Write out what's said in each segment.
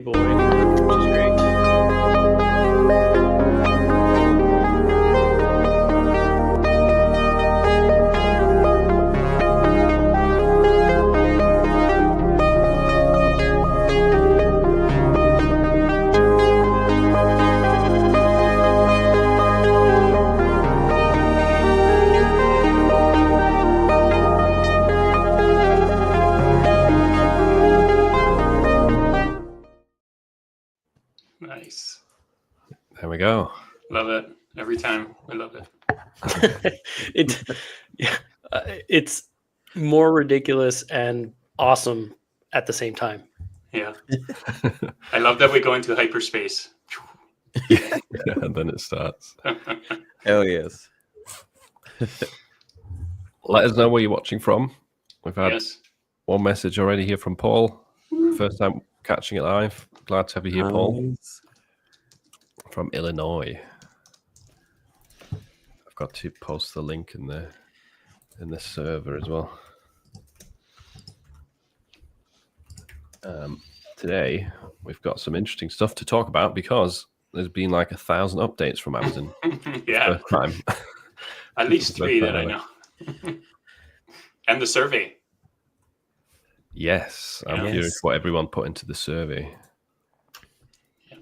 Boy, which is great. Nice. There we go. Love it. Every time. I love it. It's more ridiculous and awesome at the same time. Yeah. I love that we go into hyperspace. Yeah, and then it starts. Hell yes. Let us know where you're watching from. We've had Yes. one message already here from Paul. First time catching it live. Glad to have you here, Paul, Nice. from Illinois. I've got to post the link in the server as well. Today we've got some interesting stuff to talk about because there's been like 1,000 updates from Amazon. Yeah. First time. At least It's the 3 first that I time know. And the survey. Yes, I'm Yes. curious what everyone put into the survey. Yeah.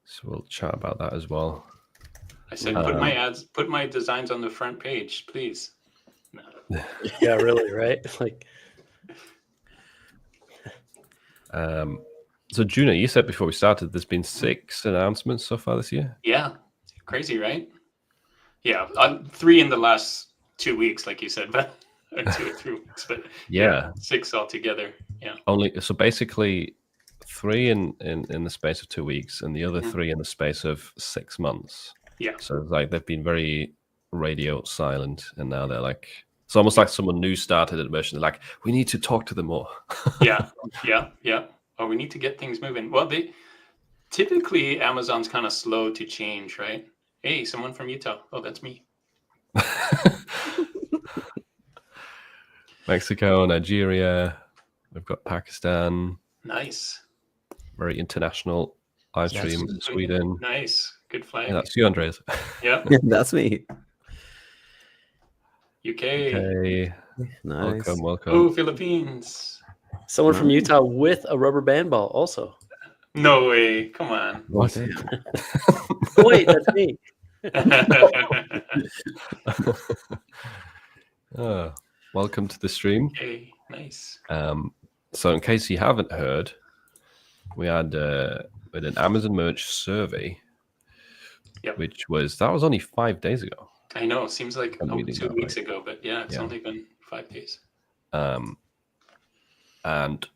So we'll chat about that as well. I said, put my designs on the front page, please. No. Yeah, really, right? Like, So Juna, you said before we started, there's been 6 announcements so far this year. Yeah. Crazy, right? Yeah. 3 in the last 2 weeks, like you said, but or 2 or 3 weeks, but Yeah. 6 altogether. Yeah. So basically 3 in the space of 2 weeks, and the other 3 in the space of 6 months. Yeah. So it's like they've been very radio silent, and now they're like, it's almost like someone new started a version. They're like, we need to talk to them more. Yeah. Oh, we need to get things moving. Well, typically Amazon's kind of slow to change, right? Hey, someone from Utah. Oh, that's me. Mexico, Nigeria, we've got Pakistan, Nice. very international live Yes. stream, Sweden. Nice. Good flag. Yeah, that's you, Andreas. Yeah. That's me. UK. Okay, Nice. welcome. Oh, Philippines. someone from Utah with a rubber band ball also. No way. Come on. What? Oh, wait, that's me. Welcome to the stream. Okay. Nice. So in case you haven't heard, we had an Amazon merch survey, Yep. which was only 5 days ago. I know. It seems like I'm reading 2 that weeks right. ago, but yeah, it's Yeah. only been 5 days. And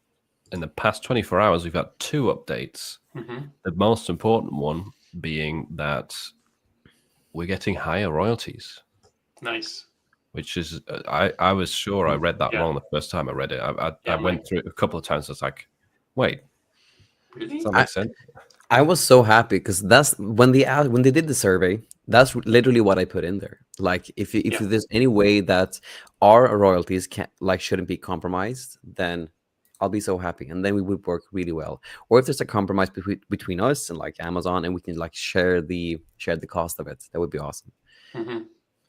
in the past 24 hours, we've had 2 updates. Mm-hmm. The most important one being that we're getting higher royalties, Nice. which is I was sure I read that Yeah. went the first time I read it. I Yeah, went through it a couple of times. I was like, wait, Really? does that make sense? I was so happy because that's when they did the survey. That's literally what I put in there. Like, if Yeah. there's any way that our royalties shouldn't be compromised, then I'll be so happy, and then we would work really well. Or if there's a compromise between us and like Amazon, and we can like share the cost of it, that would be awesome. Mm-hmm.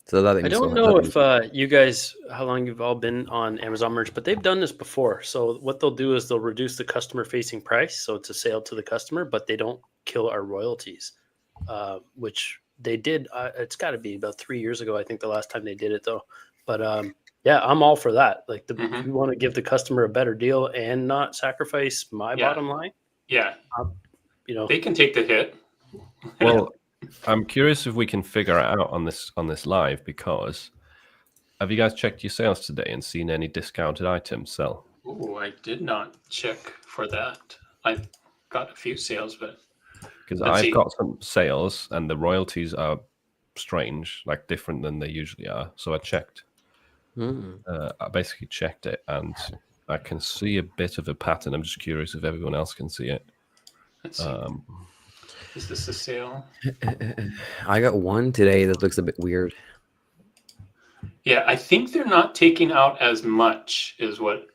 So that I don't know if you guys, how long you've all been on Amazon merch, but they've done this before. So what they'll do is they'll reduce the customer facing price. So it's a sale to the customer, but they don't kill our royalties, which they did. It's got to be about 3 years ago. I think the last time they did it though. But yeah, I'm all for that. Like if you want to give the customer a better deal and not sacrifice my bottom line. Yeah. You know, They can take the hit. Well, I'm curious if we can figure it out on this live, because have you guys checked your sales today and seen any discounted items sell? Oh, I did not check for that. I got a few sales, but Because Let's I've see. got some sales and the royalties are strange, like different than they usually are. So I checked. I basically checked it, and I can see a bit of a pattern. I'm just curious if everyone else can see it. let's see. Is this a sale? I got one today that looks a bit weird. Yeah, I think they're not taking out as much as what,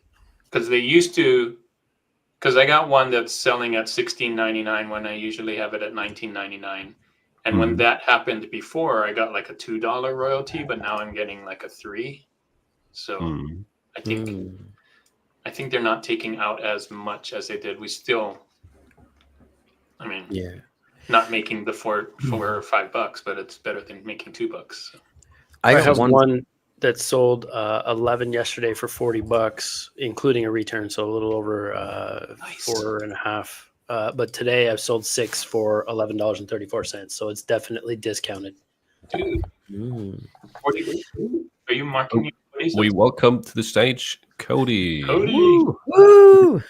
because they used to Because I got one that's selling at $16.99 when I usually have it at $19.99. And when that happened before, I got like a $2 royalty, but now I'm getting like a $3. So I think they're not taking out as much as they did. We still, I mean, not making the $4 or $5, but it's better than making $2. So. I have one that sold 11 yesterday for $40, including a return, so a little over Nice. 4.5. But today I've sold 6 for $11.34, so it's definitely discounted. Dude, 40. Are you marking your 40s? We welcome to the stage Cody. Woo!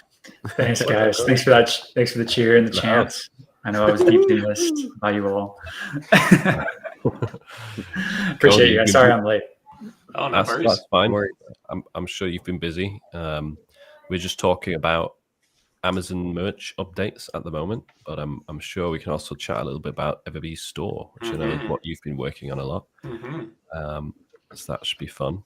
Thanks, guys. Thanks for that. Thanks for the cheer and the chants. I know I was deeply missed by you all. Appreciate you guys. Sorry I'm late. Oh, no worries. That's fine. I'm sure you've been busy. We're just talking about Amazon merch updates at the moment, but I'm sure we can also chat a little bit about Everbee's store, which I know is what you've been working on a lot. So that should be fun.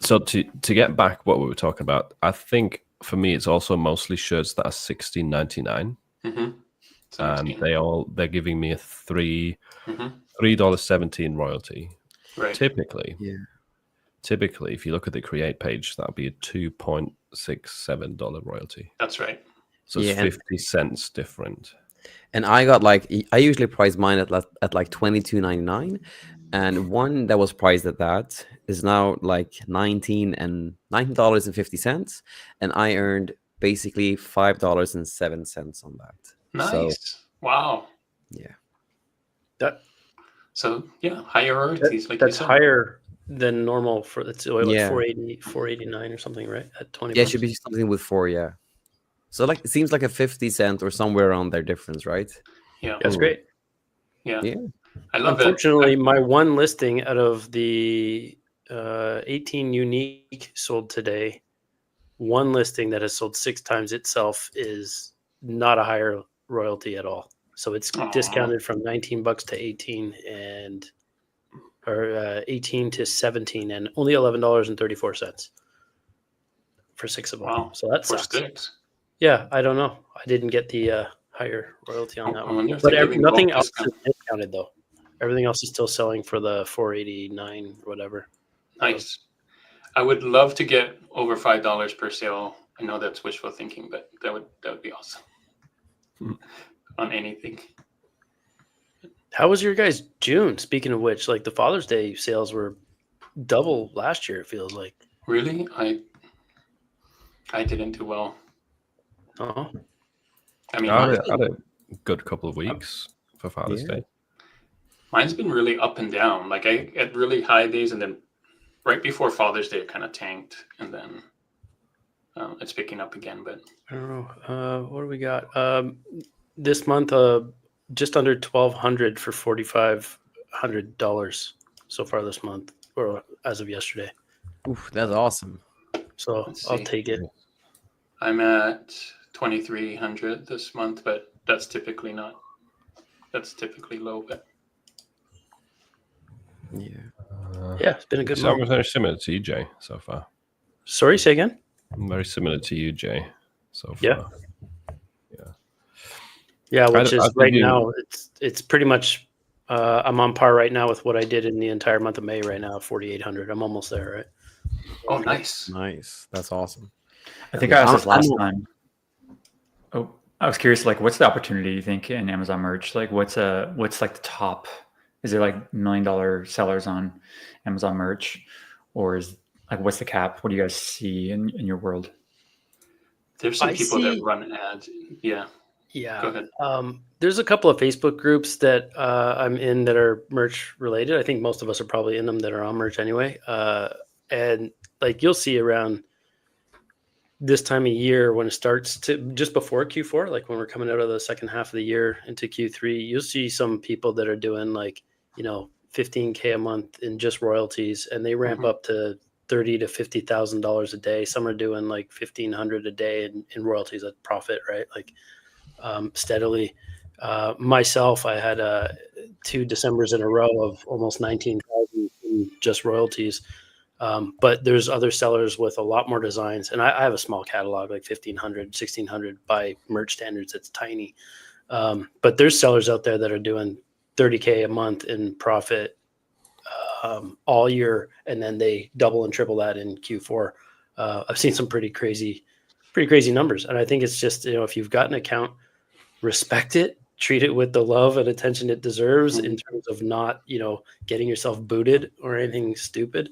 So to get back what we were talking about, I think for me it's also mostly shirts that are $16.99, and they're giving me a $3.17 royalty. Right. Typically, if you look at the create page, that'll be a $2.67 royalty. That's right. So it's 50 cents different. And I got I usually price mine at like $22.99, and one that was priced at that is now like $19.50, and I earned basically $5.07 on that. Nice. So, wow. Yeah. Higher royalties. That's higher than normal for it's like 489 or something, right? At 20. Yeah, it should be something with 4. Yeah. So like it seems like a 50 cent or somewhere around there difference, right? Yeah, that's great. Yeah. I love Unfortunately, my one listing out of the 18 unique sold today, one listing that has sold 6 times itself is not a higher royalty at all. So it's discounted from $19 to 18 or 18 to 17, and only $11.34 for 6 of them. Wow. So that for sucks. 6. Yeah, I don't know. I didn't get the higher royalty on that one. But nothing else is discounted though. Everything else is still selling for the $4.89 or whatever. Nice. I would love to get over $5 per sale. I know that's wishful thinking, but that would be awesome on anything. How was your guys' June? Speaking of which, like the Father's Day sales were double last year. It feels like. Really, I didn't do well. Oh, I mean, I had a good couple of weeks for Father's Day. Mine's been really up and down. Like I had really high days, and then right before Father's Day, it kind of tanked, and then it's picking up again. But I don't know. What do we got? This month, just under $1,200 for $4,500 so far this month, or as of yesterday. Oof, that's awesome. So I'll take it. I'm at 2,300 this month, but that's typically low. But it's been a good month. I'm very similar to you, Jay, so far. Sorry, say again. I'm very similar to you, Jay, so far. Which is right now it's pretty much I'm on par right now with what I did in the entire month of May right now, 4,800. I'm almost there, right? Oh, nice. That's awesome. I think I asked this last time. Oh, I was curious, like, what's the opportunity you think in Amazon merch? Like, what's like the top? Is there like $1 million sellers on Amazon merch, or is like what's the cap? What do you guys see in your world? There's some people that run ads. Yeah. Go ahead. There's a couple of Facebook groups that I'm in that are merch related. I think most of us are probably in them that are on merch anyway. And like you'll see around this time of year when it starts to just before Q4, like when we're coming out of the second half of the year into Q3, you'll see some people that are doing like, $15K a month in just royalties, and they ramp up to $30,000 to $50,000 a day. Some are doing like $1,500 a day in royalties at profit, right? Like steadily. Myself, I had 2 Decembers in a row of almost 19,000 in just royalties. But there's other sellers with a lot more designs. And I have a small catalog, like 1,500, 1,600 by merch standards. It's tiny. But there's sellers out there that are doing 30K a month in profit all year, and then they double and triple that in Q4. I've seen some pretty crazy numbers. And I think it's just, if you've got an account, respect it, treat it with the love and attention it deserves in terms of not, getting yourself booted or anything stupid.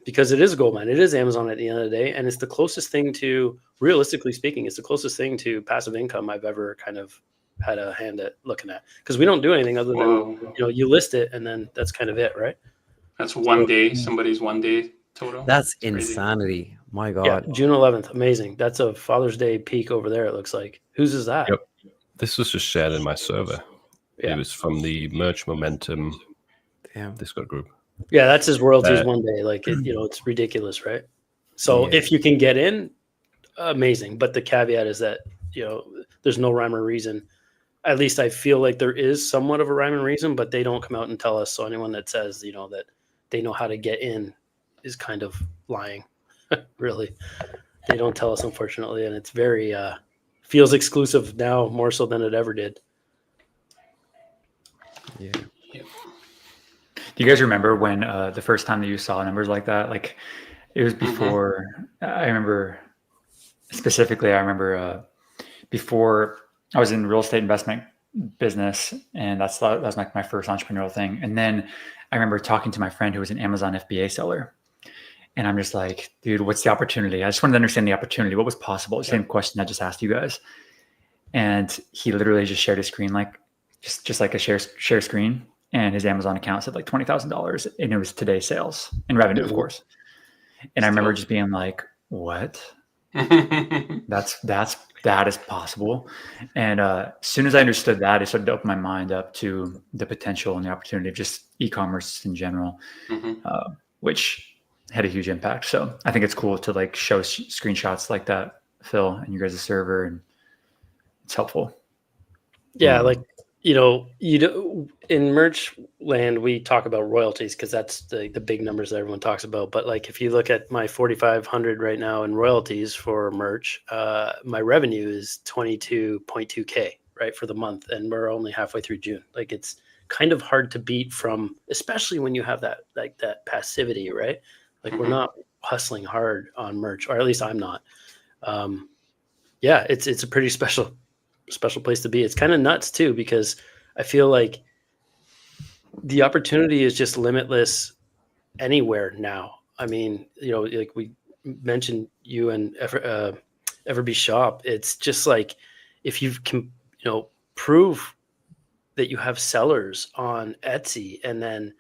Because it is a gold mine. It is Amazon at the end of the day. And it's the closest thing to, realistically speaking, it's the closest thing to passive income I've ever kind of had a hand at looking at. Because we don't do anything other than, you list it and then that's kind of it, right? That's one day, somebody's 1 day total. That's insanity. My God. Yeah, June 11th. Amazing. That's a Father's Day peak over there, it looks like. Whose is that? Yep. This was just shared in my server. Yeah. It was from the Merch Momentum Discord group. Yeah, that's his royalties 1 day. Like, it's ridiculous, right? So if you can get in, amazing. But the caveat is that, there's no rhyme or reason. At least I feel like there is somewhat of a rhyme and reason, but they don't come out and tell us. So anyone that says, that they know how to get in is kind of lying. Really. They don't tell us, unfortunately. And it's very, feels exclusive now more so than it ever did. Yeah. Do you guys remember when the first time that you saw numbers like that? Like, it was before. I remember specifically. Before I was in real estate investment business, and that was like my first entrepreneurial thing. And then I remember talking to my friend who was an Amazon FBA seller, and I'm just like, dude, what's the opportunity? I just wanted to understand the opportunity. What was possible? The same question I just asked you guys. And he literally just shared his screen, like just like a share screen. And his Amazon account said like $20,000, and it was today's sales and revenue, of course. And I remember just being like, "What? that is possible." And as soon as I understood that, I started to open my mind up to the potential and the opportunity of just e-commerce in general, which had a huge impact. So I think it's cool to like show screenshots like that, Phil, and you guys' server, and it's helpful. Yeah, like. In merch land, we talk about royalties because that's the big numbers that everyone talks about. But like, if you look at my 4,500 right now in royalties for merch, my revenue is 22.2K, right, for the month. And we're only halfway through June. Like, it's kind of hard to beat from, especially when you have that passivity, right? Like, we're not hustling hard on merch, or at least I'm not. It's a pretty special place to be. It's kind of nuts too, because I feel like the opportunity is just limitless anywhere now. I mean, like we mentioned you and Everbee Shop. It's just like, if you can, prove that you have sellers on Etsy and then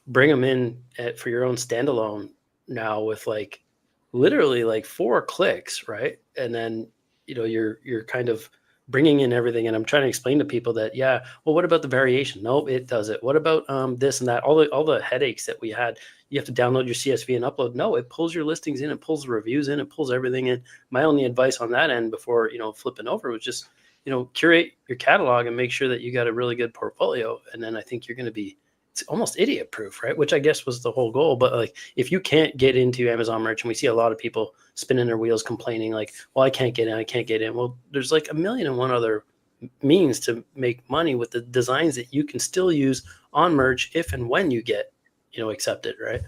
bring them in for your own standalone now with like literally like 4 clicks, right? And then, you're kind of bringing in everything. And I'm trying to explain to people that, well, what about the variation? Nope, it does it. What about this and that? All the headaches that we had. You have to download your CSV and upload. No, it pulls your listings in, it pulls the reviews in, it pulls everything in. My only advice on that end before, flipping over was just, curate your catalog and make sure that you got a really good portfolio. And then I think you're going to be, it's almost idiot proof, right? Which I guess was the whole goal. But like, if you can't get into Amazon merch, and we see a lot of people spinning their wheels complaining like, well, I can't get in. Well, there's like 1,000,001 other means to make money with the designs that you can still use on merch if and when you get, accepted, right?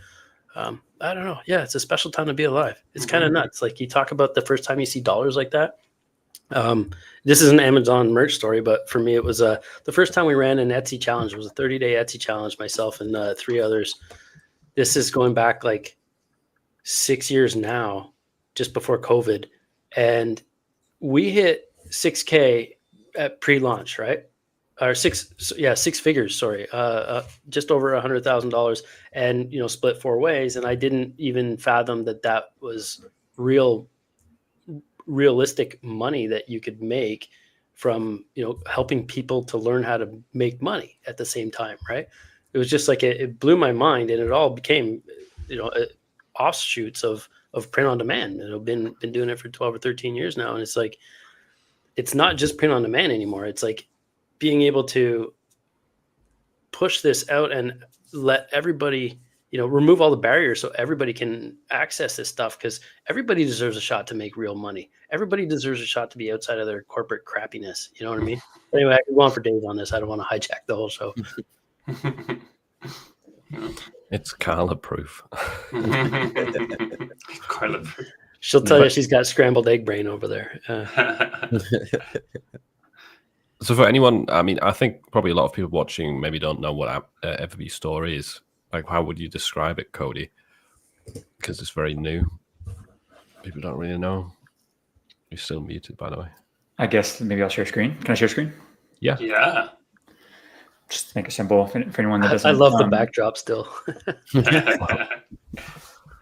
I don't know. Yeah, it's a special time to be alive. It's kind of nuts. Like, you talk about the first time you see dollars like that. This is an Amazon merch story, but for me, it was the first time we ran an Etsy challenge. It was a 30-day Etsy challenge, myself and 3 others. This is going back like 6 years now, just before COVID. And we hit 6K at pre-launch, right? Or six figures, sorry, just over $100,000, and, split 4 ways. And I didn't even fathom that was realistic money that you could make from, helping people to learn how to make money at the same time, right? It was just like, it blew my mind, and it all became, offshoots of print on demand. I've been doing it for 12 or 13 years now. And it's like, it's not just print on demand anymore. It's like being able to push this out and let everybody remove all the barriers so everybody can access this stuff, because everybody deserves a shot to make real money. Everybody deserves a shot to be outside of their corporate crappiness. You know what I mean? Anyway, I could go on for days on this. I don't want to hijack the whole show. It's Carla proof. Carla proof. She'll tell you she's got scrambled egg brain over there. So for anyone, I mean, I think probably a lot of people watching maybe don't know what Everbee Store is. Like, how would you describe it, Cody? Because it's very new. People don't really know. You're still muted, by the way. I guess maybe I'll share screen. Can I share screen? Yeah. Yeah. Just to make it simple for anyone that doesn't. I love the backdrop still.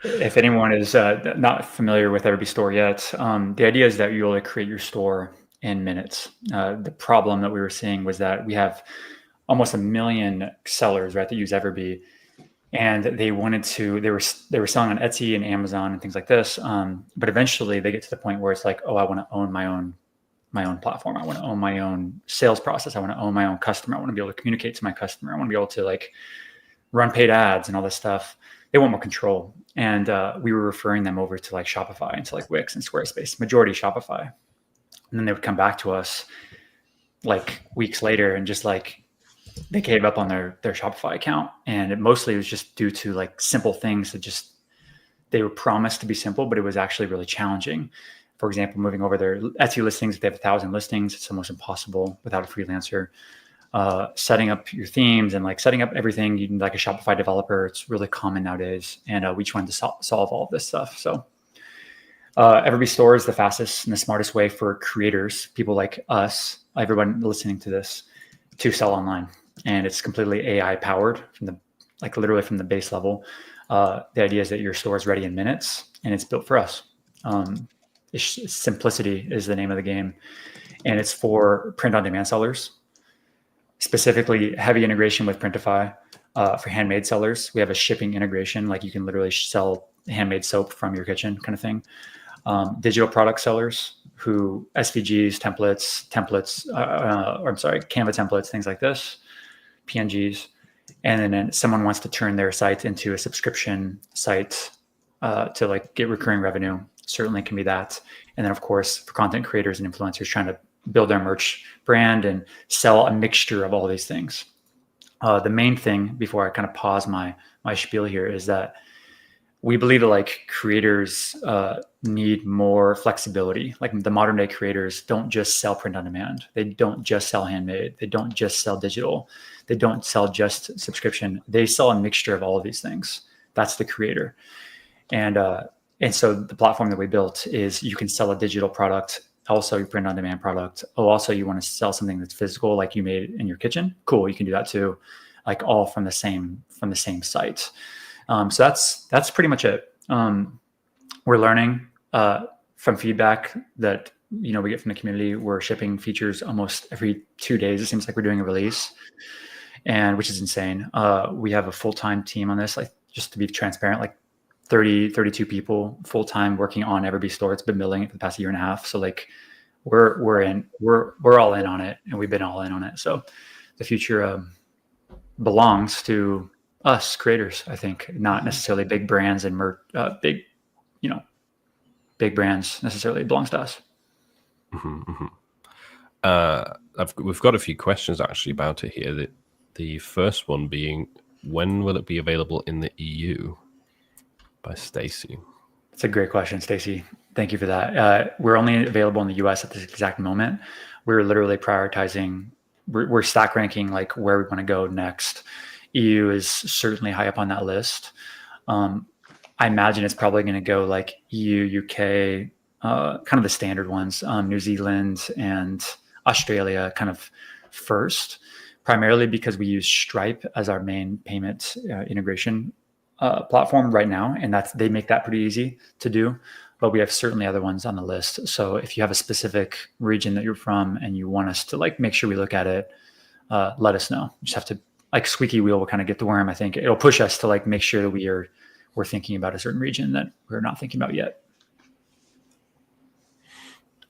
If anyone is not familiar with Everbee Store yet, the idea is that you'll create your store in minutes. The problem that we were seeing was that we have almost 1 million sellers, right, that use Everbee, and they were selling on Etsy and Amazon and things like this. But eventually they get to the point where it's like, oh, I want to own my own platform. I want to own my own sales process. I want to own my own customer. I want to be able to communicate to my customer. I want to be able to like run paid ads and all this stuff. They want more control. And we were referring them over to like Shopify and to like Wix and Squarespace, majority Shopify. And then they would come back to us like weeks later and just like they gave up on their Shopify account. And it mostly was just due to like simple things that just, they were promised to be simple, but it was actually really challenging. For example, moving over their Etsy listings, if they have 1,000 listings, it's almost impossible without a freelancer. Setting up your themes and like setting up everything, you need like a Shopify developer. It's really common nowadays. And we just wanted to solve all of this stuff. So Everbee Store is the fastest and the smartest way for creators, people like us, everyone listening to this, to sell online. And it's completely AI powered literally from the base level. The idea is that your store is ready in minutes and it's built for us. Simplicity is the name of the game. And it's for print on demand sellers, specifically heavy integration with Printify. For handmade sellers, we have a shipping integration. Like you can literally sell handmade soap from your kitchen kind of thing. Digital product sellers who SVGs, templates, Canva templates, things like this, PNGs. And then someone wants to turn their site into a subscription site to like get recurring revenue, certainly can be that. And then of course, for content creators and influencers trying to build their merch brand and sell a mixture of all these things. The main thing before I kind of pause my spiel here is that we believe that like creators need more flexibility. Like the modern day creators don't just sell print on demand. They don't just sell handmade. They don't just sell digital. They don't sell just subscription. They sell a mixture of all of these things. That's the creator. And so the platform that we built is you can sell a digital product, also your print on demand product. Oh, also you want to sell something that's physical, like you made in your kitchen. Cool, you can do that too, like all from the same site. So that's pretty much it. We're learning from feedback that we get from the community. We're shipping features almost every 2 days. It seems like we're doing a release, and which is insane. We have a full-time team on this. Like just to be transparent, like 32 people full-time working on Everbee Store. It's been building it for the past year and a half. So like we're all in on it, and we've been all in on it. So the future belongs to us creators, I think, not necessarily big brands and big brands necessarily. It belongs to us. Mm-hmm, mm-hmm. We've got a few questions actually about it here. The first one being, when will it be available in the EU? By Stacy. It's a great question, Stacy. Thank you for that. We're only available in the US at this exact moment. We're literally prioritizing. We're stack ranking like where we want to go next. EU is certainly high up on that list. I imagine it's probably going to go like EU, UK, kind of the standard ones, New Zealand and Australia kind of first, primarily because we use Stripe as our main payment integration platform right now. And they make that pretty easy to do, but we have certainly other ones on the list. So if you have a specific region that you're from and you want us to like make sure we look at it, let us know. You just have to, like squeaky wheel will kind of get the worm. I think it'll push us to like make sure that we're thinking about a certain region that we're not thinking about yet.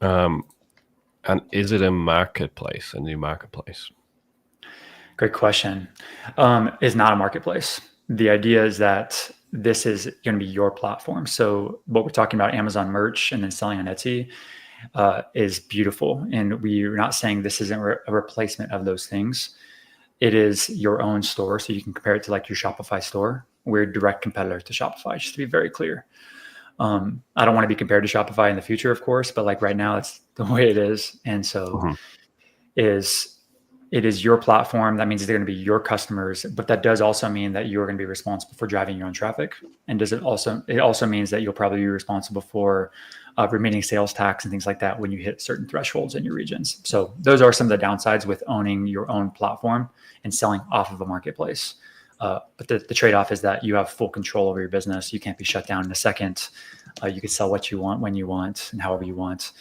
And is it a new marketplace? Great question. It's not a marketplace. the idea is that this is going to be your platform. So what we're talking about, Amazon merch and then selling on Etsy, is beautiful. And we're not saying this isn't a replacement of those things. It is your own store. So you can compare it to like your Shopify store. We're a direct competitor to Shopify, just to be very clear. I don't want to be compared to Shopify in the future, of course, but like right now it's the way it is. And so it is your platform. That means they're going to be your customers, but that does also mean that you're going to be responsible for driving your own traffic. And it also means that you'll probably be responsible for remitting sales tax and things like that when you hit certain thresholds in your regions. So those are some of the downsides with owning your own platform and selling off of a marketplace. But the trade-off is that you have full control over your business. You can't be shut down in a second. You can sell what you want, when you want, and however you want.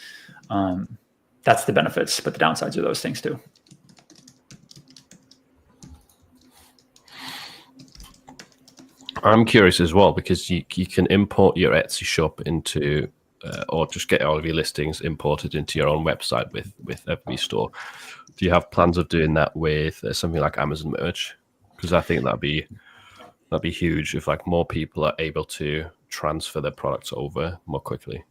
That's the benefits, but the downsides are those things too. I'm curious as well, because you can import your Etsy shop into, or just get all of your listings imported into your own website with every store. Do you have plans of doing that with something like Amazon merch? Because I think that'd be huge if like more people are able to transfer their products over more quickly.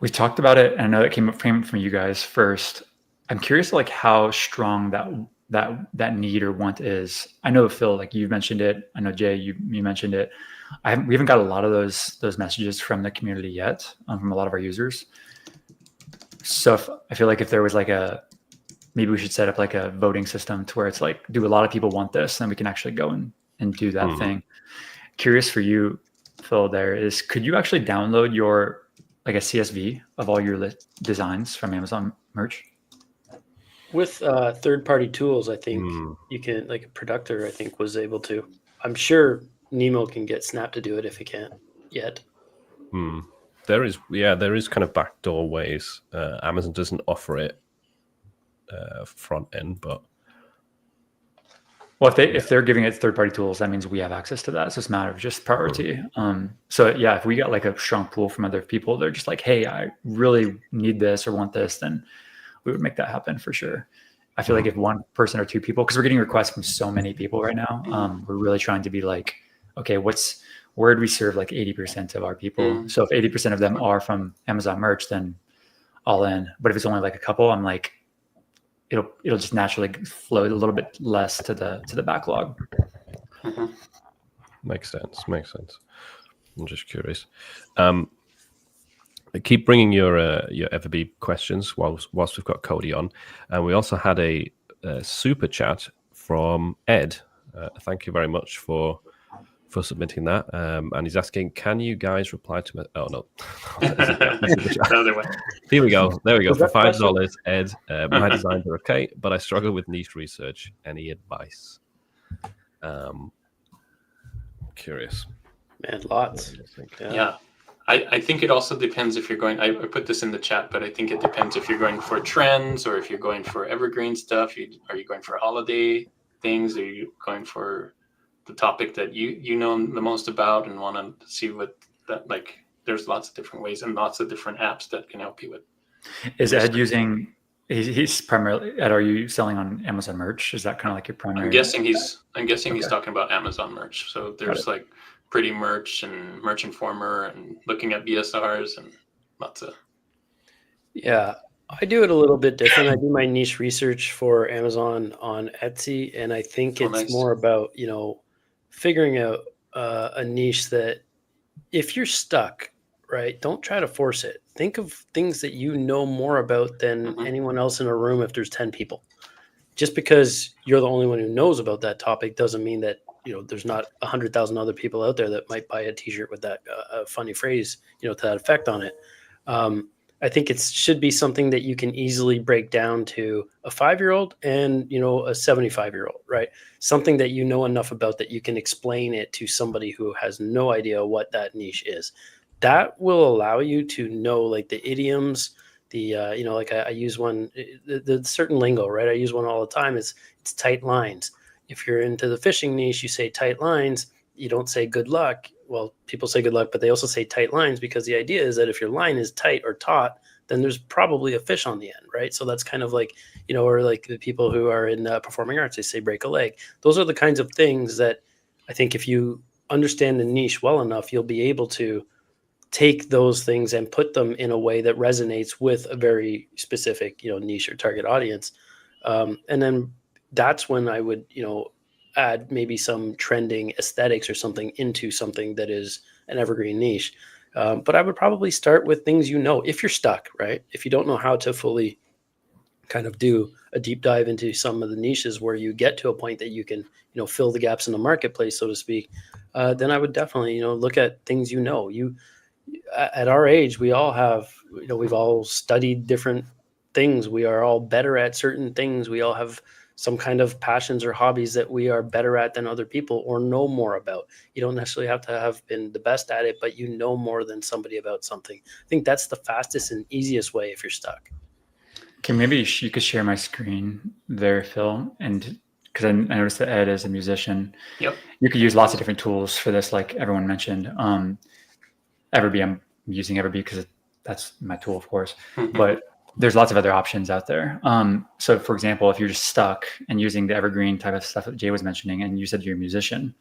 We talked about it, and I know it came from you guys first. I'm curious, like how strong that need or want is. I know Phil, like you mentioned it. I know Jay, you mentioned it. We haven't got a lot of those messages from the community yet, from a lot of our users. So I feel like if there was like maybe we should set up like a voting system to where it's like, do a lot of people want this? Then we can actually go and do that thing. Curious for you, Phil, could you actually download your like a CSV of all your designs from Amazon merch? With third-party tools, I think you can, like a Productor, I think was able to. I'm sure Nemo can get Snap to do it if he can't yet. There is kind of backdoor ways. Amazon doesn't offer it front end, but well, if they're giving it third-party tools, that means we have access to that. So it's a matter of just priority. So yeah, if we got like a strong pool from other people, they're just like, hey, I really need this or want this, then we would make that happen for sure. I feel like if one person or two people, because we're getting requests from so many people right now, we're really trying to be like, okay, where do we serve like 80% of our people? So if 80% of them are from Amazon merch, then all in. But if it's only like a couple, I'm like, it'll just naturally float a little bit less to the backlog. Makes sense. I'm just curious. Keep bringing your FB questions whilst we've got Cody on, and we also had a super chat from Ed. Thank you very much for submitting that. And he's asking, can you guys reply to me? Oh no, Another one. Here we go. There we go. For $5, Ed. My designs are okay, but I struggle with niche research. Any advice? Curious. Man, lots. Yeah. I think it also depends if you're going, I put this in the chat, but I think it depends if you're going for trends or if you're going for evergreen stuff. Are you going for holiday things? Are you going for the topic that you know the most about and want to see what that, like, there's lots of different ways and lots of different apps that can help you with. Is Ed using, he's primarily, Ed, are you selling on Amazon merch? Is that kind of like your primary? I'm guessing he's talking about Amazon merch. So there's like Pretty Merch and Merch Informer and looking at BSRs and lots of. Yeah, I do it a little bit different. I do my niche research for Amazon on Etsy, and I think it's more about, figuring out a niche that if you're stuck, right, don't try to force it. Think of things that you know more about than anyone else in a room if there's 10 people. Just because you're the only one who knows about that topic doesn't mean that there's not 100,000 other people out there that might buy a T-shirt with that funny phrase, to that effect on it. I think it should be something that you can easily break down to a 5-year-old and a 75-year-old, right? Something that you know enough about that you can explain it to somebody who has no idea what that niche is. That will allow you to know like the idioms, the like I use one, the certain lingo, right? I use one all the time. It's tight lines. If you're into the fishing niche, you say tight lines. You don't say good luck. Well, people say good luck, but they also say tight lines because the idea is that if your line is tight or taut, then there's probably a fish on the end, right? So that's kind of like, or like the people who are in performing arts, they say break a leg. Those are the kinds of things that I think if you understand the niche well enough, you'll be able to take those things and put them in a way that resonates with a very specific, niche or target audience. And then that's when I would, add maybe some trending aesthetics or something into something that is an evergreen niche. But I would probably start with things, if you're stuck, right? If you don't know how to fully kind of do a deep dive into some of the niches where you get to a point that you can, fill the gaps in the marketplace, so to speak, then I would definitely, look at things, at our age, we all have, we've all studied different things. We are all better at certain things. We all have some kind of passions or hobbies that we are better at than other people or know more about. You don't necessarily have to have been the best at it, but you know more than somebody about something. I think that's the fastest and easiest way if you're stuck. Okay, maybe you could share my screen there, Phil, and because I noticed that Ed is a musician. Yep. You could use lots of different tools for this, like everyone mentioned. Everbee, I'm using Everbee because that's my tool, of course. Mm-hmm. But there's lots of other options out there. So, for example, if you're just stuck and using the evergreen type of stuff that Jay was mentioning, and you said you're a musician,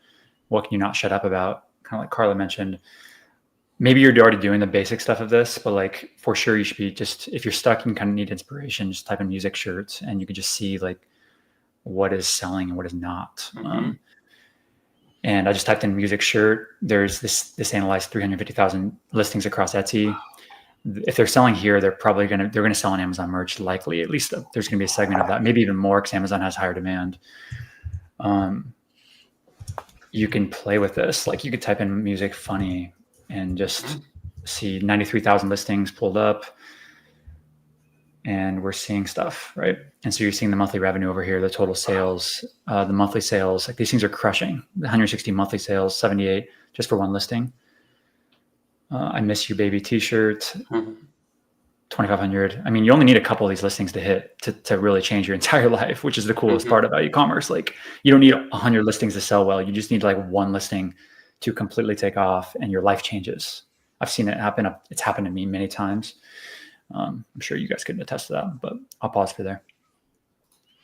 what can you not shut up about? Kind of like Carla mentioned. Maybe you're already doing the basic stuff of this, but like for sure you should be just, if you're stuck and kind of need inspiration, just type in music shirts and you can just see like what is selling and what is not. Mm-hmm. And I just typed in music shirt. There's this analyzed 350,000 listings across Etsy. If they're selling here, they're going to sell on Amazon merch, likely. At least there's going to be a segment of that, maybe even more because Amazon has higher demand. You can play with this. Like you could type in music funny and just see 93,000 listings pulled up. And we're seeing stuff, right? And so you're seeing the monthly revenue over here, the total sales, the monthly sales. Like these things are crushing. The 160 monthly sales, 78 just for one listing. I Miss You Baby t-shirt, 2,500. I mean, you only need a couple of these listings to hit to really change your entire life, which is the coolest part about e-commerce. Like you don't need 100 listings to sell well. You just need like one listing to completely take off and your life changes. I've seen it happen. It's happened to me many times. I'm sure you guys can attest to that, but I'll pause for there.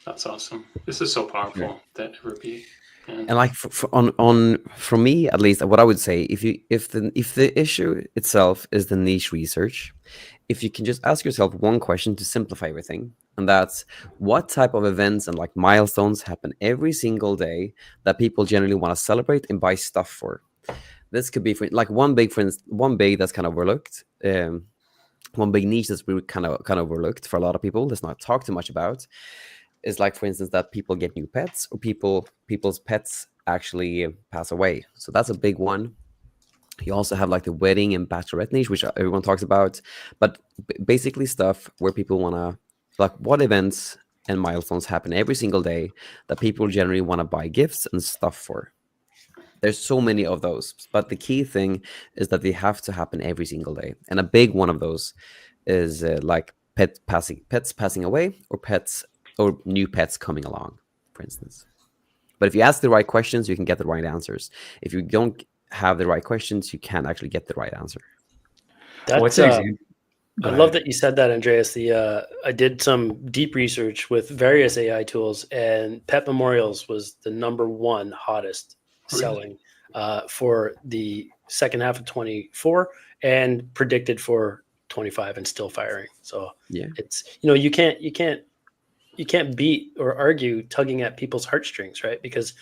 That's awesome. This is so powerful, that Everbee. And like for me at least, what I would say, if the issue itself is the niche research, if you can just ask yourself one question to simplify everything, and that's what type of events and like milestones happen every single day that people generally want to celebrate and buy stuff for. This could be for like one big that's kind of overlooked. One big niche that's really kind of overlooked for a lot of people. That's not talked too much about. Is like, for instance, that people get new pets or people's pets actually pass away. So that's a big one. You also have like the wedding and bachelorette niche, which everyone talks about, but basically stuff where people want to, like, what events and milestones happen every single day that people generally want to buy gifts and stuff for. There's so many of those, but the key thing is that they have to happen every single day. And a big one of those is like pets passing away, or new pets coming along, for instance. But if you ask the right questions, you can get the right answers. If you don't have the right questions, you can't actually get the right answer. What's I love that you said that, Andreas. I did some deep research with various AI tools, and Pet Memorials was the #1 hottest selling for the second half of 24 and predicted for 25 and still firing. So yeah, it's, you can't beat or argue tugging at people's heartstrings, right? Because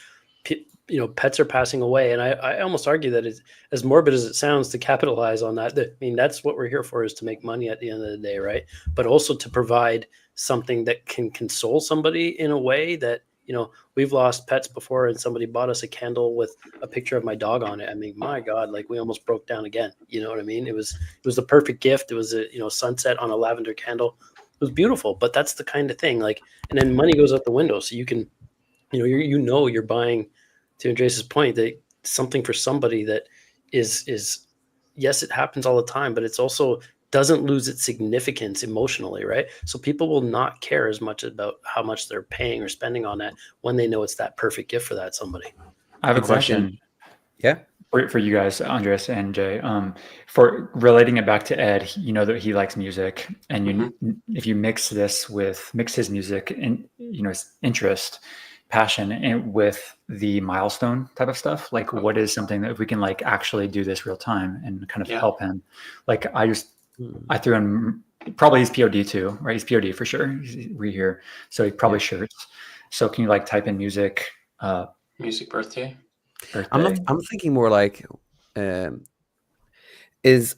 pets are passing away, and I almost argue that it's, as morbid as it sounds, to capitalize on that. I mean, that's what we're here for, is to make money at the end of the day, right? But also to provide something that can console somebody in a way that, we've lost pets before, and somebody bought us a candle with a picture of my dog on it. I mean, my God, like, we almost broke down again. You know what I mean? It was the perfect gift. It was a sunset on a lavender candle. It was beautiful, but that's the kind of thing, like, and then money goes out the window. So you can, you're buying, to Andreas's point, that something for somebody that is yes, it happens all the time, but it's also doesn't lose its significance emotionally, right? So people will not care as much about how much they're paying or spending on that when they know it's that perfect gift for that somebody. I have a question. Yeah. For you guys, Andreas and Jay, for relating it back to Ed, that he likes music, and if you mix his music and his interest, passion with the milestone type of stuff. Like, what is something that if we can like actually do this real time and kind of help him? Like, I threw in probably his POD too, right? He's POD for sure. He's here, so he probably shirts. So can you like type in music? Music birthday. I'm thinking more like, is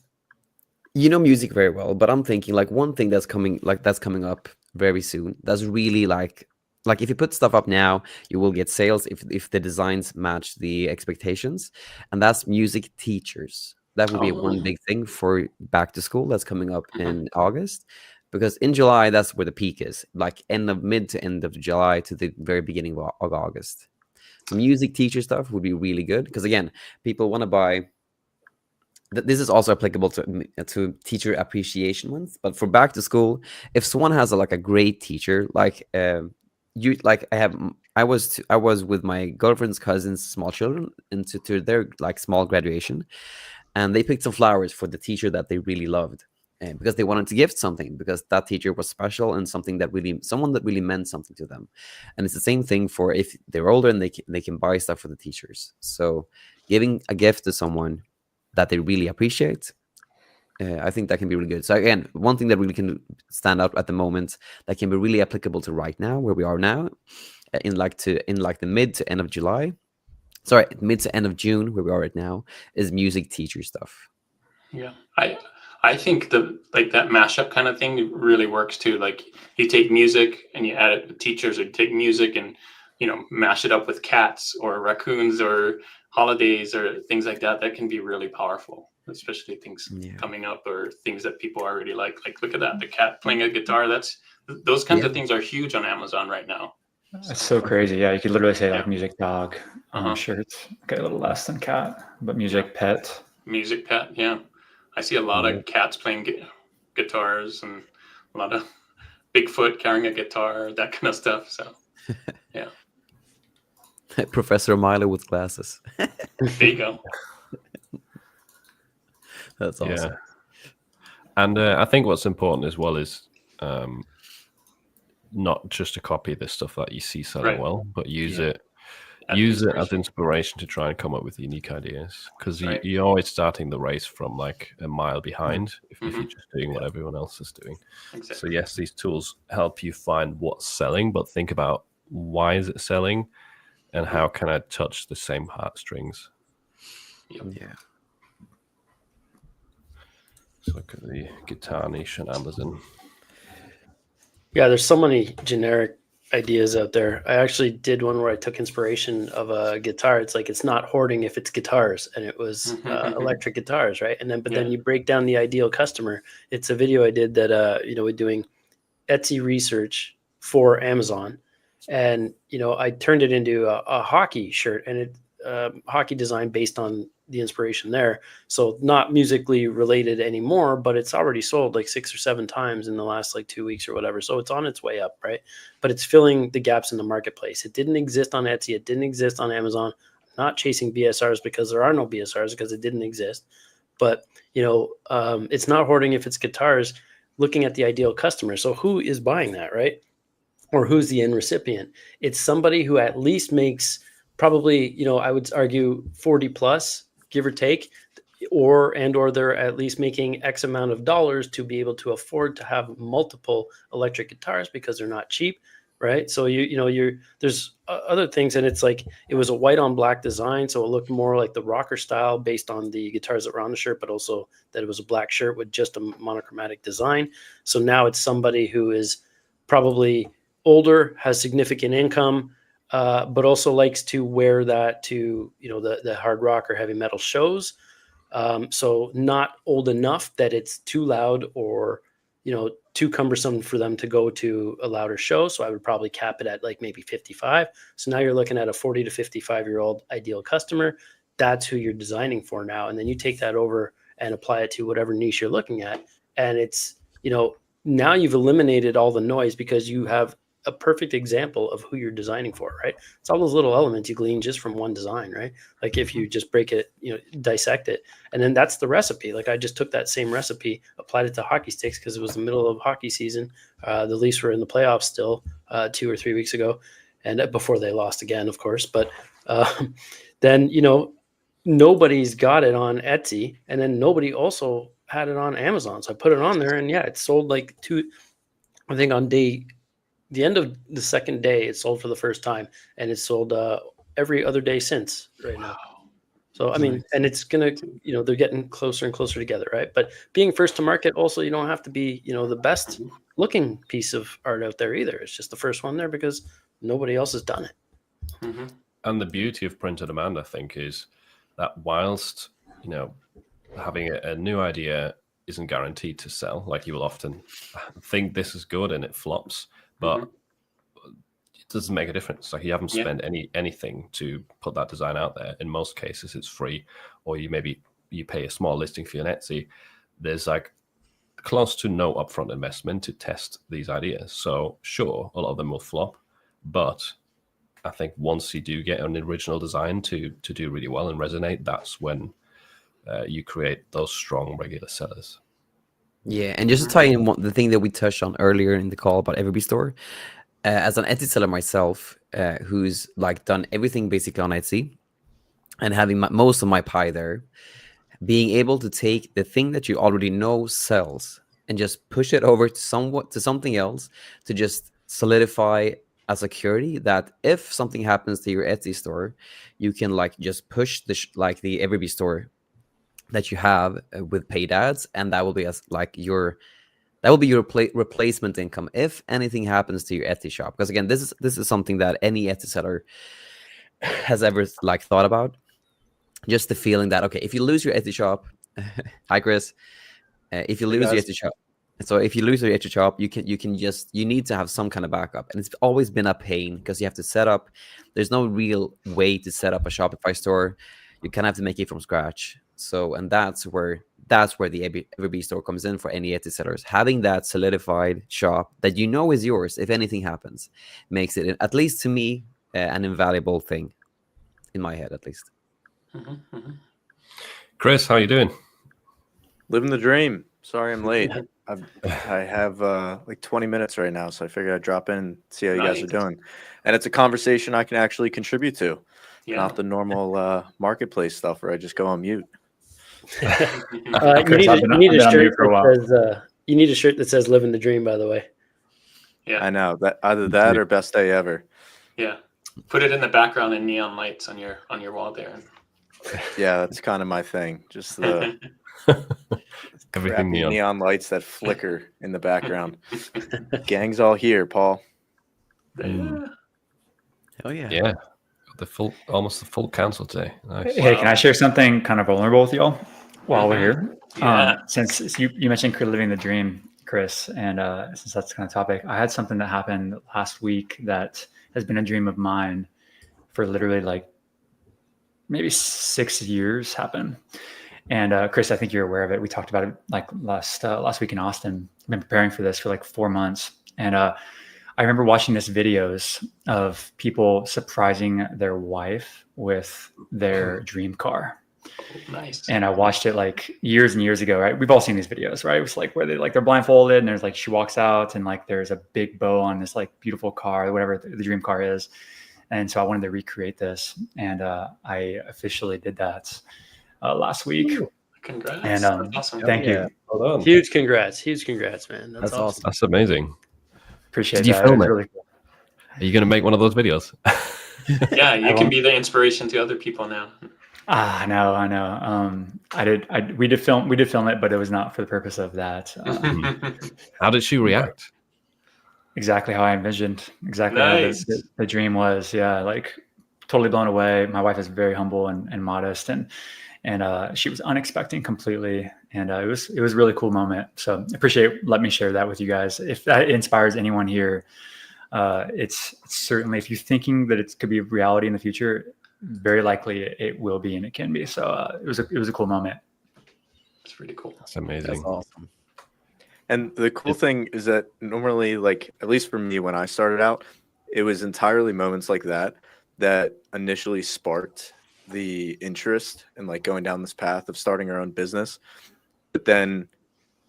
music very well, but I'm thinking like one thing that's coming up very soon. That's really like if you put stuff up now, you will get sales if the designs match the expectations, and that's music teachers. That will be one big thing for back to school that's coming up in August, because in July that's where the peak is, like mid to end of July to the very beginning of August. So music teacher stuff would be really good, because again, people want to buy. This is also applicable to teacher appreciation month, but for back to school, if someone has a great teacher, I was with my girlfriend's cousin's small children into their small graduation, and they picked some flowers for the teacher that they really loved, because they wanted to gift something, because that teacher was special and someone that really meant something to them. And it's the same thing for if they're older and they can buy stuff for the teachers. So giving a gift to someone that they really appreciate, I think that can be really good. So again, one thing that really can stand out at the moment that can be really applicable to right now, where we are now, in the mid to end of July, mid to end of June, where we are right now, is music teacher stuff. Yeah, I think that mashup kind of thing really works too. Like, you take music and you add it to teachers, or take music and mash it up with cats or raccoons or holidays or things like that. That can be really powerful, especially things coming up or things that people already like. Like, look at that, the cat playing a guitar. Those kinds of things are huge on Amazon right now. It's so crazy. Yeah, you could literally say like music dog shirts. Okay, a little less than cat, but music pet. Music pet, yeah. I see a lot of cats playing guitars, and a lot of Bigfoot carrying a guitar, that kind of stuff. So, yeah. Professor Milo with glasses. There you go. That's awesome. Yeah. And I think what's important as well is not just to copy the stuff that you see selling well, but use it as inspiration to try and come up with unique ideas, because you're always starting the race from like a mile behind if you're just doing what everyone else is doing. Exactly. So yes, these tools help you find what's selling, but think about why is it selling and how can I touch the same heartstrings. Yeah. So look at the guitar niche on Amazon. Yeah, there's so many generic ideas out there. I actually did one where I took inspiration of a guitar. It's like, it's not hoarding if it's guitars, and it was electric guitars, right? And then then you break down the ideal customer. It's a video I did that we're doing Etsy research for Amazon, and I turned it into a hockey shirt, and it hockey design based on the inspiration there. So not musically related anymore, but it's already sold like 6 or 7 times in the last 2 weeks or whatever. So it's on its way up, right? But it's filling the gaps in the marketplace. It didn't exist on Etsy. It didn't exist on Amazon. I'm not chasing BSRs because there are no BSRs, because it didn't exist. But, it's not hoarding if it's guitars, looking at the ideal customer. So who is buying that, right? Or who's the end recipient? It's somebody who at least makes probably, I would argue 40 plus, give or take, or they're at least making X amount of dollars to be able to afford to have multiple electric guitars, because they're not cheap, right? So there's other things, and it's like, it was a white on black design, so it looked more like the rocker style based on the guitars that were on the shirt, but also that it was a black shirt with just a monochromatic design. So now it's somebody who is probably older, has significant income, but also likes to wear that to, the hard rock or heavy metal shows. So not old enough that it's too loud or, too cumbersome for them to go to a louder show. So I would probably cap it at maybe 55. So now you're looking at a 40 to 55-year-old ideal customer. That's who you're designing for now. And then you take that over and apply it to whatever niche you're looking at. And it's, now you've eliminated all the noise, because you have a perfect example of who you're designing for, right? It's all those little elements you glean just from one design, right? Like if you just break it, dissect it, and then that's the recipe. Like I just took that same recipe, applied it to hockey sticks, because it was the middle of hockey season. The Leafs were in the playoffs still 2 or 3 weeks ago. and before they lost again, of course. But then, you know, nobody's got it on Etsy, and then nobody also had it on Amazon. So I put it on there, and yeah, it sold like I think on the end of the second day, it sold for the first time, and it's sold every other day since right now. So I mean, and it's gonna, you know, they're getting closer and closer together, right? But being first to market, also, you don't have to be, you know, the best looking piece of art out there either. It's just the first one there because nobody else has done it. Mm-hmm. And the beauty of print on demand, I think, is that whilst, you know, having a new idea isn't guaranteed to sell, like you will often think this is good and it flops, but it doesn't make a difference. Like you haven't spent anything to put that design out there. In most cases, it's free, or you pay a small listing fee on Etsy. There's like close to no upfront investment to test these ideas. So sure, a lot of them will flop, but I think once you do get an original design to do really well and resonate, that's when you create those strong regular sellers. Yeah, and just to tie in the thing that we touched on earlier in the call about Everbee Store, as an Etsy seller myself, who's like done everything basically on Etsy and having most of my pie there, being able to take the thing that you already know sells and just push it over to something else to just solidify a security that if something happens to your Etsy store, you can like just push the the Everbee store that you have with paid ads, and that will be your replacement income if anything happens to your Etsy shop. Because again, this is something that any Etsy seller has ever like thought about. Just the feeling that, okay, if you lose your Etsy shop, hi Chris, if you lose your Etsy shop, so if you lose your Etsy shop, you need to have some kind of backup, and it's always been a pain because you have to set up. There's no real way to set up a Shopify store. You kind of have to make it from scratch. So, and that's where the Everbee store comes in for any Etsy sellers. Having that solidified shop that you know is yours if anything happens makes it, at least to me, an invaluable thing in my head, at least. Chris, how you doing? Living the dream. Sorry I'm late. I have like 20 minutes right now, so I figured I'd drop in and see how you guys are doing. And it's a conversation I can actually contribute to, not the normal marketplace stuff where I just go on mute. You need a shirt that says "Living the Dream." By the way. Yeah, I know that either that or best day ever. Yeah, put it in the background in neon lights on your wall there. Yeah, that's kind of my thing. Just the everything neon lights that flicker in the background. Gang's all here, Paul. Oh yeah. Yeah. Almost the full council today. Nice. Hey, can I share something kind of vulnerable with y'all while we're here? Since you mentioned living the dream, Chris, and since that's kind of topic, I had something that happened last week that has been a dream of mine for literally like maybe 6 years happen. And Chris, I think you're aware of it. We talked about it like last week in Austin. I've been preparing for this for like 4 months, and I remember watching this videos of people surprising their wife with their dream car. Nice. And I watched it like years and years ago, right? We've all seen these videos, right? It was like where they're blindfolded and there's like, she walks out and like there's a big bow on this like beautiful car, whatever the dream car is. And so I wanted to recreate this, and I officially did that last week. Ooh, congrats. And that's awesome. Thank you. Well done. Huge congrats, man. That's awesome. That's amazing. Appreciate Did you that. film it? Really cool. Are you going to make one of those videos? Yeah, you can be the inspiration to other people now. I know. We did film it, but it was not for the purpose of that. How did she react? Exactly how I envisioned. Exactly Nice. how the dream was. Yeah, like totally blown away. My wife is very humble and modest, and she was unexpecting completely, and it was a really cool moment. So appreciate let me share that with you guys. If that inspires anyone here, it's certainly, if you're thinking that it could be a reality in the future, very likely it will be, and it can be. So it was a cool moment. It's pretty cool. That's amazing. That's awesome. And the cool thing is that normally, like, at least for me, when I started out, it was entirely moments like that initially sparked the interest in like going down this path of starting our own business. But then,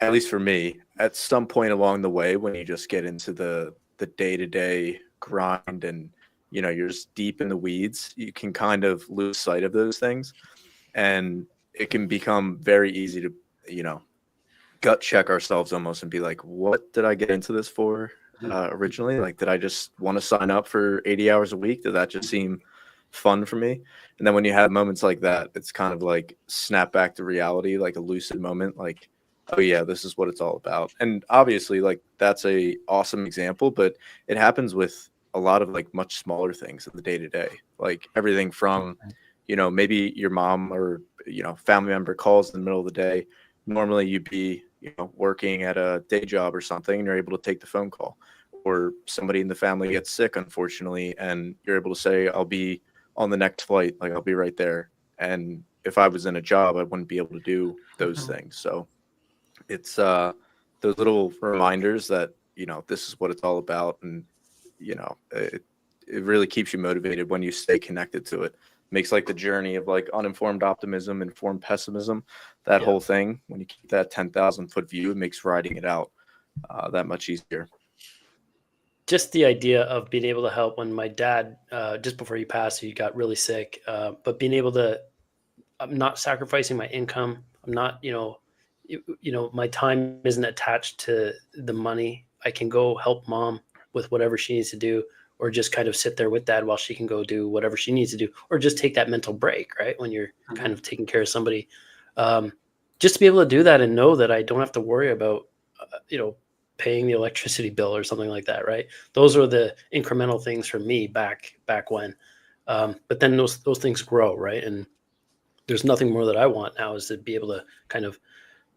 at least for me, at some point along the way, when you just get into the day-to-day grind and you're just deep in the weeds, you can kind of lose sight of those things, and it can become very easy to, gut check ourselves almost and be like, what did I get into this for originally? Like, did I just want to sign up for 80 hours a week? Did that just seem fun for me? And then when you have moments like that, it's kind of like snap back to reality, like a lucid moment, like, oh yeah, this is what it's all about. And obviously, like, that's a awesome example, but it happens with a lot of like much smaller things in the day to day, like everything from, maybe your mom or, family member calls in the middle of the day. Normally you'd be, working at a day job or something, and you're able to take the phone call, or somebody in the family gets sick, unfortunately, and you're able to say, I'll be on the next flight. Like, I'll be right there. And if I was in a job, I wouldn't be able to do those things. So it's those little reminders that, this is what it's all about. And, it really keeps you motivated when you stay connected to it. Makes like the journey of like uninformed optimism, informed pessimism, that whole thing. When you keep that 10,000-foot view, it makes riding it out that much easier. Just the idea of being able to help when my dad, just before he passed, he got really sick, but being able to, I'm not sacrificing my income. I'm not, my time isn't attached to the money. I can go help mom with whatever she needs to do, or just kind of sit there with dad while she can go do whatever she needs to do, or just take that mental break, right? When you're kind of taking care of somebody, just to be able to do that and know that I don't have to worry about, paying the electricity bill or something like that, right? Those are the incremental things for me back when. But then those things grow, right? And there's nothing more that I want now is to be able to kind of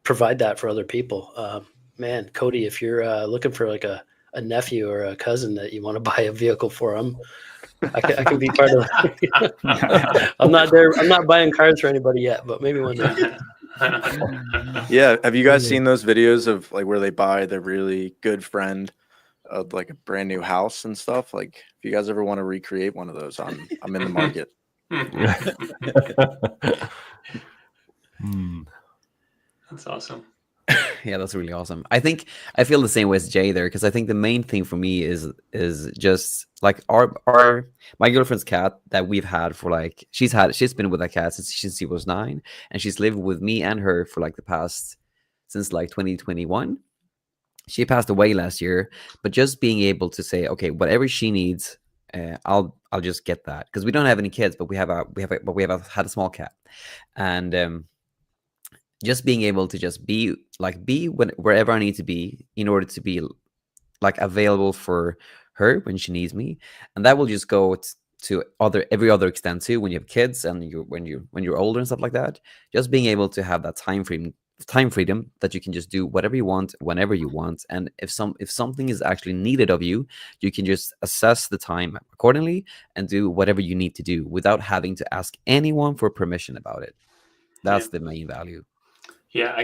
provide that for other people. Man, Cody, if you're looking for like a nephew or a cousin that you want to buy a vehicle for, I can be part of it. I'm not there. I'm not buying cars for anybody yet, but maybe one day. Yeah. Have you guys seen those videos of like where they buy their really good friend like a brand new house and stuff? Like, if you guys ever want to recreate one of those, I'm in the market. That's awesome. Yeah, that's really awesome. I feel the same way as Jay there, because I think the main thing for me is just like my girlfriend's cat that we've had for like she's been with that cat since she was 9, and she's lived with me and her for like since like 2021. She passed away last year, but just being able to say, okay, whatever she needs, I'll just get that, because we don't have any kids, but we have had a small cat, and just being able to just be wherever I need to be in order to be like available for her when she needs me. And that will just go to every other extent too, when you have kids and when you're older and stuff like that. Just being able to have that time freedom that you can just do whatever you want whenever you want. And if something is actually needed of you, you can just assess the time accordingly and do whatever you need to do without having to ask anyone for permission about it. That's the main value. Yeah,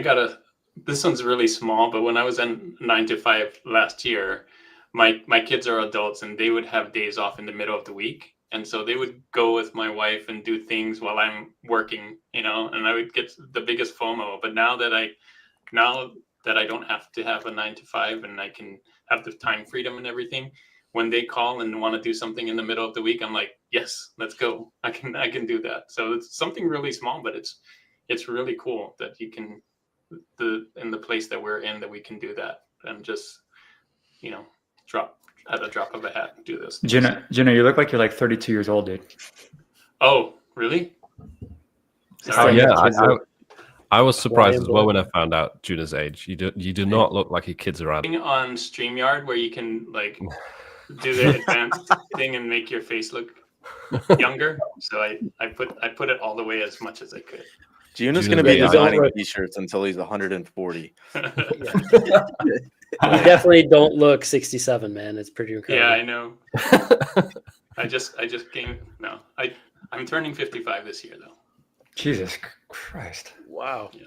this one's really small, but when I was in 9 to 5 last year, my kids are adults and they would have days off in the middle of the week. And so they would go with my wife and do things while I'm working, and I would get the biggest FOMO. But now that I don't have to have a 9 to 5 and I can have the time freedom and everything, when they call and want to do something in the middle of the week, I'm like, yes, let's go. I can do that. So it's something really small, but it's really cool that you can, in the place that we're in, that we can do that and just, drop at a drop of a hat and do this. Juno, you look like you're like 32 years old, dude. Oh, really? Sorry. Oh, yeah. I was surprised as well when I found out Juno's age. You do not look like your kids around. On StreamYard where you can like do the advanced thing and make your face look younger. So I put it all the way as much as I could. Juno's going to be designing t-shirts until he's 140. You definitely don't look 67, man. It's pretty incredible. Yeah, I know. I just came. No, I'm turning 55 this year though. Jesus Christ! Wow. Yeah.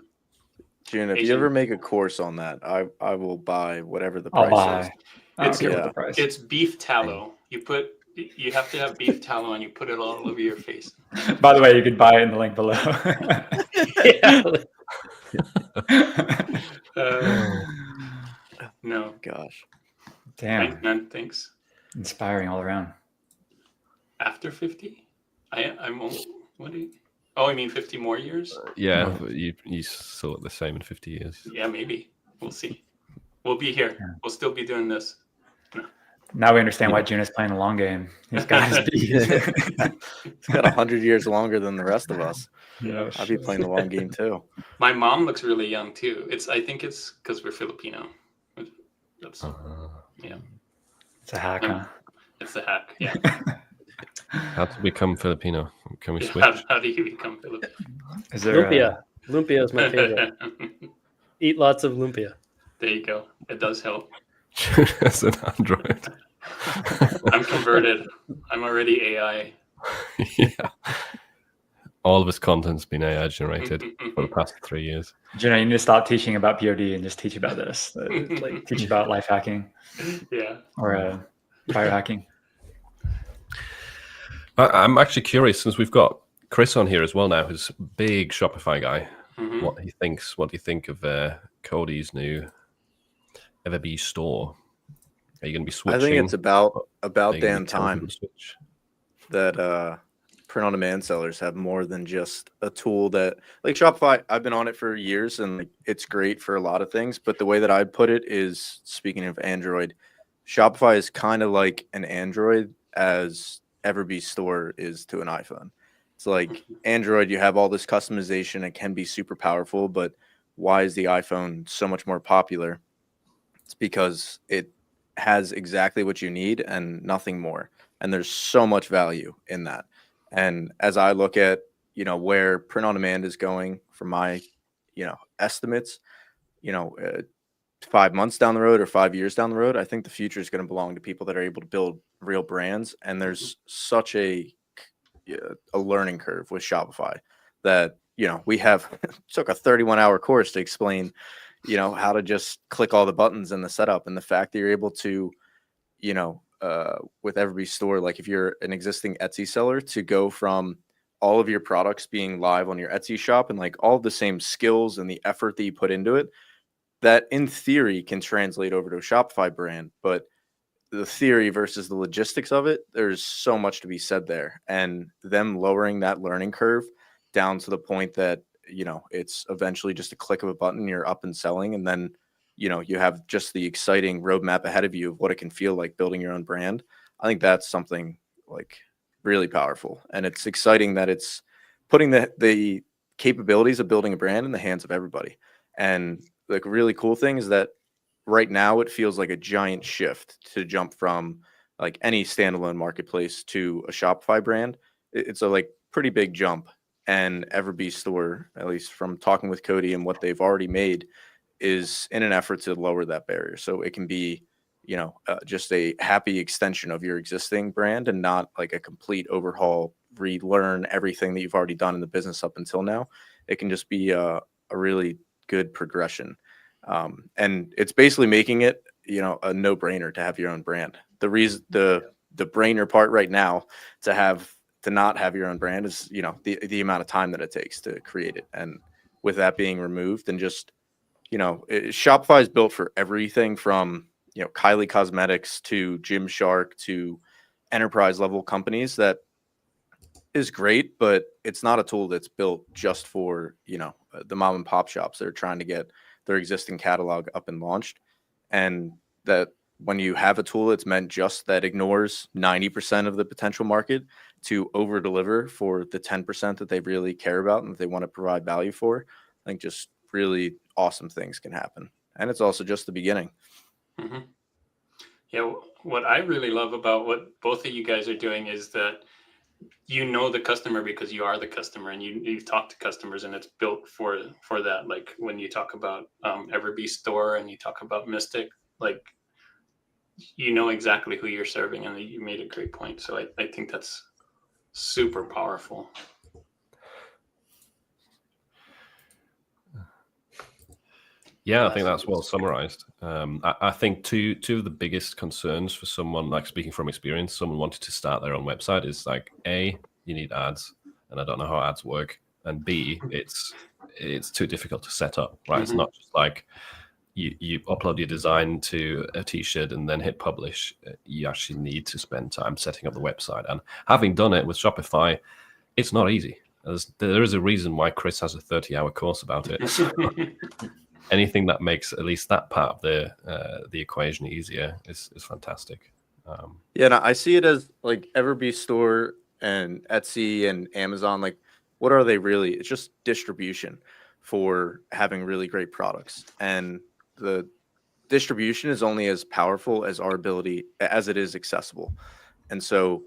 June, if you ever make a course on that, I will buy whatever the price is. It's beef tallow. You have to have beef tallow and you put it all over your face. By the way, you could buy it in the link below. No. Gosh. Damn. Man, thanks. Inspiring all around. After 50? I'm what do you? Oh, I mean 50 more years? Yeah, you saw it the same in 50 years. Yeah, maybe. We'll see. We'll be here. Yeah. We'll still be doing this. Now we understand why June is playing the long game. He's got his beat. He's got 100 years longer than the rest of us. Yeah. I'd be playing the long game too. My mom looks really young too. I think it's because we're Filipino. That's yeah. It's a hack, huh? It's a hack. Yeah. How to become Filipino? Can we switch? How do you become Filipino? Is there Lumpia. Lumpia is my favorite. Eat lots of lumpia. There you go. It does help. As an android. I'm converted. I'm already AI. Yeah. All of his content's been AI generated for the past 3 years. Jenna, you need to stop teaching about POD and just teach about this. Like teach about life hacking. Yeah. Or biohacking. I'm actually curious, since we've got Chris on here as well now, who's a big Shopify guy, what he thinks. What do you think of Cody's new Everbee store? Are you going to be switching? I think it's about damn time switch? that print on demand sellers have more than just a tool that, like Shopify, I've been on it for years and like, it's great for a lot of things. But the way that I'd put it is, speaking of Android, Shopify is kind of like an Android as Everbee store is to an iPhone. It's like Android, you have all this customization. It can be super powerful, but why is the iPhone so much more popular? It's because it has exactly what you need and nothing more. And there's so much value in that. And as I look at, where print on demand is going for my, estimates, 5 months down the road or 5 years down the road, I think the future is going to belong to people that are able to build real brands. And there's such a learning curve with Shopify that, we have took a 31-hour course to explain, how to just click all the buttons in the setup, and the fact that you're able to, with Everbee store, like if you're an existing Etsy seller, to go from all of your products being live on your Etsy shop and like all the same skills and the effort that you put into it, that in theory can translate over to a Shopify brand. But the theory versus the logistics of it, there's so much to be said there. And them lowering that learning curve down to the point that, it's eventually just a click of a button, you're up and selling. And then, you have just the exciting roadmap ahead of you of what it can feel like building your own brand. I think that's something like really powerful. And it's exciting that it's putting the capabilities of building a brand in the hands of everybody. And like, really cool thing is that right now it feels like a giant shift to jump from like any standalone marketplace to a Shopify brand. It's a like pretty big jump. And Everbee store, at least from talking with Cody and what they've already made, is in an effort to lower that barrier. So it can be, just a happy extension of your existing brand and not like a complete overhaul, relearn everything that you've already done in the business up until now. It can just be a really good progression. And it's basically making it, a no-brainer to have your own brand. The reason, the brainer part right now to not have your own brand is, the amount of time that it takes to create it. And with that being removed, and just, Shopify is built for everything from, Kylie Cosmetics to Gymshark to enterprise level companies. That is great, but it's not a tool that's built just for, the mom and pop shops that are trying to get their existing catalog up and launched. And that when you have a tool that's meant just that ignores 90% of the potential market to over deliver for the 10% that they really care about and that they want to provide value for, I think just really awesome things can happen. And it's also just the beginning. Mm-hmm. Yeah, what I really love about what both of you guys are doing is that the customer because you are the customer, and you talk to customers, and it's built for that. Like when you talk about Everbee store and you talk about Mystic, like exactly who you're serving, and you made a great point. So I think that's super powerful. Yeah, I think that's well summarized. I think two of the biggest concerns for someone, like speaking from experience, someone wanted to start their own website is like, A, you need ads, and I don't know how ads work, and B, it's too difficult to set up, right? Mm-hmm. It's not just like you upload your design to a t-shirt and then hit publish. You actually need to spend time setting up the website. And having done it with Shopify, it's not easy. There is a reason why Chris has a 30-hour course about it. So anything that makes at least that part of the equation easier is fantastic. Yeah, and I see it as like Everbee Store and Etsy and Amazon. Like, what are they really? It's just distribution for having really great products, and the distribution is only as powerful as our ability as it is accessible. And so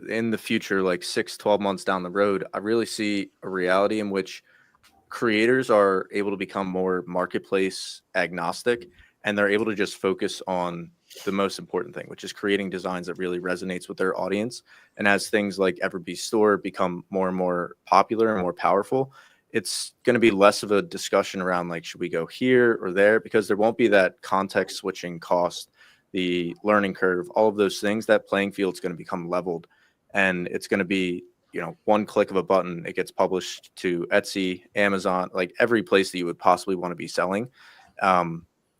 in the future, like 6-12 months down the road, I really see a reality in which creators are able to become more marketplace agnostic, and they're able to just focus on the most important thing, which is creating designs that really resonates with their audience. And as things like Everbee Store become more and more popular and more powerful, it's going to be less of a discussion around like, should we go here or there? Because there won't be that context switching cost, the learning curve, all of those things. That playing field is going to become leveled, and it's going to be, you know, one click of a button, it gets published to Etsy, Amazon, like every place that you would possibly want to be selling.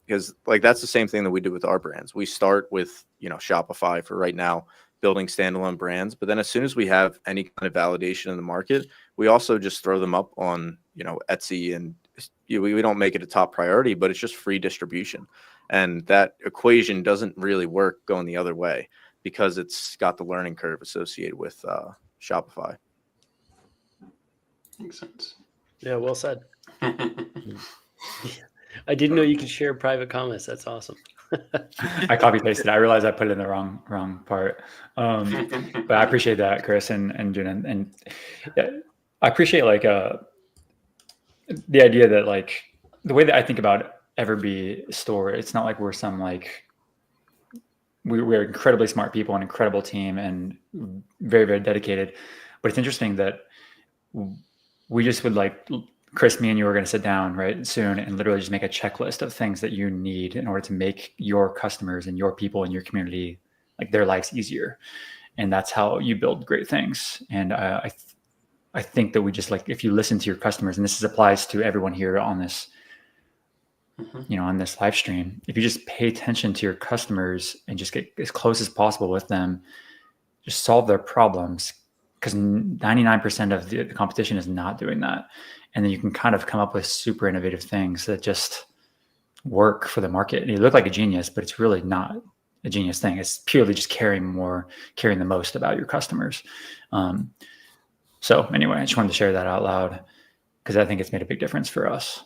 Because like that's the same thing that we do with our brands. We start with, you know, Shopify for right now, building standalone brands. But then as soon as we have any kind of validation in the market, we also just throw them up on, you know, Etsy, and we don't make it a top priority, but it's just free distribution. And that equation doesn't really work going the other way because it's got the learning curve associated with Shopify. Makes sense. Yeah, well said. I didn't know you could share private comments. That's awesome. I copy pasted. I realized I put it in the wrong part. But I appreciate that, Chris and June, and yeah, I appreciate like the idea that like the way that I think about Everbee Store, it's not like we're some like we're incredibly smart people, an incredible team, and very, very dedicated. But it's interesting that we just would like, Chris, me and you are going to sit down right soon and literally just make a checklist of things that you need in order to make your customers and your people in your community, like their lives easier. And that's how you build great things. And I think that we just like, if you listen to your customers, and this applies to everyone here on this, you know, on this live stream, if you just pay attention to your customers and just get as close as possible with them, just solve their problems, because 99% of the competition is not doing that. And then you can kind of come up with super innovative things that just work for the market. And you look like a genius, but it's really not a genius thing. It's purely just caring the most about your customers. So anyway, I just wanted to share that out loud because I think it's made a big difference for us.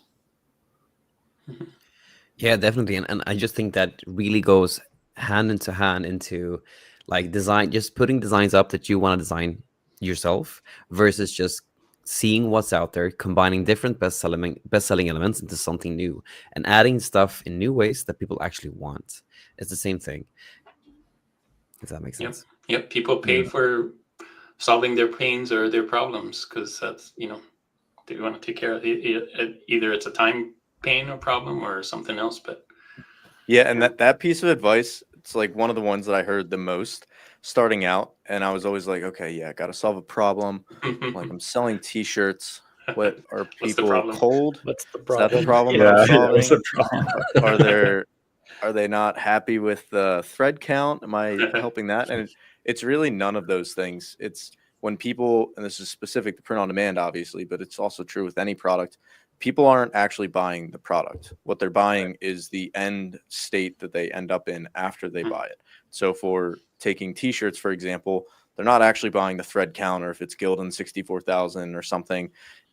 Yeah, definitely. And I just think that really goes hand into like design, just putting designs up that you want to design yourself versus just seeing what's out there, combining different best-selling elements into something new and adding stuff in new ways that people actually want. It's the same thing, if that makes sense. Yep. People pay for solving their pains or their problems because that's, you know, they want to take care of it. Either it's a time pain or problem or something else. But yeah, and that piece of advice, it's like one of the ones that I heard the most starting out, and I was always like, okay, yeah, got to solve a problem. Like, I'm selling t-shirts. What are people cold? What's the problem? Is that the problem Yeah, that I'm solving? that's the problem. Are they not happy with the thread count? Am I helping that? And it's really none of those things. It's when people, and this is specific to print on demand, obviously, but it's also true with any product, people aren't actually buying the product. What they're buying is the end state that they end up in after they buy it. So for taking t-shirts, for example, they're not actually buying the thread count or if it's Gildan 64,000 or something.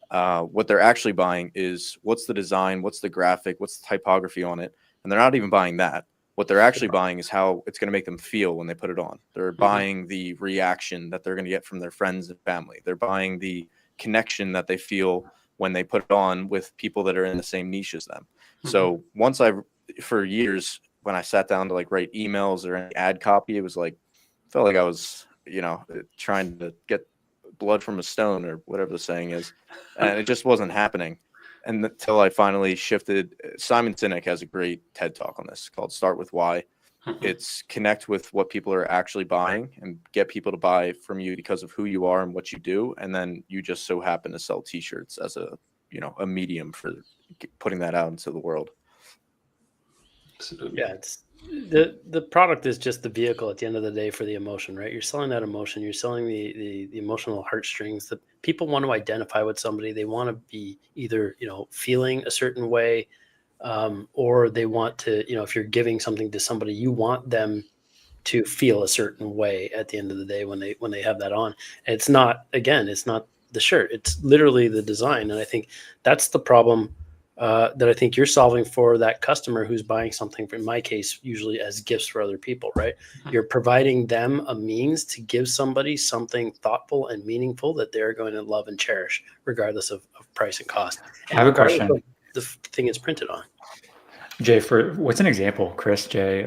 What they're actually buying is what's the design, what's the graphic, what's the typography on it. And they're not even buying that. What they're actually buying is how it's going to make them feel when they put it on. They're buying the reaction that they're going to get from their friends and family. They're buying the connection that they feel when they put it on with people that are in the same niche as them. So once for years, when I sat down to like write emails or any ad copy, it was like, felt like I was, you know, trying to get blood from a stone or whatever the saying is. And it just wasn't happening. And until I finally shifted, Simon Sinek has a great TED talk on this called Start With Why. It's connect with what people are actually buying and get people to buy from you because of who you are and what you do. And then you just so happen to sell t-shirts as a medium for putting that out into the world. Absolutely. Yeah, it's the product is just the vehicle at the end of the day for the emotion, right? You're selling that emotion. You're selling the emotional heartstrings that people want to identify with somebody. They want to be either feeling a certain way, or they want to if you're giving something to somebody, you want them to feel a certain way at the end of the day when they have that on. And it's not the shirt; it's literally the design. And I think that's the problem that I think you're solving for that customer who's buying something. In my case, usually as gifts for other people, right? Mm-hmm. You're providing them a means to give somebody something thoughtful and meaningful that they're going to love and cherish, regardless of price and cost, and I have a regardless question. of the thing it's printed on. Jay, for what's an example, Chris, Jay,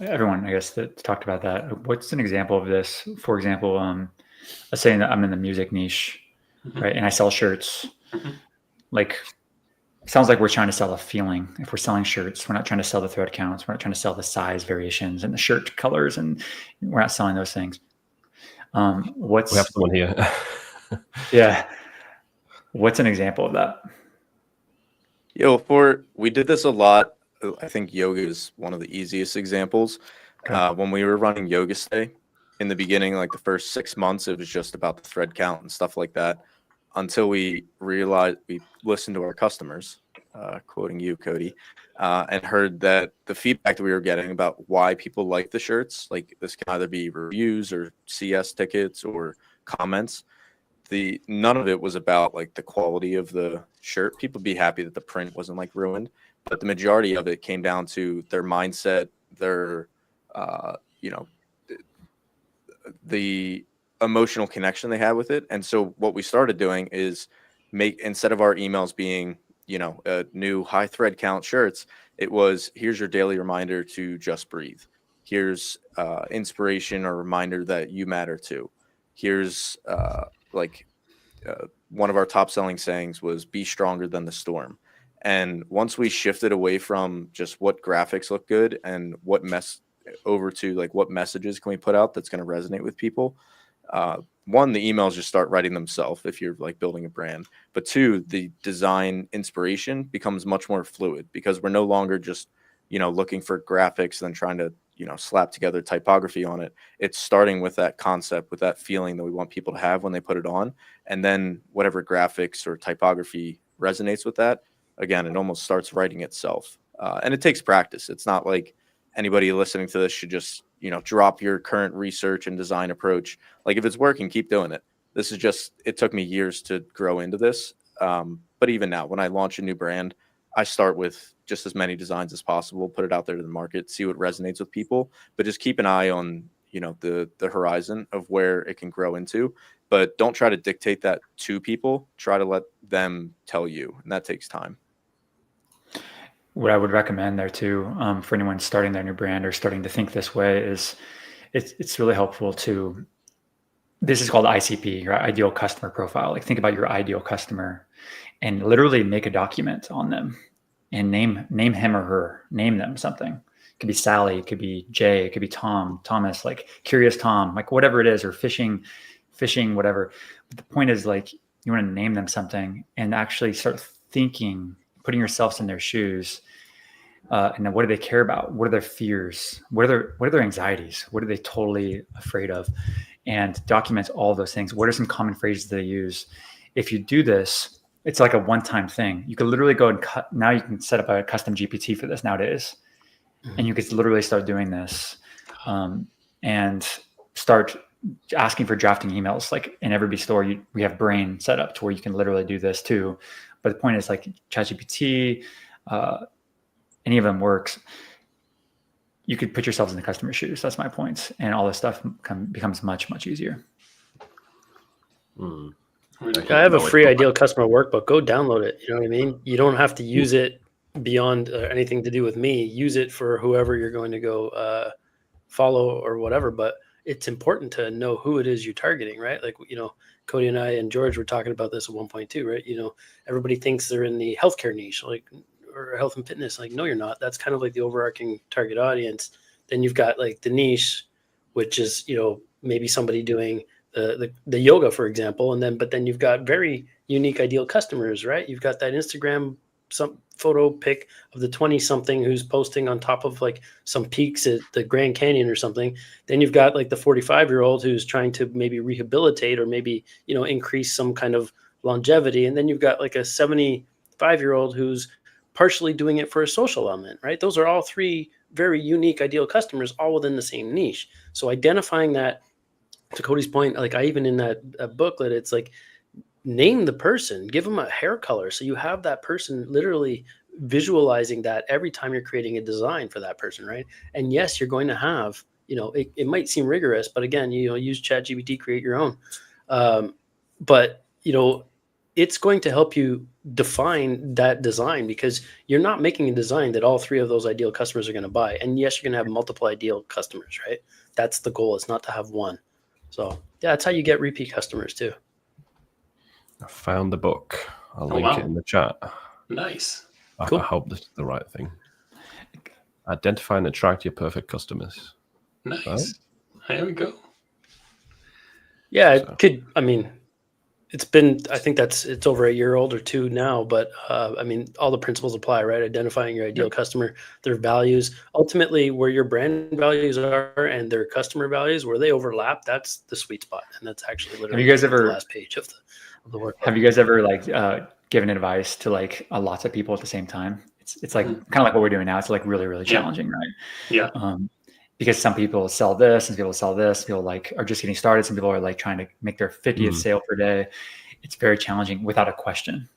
everyone, I guess, that talked about that. What's an example of this? For example, let's say that I'm in the music niche, right? And I sell shirts. Like, sounds like we're trying to sell a feeling. If we're selling shirts, we're not trying to sell the thread counts. We're not trying to sell the size variations and the shirt colors, and we're not selling those things. We have someone here. Yeah. What's an example of that? We did this a lot. I think yoga is one of the easiest examples. Okay. When we were running Yoga Stay in the beginning, like the first 6 months, it was just about the thread count and stuff like that, until we realized we listened to our customers, quoting you, Cody, and heard that the feedback that we were getting about why people like the shirts, like this can either be reviews or CS tickets or comments. None of it was about like the quality of the shirt. People be happy that the print wasn't like ruined, but the majority of it came down to their mindset, their the emotional connection they had with it. And so what we started doing is instead of our emails being new high thread count shirts, it was, here's your daily reminder to just breathe. Here's inspiration or reminder that you matter too. Here's one of our top selling sayings was, be stronger than the storm. And once we shifted away from just what graphics look good and over to like what messages can we put out that's going to resonate with people, one, the emails just start writing themselves if you're like building a brand, but two, the design inspiration becomes much more fluid because we're no longer just looking for graphics and then trying to slap together typography on it. It's starting with that concept, with that feeling that we want people to have when they put it on, and then whatever graphics or typography resonates with that, again, it almost starts writing itself. And it takes practice. It's not like anybody listening to this should just drop your current research and design approach. Like, if it's working, keep doing it. This is just, it took me years to grow into this. But even now, when I launch a new brand, I start with just as many designs as possible, put it out there to the market, see what resonates with people, but just keep an eye on, the horizon of where it can grow into, but don't try to dictate that to people. Try to let them tell you, and that takes time. What I would recommend there too, for anyone starting their new brand or starting to think this way, is it's really helpful to, this is called ICP, your ideal customer profile. Like, think about your ideal customer and literally make a document on them and name him or her, name them something. It could be Sally, it could be Jay, it could be Tom, Thomas, like Curious Tom, like whatever it is, or fishing, whatever. But the point is, like, you want to name them something and actually start thinking, putting yourselves in their shoes. And then what do they care about? What are their fears? What are their anxieties? What are they totally afraid of? And document all of those things. What are some common phrases they use? If you do this, it's like a one-time thing. You could literally go and now you can set up a custom GPT for this nowadays. And you could literally start doing this and start asking for drafting emails. Like in every store, we have Brain set up to where you can literally do this too. But the point is, like, ChatGPT, any of them works. You could put yourselves in the customer's shoes. That's my point. And all this stuff becomes much, much easier. I have a free ideal customer workbook. Go download it. You know what I mean? You don't have to use it beyond anything to do with me. Use it for whoever you're going to go follow or whatever. But it's important to know who it is you're targeting, right? Like, Cody and I and George were talking about this at one point too, right? Everybody thinks they're in the healthcare niche, like, or health and fitness. Like, no, you're not. That's kind of like the overarching target audience. Then you've got like the niche, which is, maybe somebody doing the yoga, for example. But then you've got very unique ideal customers, right? You've got that Instagram some photo pic of the 20-something who's posting on top of like some peaks at the Grand Canyon or something. Then you've got like the 45-year-old who's trying to maybe rehabilitate or maybe, increase some kind of longevity. And then you've got like a 75-year-old who's partially doing it for a social element, right? Those are all three very unique ideal customers, all within the same niche. So identifying that, to Cody's point, like I even in that booklet, it's like, name the person, give them a hair color. So you have that person literally visualizing that every time you're creating a design for that person, right? And yes, you're going to have, it might seem rigorous, but again, use ChatGPT, create your own. But it's going to help you define that design, because you're not making a design that all three of those ideal customers are going to buy. And yes, you're going to have multiple ideal customers, right? That's the goal. It's not to have one. So yeah, that's how you get repeat customers too. I found the book. I'll link it in the chat. Nice. Cool. I hope this is the right thing. Identify and attract your perfect customers. Nice. Right? There we go. Yeah, it could. I mean, it's been. I think it's over a year old or two now. But I mean, all the principles apply, right? Identifying your ideal customer, their values, ultimately where your brand values are and their customer values, where they overlap. That's the sweet spot, and that's actually literally have you guys ever, the last page of the work. Have you guys ever like given advice to like lots of people at the same time? It's like kind of like what we're doing now. It's like really, really challenging, right? Yeah. Because some people sell this, and people sell this. People like are just getting started. Some people are like trying to make their 50th sale per day. It's very challenging without a question.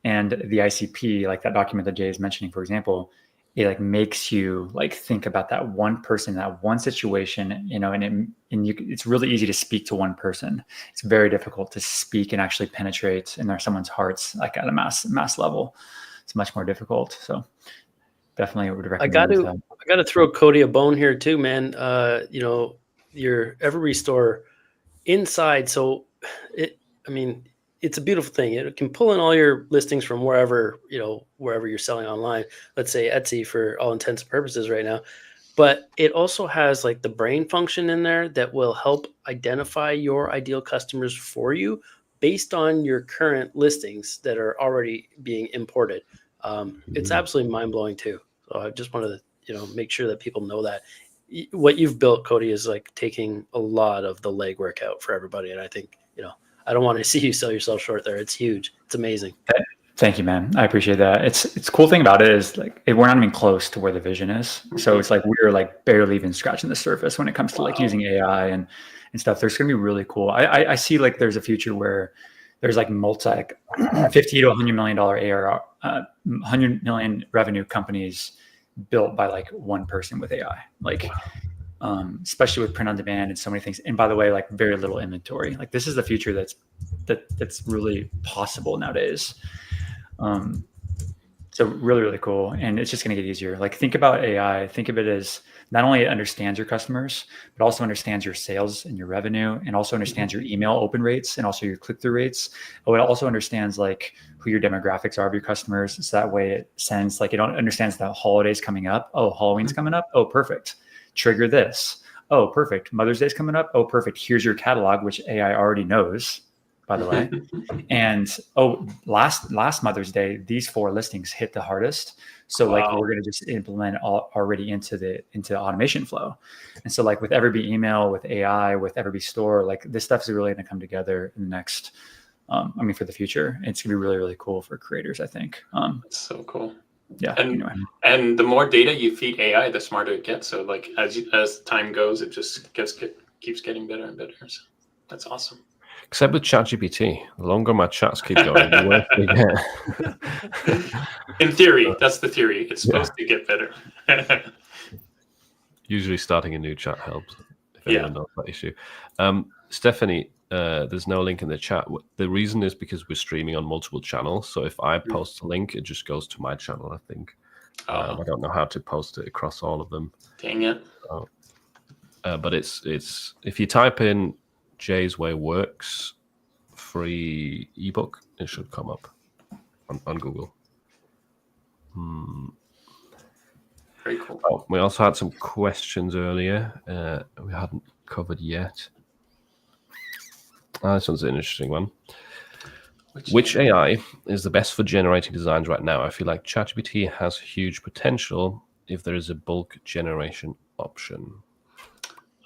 And the ICP, like that document that Jay is mentioning, for example, it like makes you like think about that one person, that one situation, and it's really easy to speak to one person. It's very difficult to speak and actually penetrate in someone's hearts, like at a mass level. It's much more difficult. So definitely would recommend. I got to throw Cody a bone here too, man. Your Every store inside. So it's a beautiful thing. It can pull in all your listings from wherever you're selling online. Let's say Etsy for all intents and purposes right now. But it also has like the brain function in there that will help identify your ideal customers for you based on your current listings that are already being imported. It's absolutely mind-blowing too. So I just wanted to, make sure that people know that what you've built, Cody, is like taking a lot of the legwork out for everybody. And I think, I don't want to see you sell yourself short there. It's huge. It's amazing. Thank you, man. I appreciate that. It's cool thing about it is like we're not even close to where the vision is. So it's like we're like barely even scratching the surface when it comes to like using AI and stuff. There's going to be really cool. I see like there's a future where there's like multi $50 to $100 million ARR, 100 million revenue companies built by like one person with AI. Like especially with print on demand and so many things. And by the way, like very little inventory. Like this is the future that's really possible nowadays. So really, really cool. And it's just going to get easier. Like think about AI, think of it as not only it understands your customers, but also understands your sales and your revenue, and also understands your email open rates and also your click-through rates. Oh, it also understands like who your demographics are of your customers. So that way it sends like, it understands the holidays coming up. Oh, Halloween's coming up. Oh, perfect. Trigger this. Oh, perfect. Mother's Day's coming up. Oh, perfect. Here's your catalog, which AI already knows, by the way. And last Mother's Day, these 4 listings hit the hardest. So like we're going to just implement already into the automation flow. And so like with Everbee email, with AI, with Everbee store, like this stuff is really going to come together in the next, for the future. It's going to be really, really cool for creators, I think. That's so cool. Yeah. And the more data you feed AI, the smarter it gets. So like as time goes, it just keeps getting better and better. So that's awesome. Except with ChatGPT, the longer my chats keep going, the worse they get. In theory, that's the theory. It's supposed to get better. Usually starting a new chat helps, if anyone knows that issue. Stephanie, there's no link in the chat. The reason is because we're streaming on multiple channels. So if I post a link, it just goes to my channel, I think. I don't know how to post it across all of them. Dang it. But it's if you type in Jay's Way Works free ebook, it should come up on Google. Very cool. Oh, we also had some questions earlier we hadn't covered yet. This one's an interesting one. Which AI is the best for generating designs right now? I feel like ChatGPT has huge potential if there is a bulk generation option.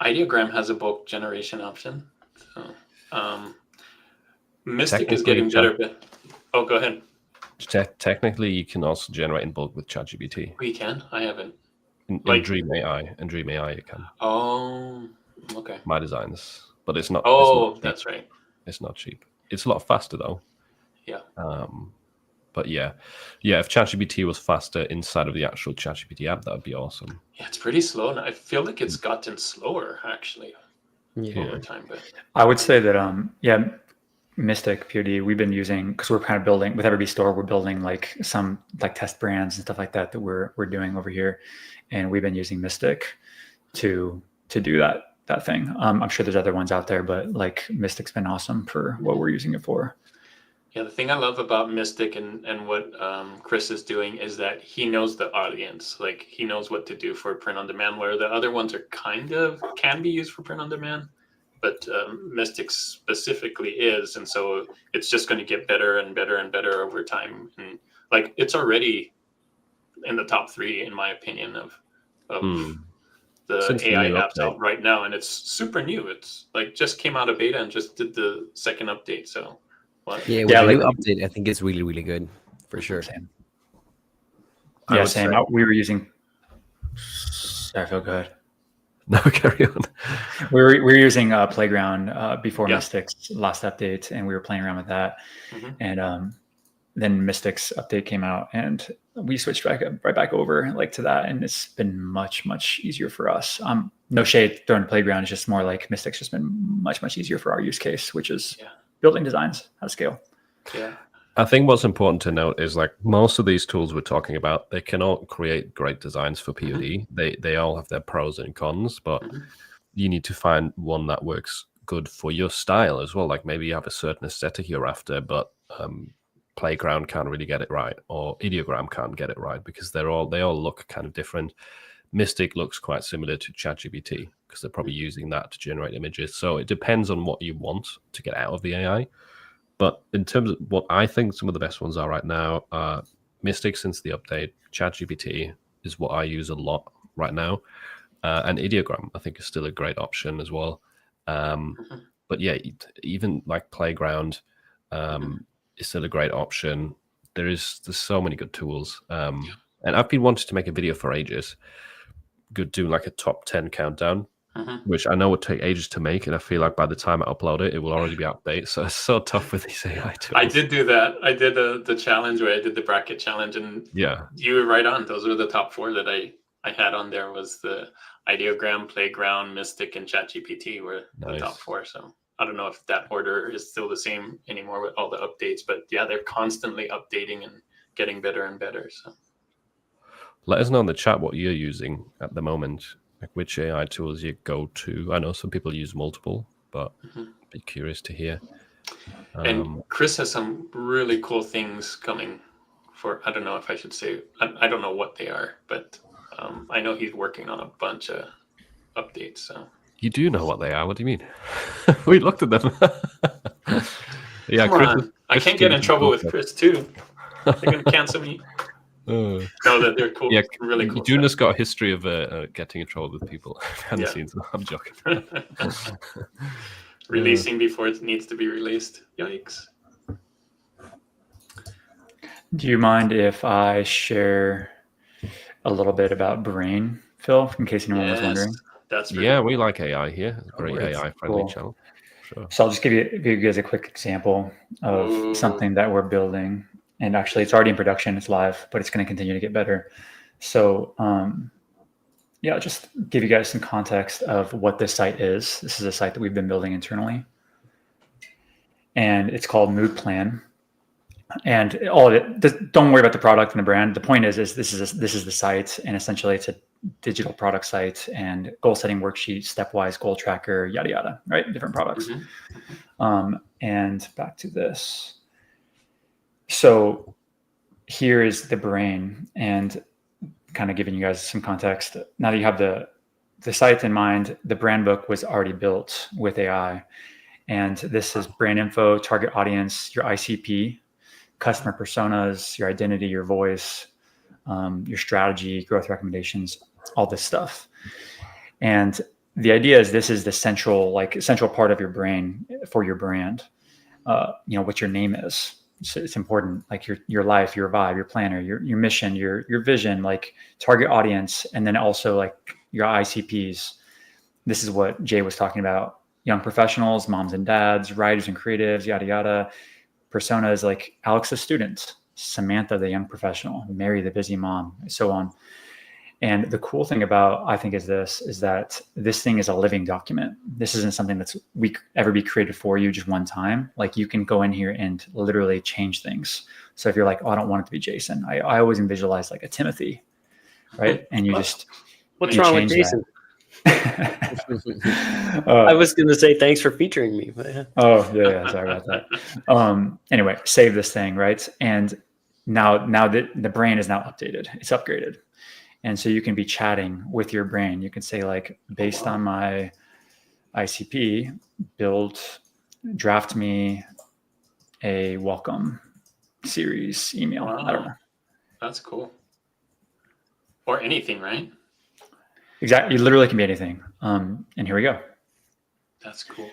Ideogram has a bulk generation option. So, Mystic is getting better. Oh, go ahead. Technically, you can also generate in bulk with ChatGPT. We can. I haven't. In Dream AI, you can. Oh, okay. My designs, but it's not. Oh, it's not that's right. It's not cheap. It's a lot faster though. Yeah. But yeah, if ChatGPT was faster inside of the actual ChatGPT app, that would be awesome. Yeah, it's pretty slow now. I feel like it's gotten slower actually over time. But I would say that Mystic POD we've been using because we're kind of building with Everbee Store. We're building like some like test brands and stuff like that we're doing over here, and we've been using Mystic to do that thing. I'm sure there's other ones out there, but like Mystic's been awesome for what we're using it for. Yeah, the thing I love about Mystic and what Chris is doing is that he knows the audience. Like he knows what to do for print on demand, where the other ones are kind of can be used for print on demand, but Mystic specifically is, and so it's just going to get better and better and better over time. And like it's already in the top 3, in my opinion, of the Since AI the apps update. out right now, and it's super new. It's like just came out of beta and just did the second update. So. What? Yeah, with the new update, I think it's really, really good for sure. Same. Yeah, same. We were using. I feel good. No, carry on. We were using Playground before Mystic's last update, and we were playing around with that. And then Mystic's update came out, and we switched right back over like to that, and it's been much easier for us. No shade throwing Playground. It's just more like Mystic's just been much easier for our use case, which is building designs at scale. Yeah. I think what's important to note is like most of these tools we're talking about, they can all create great designs for POD. They all have their pros and cons, but you need to find one that works good for your style as well. Like maybe you have a certain aesthetic you're after, but Playground can't really get it right, or Ideogram can't get it right because they all look kind of different. Mystic looks quite similar to ChatGPT because they're probably using that to generate images. So it depends on what you want to get out of the AI. But in terms of what I think some of the best ones are right now, Mystic since the update, ChatGPT is what I use a lot right now. And Ideogram, I think, is still a great option as well. But yeah, even like Playground is still a great option. There's so many good tools. And I've been wanting to make a video for ages. Do like a top 10 countdown, which I know would take ages to make, and I feel like by the time I upload it, it will already be out of date. So it's so tough with these AI tools. I did do that. I did the challenge where I did the bracket challenge, and you were right on. Those were the top 4 that I had on there. Was the Ideogram, Playground, Mystic, and ChatGPT were the top 4. So I don't know if that order is still the same anymore with all the updates, but yeah, they're constantly updating and getting better and better. So. Let us know in the chat what you're using at the moment, like which AI tools you go to. I know some people use multiple, but I'd be curious to hear. And Chris has some really cool things coming for, I don't know if I should say, I don't know what they are, but I know he's working on a bunch of updates. So you do know what they are? What do you mean? We looked at them. Yeah, Chris, I can't get in trouble with Chris too. They're going to cancel me. No, that they're cool. Yeah, really cool. Juna's got a history of getting in trouble with people behind the scenes. I'm joking. Releasing before it needs to be released. Yikes. Do you mind if I share a little bit about Brain, Phil, in case anyone was wondering? That's really cool. We like AI here. It's a great AI-friendly channel. Sure. So I'll just give you guys a quick example of something that we're building. And actually, it's already in production. It's live, but it's going to continue to get better. So, I'll just give you guys some context of what this site is. This is a site that we've been building internally. And it's called Mood Plan. And all of it, don't worry about the product and the brand. The point is this is the site, and essentially it's a digital product site and goal setting worksheet, stepwise goal tracker, yada yada, right? Different products. And back to this. So here is the Brain, and kind of giving you guys some context. Now that you have the site in mind, the brand book was already built with AI, And this is brand info, target audience, your ICP, customer personas, your identity, your voice, your strategy, growth recommendations, all this stuff. And the idea is this is the central part of your brain for your brand. What your name is. So it's important, like your life, your vibe, your planner, your mission, your vision, like target audience, and then also like your ICPs. This is what Jay was talking about: young professionals, moms and dads, writers and creatives, yada yada. Personas like Alex the student, Samantha the young professional, Mary the busy mom, and so on. And the cool thing about, I think, is that this thing is a living document. This isn't something that's ever be created for you just one time. Like you can go in here and literally change things. So if you're like, oh, I don't want it to be Jason, I always visualize like a Timothy, right? And you just what's wrong with Jason? I was going to say thanks for featuring me. But yeah. Oh yeah, sorry about that. Anyway, save this thing, right? And now the brain is now updated. It's upgraded. And so you can be chatting with your brain. You can say like, based on my ICP, draft me a welcome series email. Wow. I don't know. That's cool. Or anything, right? Exactly. It literally can be anything. And here we go. That's cool.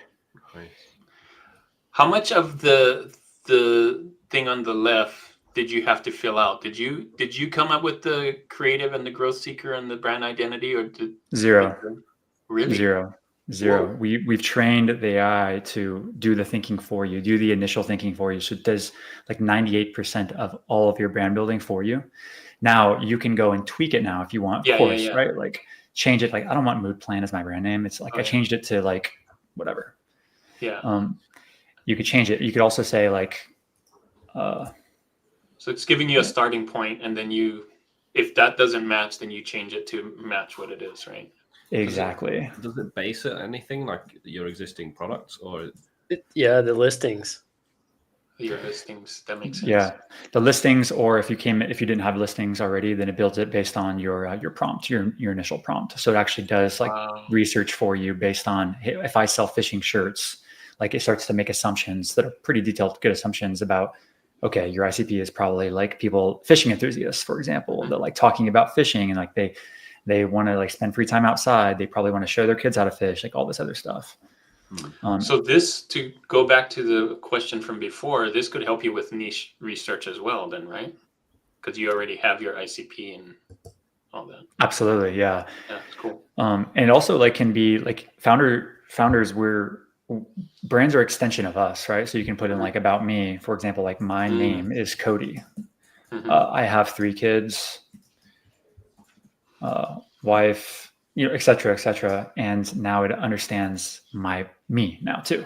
Nice. How much of the thing on the left did you have to fill out? Did you come up with the creative and the growth seeker and the brand identity, or did Zero? Really? Zero. Whoa. We've trained the AI to do the thinking for you, do the initial thinking for you. So it does like 98% of all of your brand building for you. Now you can go and tweak it now if you want, of course, right? Like change it. Like I don't want Mood Plan as my brand name. It's like I changed it to like whatever. Yeah. You could change it. You could also say like. So it's giving you a starting point, and then if that doesn't match, then you change it to match what it is, right? Exactly. Does it base it anything like your existing products, or? Yeah, the listings. Your listings, that makes sense. Yeah, the listings, or if you didn't have listings already, then it builds it based on your prompt, your initial prompt. So it actually does like research for you based on, hey, if I sell fishing shirts, like it starts to make assumptions that are pretty detailed, good assumptions about, okay, your ICP is probably like people, fishing enthusiasts, for example, that like talking about fishing, and like they want to like spend free time outside. They probably want to show their kids how to fish, like all this other stuff. So this, to go back to the question from before, this could help you with niche research as well then, right? Because you already have your ICP and all that. Absolutely. Yeah. Yeah, it's cool. And also like can be like founders, brands are extension of us, right? So you can put in like about me, for example, like my name is Cody. I have 3 kids, wife, et cetera. And now it understands me now too.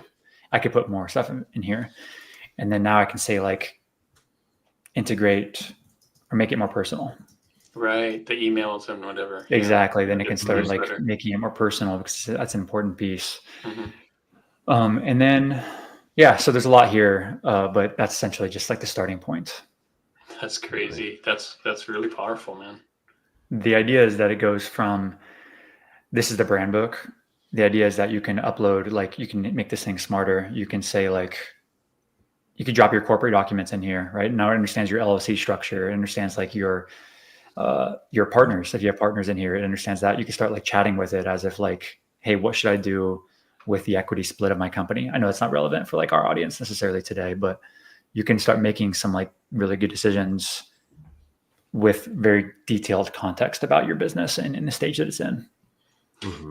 I could put more stuff in here. And then now I can say like integrate or make it more personal. Right. The emails and whatever. Exactly. Then it can start like making it more personal, because that's an important piece. And then, so there's a lot here, but that's essentially just like the starting point. That's crazy. That's really powerful, man. The idea is that it goes from, this is the brand book. The idea is that you can upload, like you can make this thing smarter. You can say like, you could drop your corporate documents in here, right? Now it understands your LLC structure. It understands like your partners. If you have partners in here, it understands that. You can start like chatting with it as if like, hey, what should I do with the equity split of my company? I know it's not relevant for like our audience necessarily today, but you can start making some like really good decisions with very detailed context about your business and in the stage that it's in.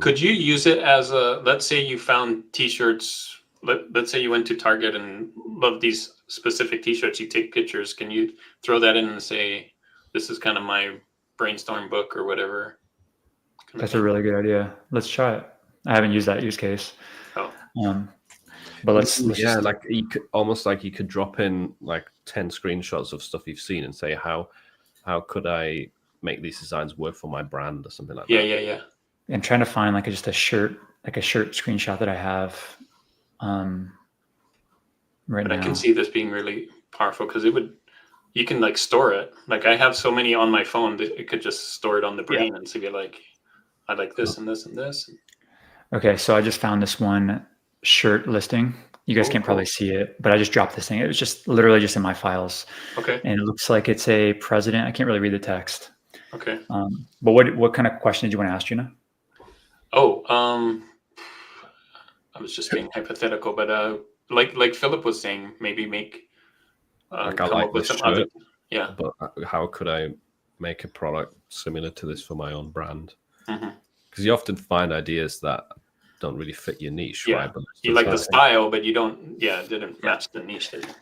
Could you use it as let's say you found t-shirts, let's say you went to Target and love these specific t-shirts, you take pictures. Can you throw that in and say, this is kind of my brainstorm book or whatever? That's a really good idea. Let's try it. I haven't used that use case. But let's just, like you could almost like you could drop in like 10 screenshots of stuff you've seen and say, how could I make these designs work for my brand or something like that? Yeah. I'm trying to find like just a shirt screenshot that I have right now. I can see this being really powerful, because you can like store it. Like I have so many on my phone that it could just store it on the brain and say like, I like this and this and this. Okay, so I just found this one shirt listing. You guys Oh, can't cool. probably see it, but I just dropped this thing. It was just literally just in my files. Okay. And it looks like it's a president. I can't really read the text. Okay. But what kind of question did you want to ask, Gina? Oh, I was just being hypothetical, but like Philip was saying, maybe make Like I come like up with this some other. shirt, Yeah. but how could I make a product similar to this for my own brand? Because you often find ideas that don't really fit your niche, Yeah. right? But You like the style, but you don't. Yeah, it didn't match the niche. Did it?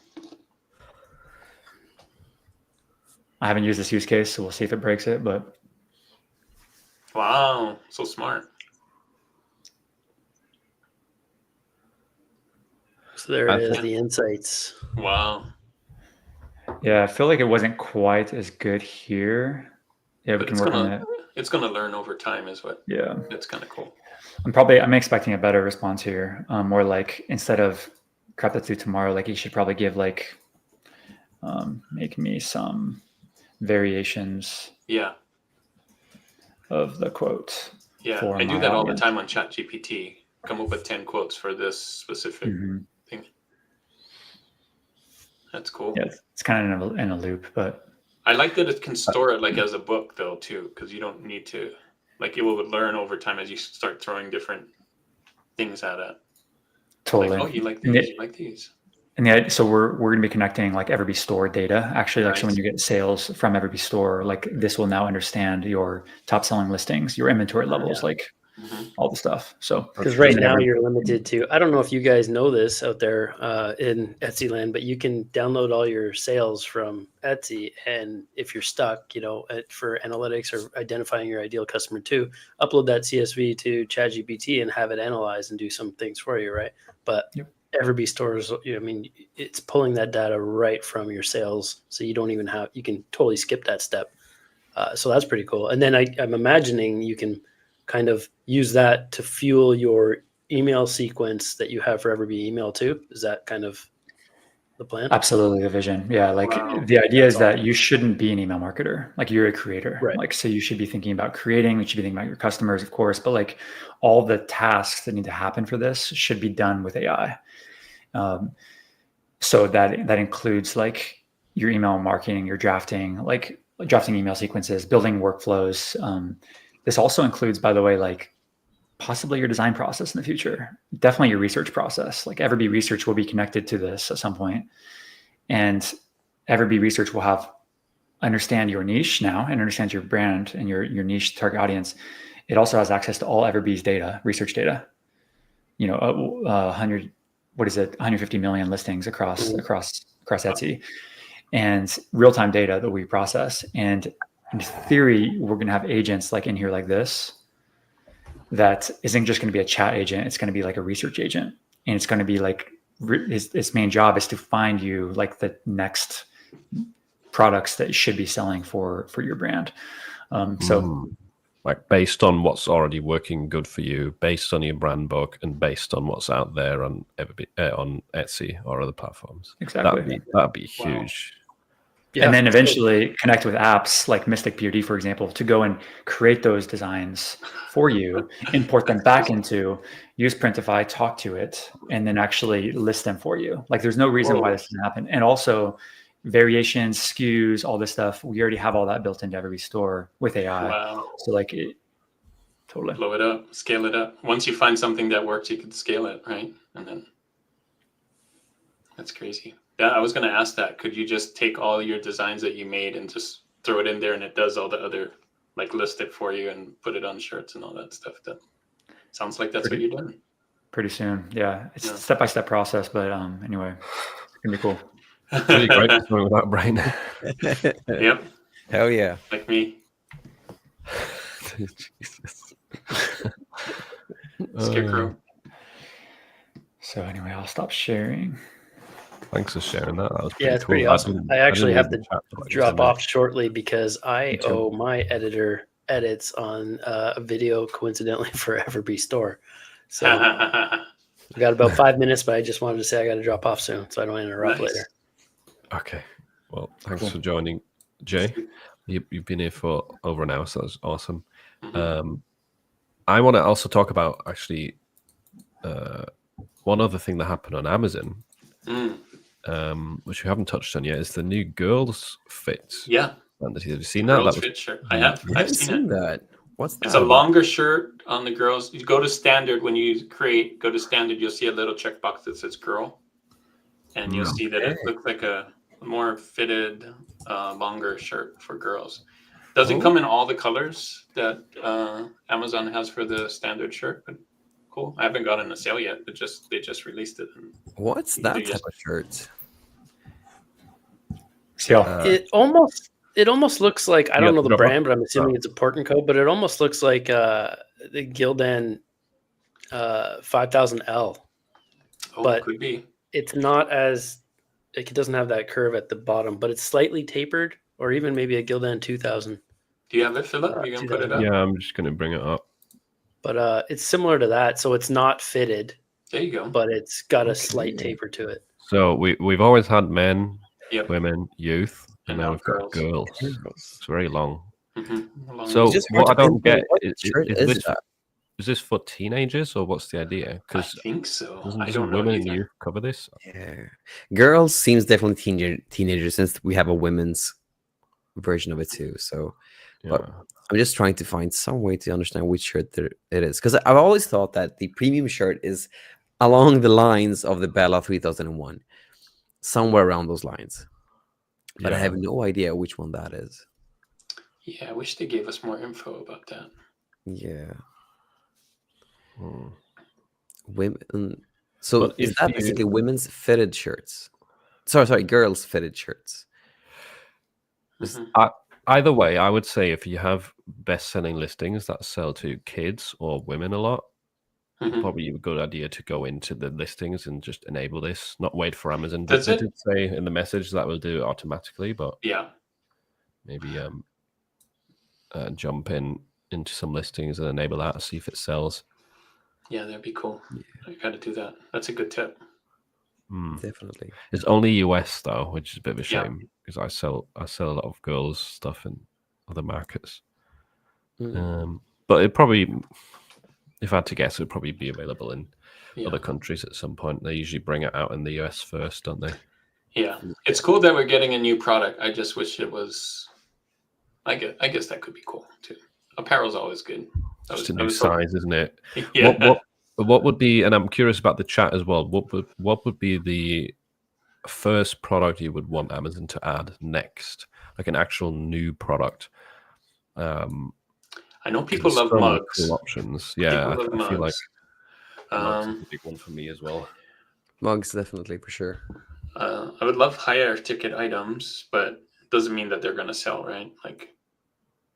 I haven't used this use case, so we'll see if it breaks it. But Wow, so smart. So there it is, the insights. Wow. yeah, I feel like it wasn't quite as good here. Yeah, we But can work on that. it's gonna learn over time, is what. Yeah, It's kind of cool. I'm expecting a better response here. More like instead of crap that's due tomorrow, like you should probably give like make me some variations Yeah. of the quote. Yeah, for I do my that all the audience. time on ChatGPT. Come up with 10 quotes for this specific thing. That's cool. Yeah, it's kind of in a loop, but I like that it can store it like as a book though too, because you don't need to, like, it will learn over time as you start throwing different things at it. totally. Like, oh, you like these, you like these. And so we're going to be connecting like Everbee store data. Actually, like so when Nice. you get sales from Everbee store, like this will now understand your top selling listings, your inventory levels, like all the stuff. So because right now you're limited to, I don't know if you guys know this out there in Etsy land, but you can download all your sales from Etsy, and if you're stuck, for analytics or identifying your ideal customer too, upload that CSV to ChatGPT and have it analyze and do some things for you, right? But Everbee stores, it's pulling that data right from your sales, so you don't even you can totally skip that step. So that's pretty cool. And then I'm imagining you can kind of use that to fuel your email sequence that you have for Everbee email too. Is that kind of the plan? Absolutely the vision. Yeah. Like the idea is that you shouldn't be an email marketer. Like you're a creator. Right. Like, so you should be thinking about creating, you should be thinking about your customers, of course, but like all the tasks that need to happen for this should be done with AI. So that includes like your email marketing, your drafting email sequences, building workflows. This also includes, by the way, like possibly your design process in the future, definitely your research process. Like Everbee research will be connected to this at some point, and Everbee research will understand your niche now and understand your brand and your niche target audience. It also has access to all Everbee's data, research data. 150 million listings across Etsy, and real-time data that we process. And in theory, we're going to have agents like in here like this that isn't just going to be a chat agent. It's going to be like a research agent, and it's going to be like its main job is to find you like the next products that you should be selling for your brand. Like based on what's already working good for you, based on your brand book, and based on what's out there on on Etsy or other platforms. Exactly. That'd be huge. Yeah, and then eventually connect with apps like Mystic POD, for example, to go and create those designs for you, import them back into, use Printify, talk to it, and then actually list them for you. Like there's no reason why this doesn't happen. And also variations, SKUs, all this stuff, we already have all that built into Everbee store with AI. Wow. So like it totally blow it up, scale it up. Once you find something that works, you can scale it, right? And then that's crazy. Yeah, I was going to ask that. Could you just take all your designs that you made and just throw it in there, and it does all the other, like list it for you and put it on shirts and all that stuff? That sounds like that's what you're doing. Pretty soon. Yeah. It's a step-by-step process, but anyway, it's going to be cool. Really great story with that brain. Yep. Hell yeah. Like me. Jesus. Scarecrow. So anyway, I'll stop sharing. Thanks for sharing that. That was pretty it's cool. pretty awesome. I actually have to drop off it. shortly because I owe my editor edits on a video coincidentally for Everbee store. So I've got about 5 minutes, but I just wanted to say I got to drop off soon so I don't interrupt later. Okay. Well, thanks for joining, Jay. You've been here for over an hour, so that's awesome. I want to also talk about actually one other thing that happened on Amazon, which we haven't touched on yet, is the new girls' fit. Yeah. Have you seen that? Girls That was fit shirt. I have. I I've haven't seen seen it. that. What's that? It's a longer shirt on the girls. You go to standard when you go to standard, you'll see a little checkbox that says girl. And you'll see that it looks like a more fitted, longer shirt for girls. Doesn't come in all the colors that Amazon has for the standard shirt, but cool. I haven't gotten a sale yet, but they just released it. And What's that type of shirt? Still, It almost looks like, I don't know the rubber. brand, but I'm assuming it's a Portenco, but it almost looks like the Gildan 5000L. But could be. It's not as, it doesn't have that curve at the bottom, but it's slightly tapered, or even maybe a Gildan 2000. Do you have it, Philip? Are you going to put it up? Yeah, I'm just going to bring it up. But it's similar to that, so it's not fitted. There you go. But it's got a slight taper to it. So we've always had men, women, youth, and now we've got girls. It's very long. Mm-hmm. So what I don't get is this for teenagers, or what's the idea? I think so. Doesn't women and youth cover this? Yeah, girls seems definitely teenagers, since we have a women's version of it too. So, but I'm just trying to find some way to understand which shirt it is, because I've always thought that the premium shirt is along the lines of the Bella 3001, somewhere around those lines. But I have no idea which one that is. Yeah, I wish they gave us more info about that. Yeah. Women. So But is if that you- basically women's fitted shirts? Sorry, girls' fitted shirts. Either way, I would say if you have best-selling listings that sell to kids or women a lot, probably a good idea to go into the listings and just enable this, not wait for Amazon. They did say in the message that will do it automatically, but maybe jump into some listings and enable that, see if it sells. Yeah, that'd be cool. I got to do that. That's a good tip. Definitely. It's only US though, which is a bit of a shame because I sell a lot of girls stuff in other markets. But it probably, if I had to guess, it would probably be available in other countries at some point. They usually bring it out in the US first, don't they? Yeah, it's cool that we're getting a new product. I just wish it was. I guess that could be cool too. Apparel's always good. Just a new size, isn't it? Yeah. What would be? And I'm curious about the chat as well. What would be the first product you would want Amazon to add next, like an actual new product? I know people love mugs. Cool options. Yeah, I feel like mugs is a big one for me as well. Mugs, definitely, for sure. I would love higher ticket items, but it doesn't mean that they're going to sell, right? Like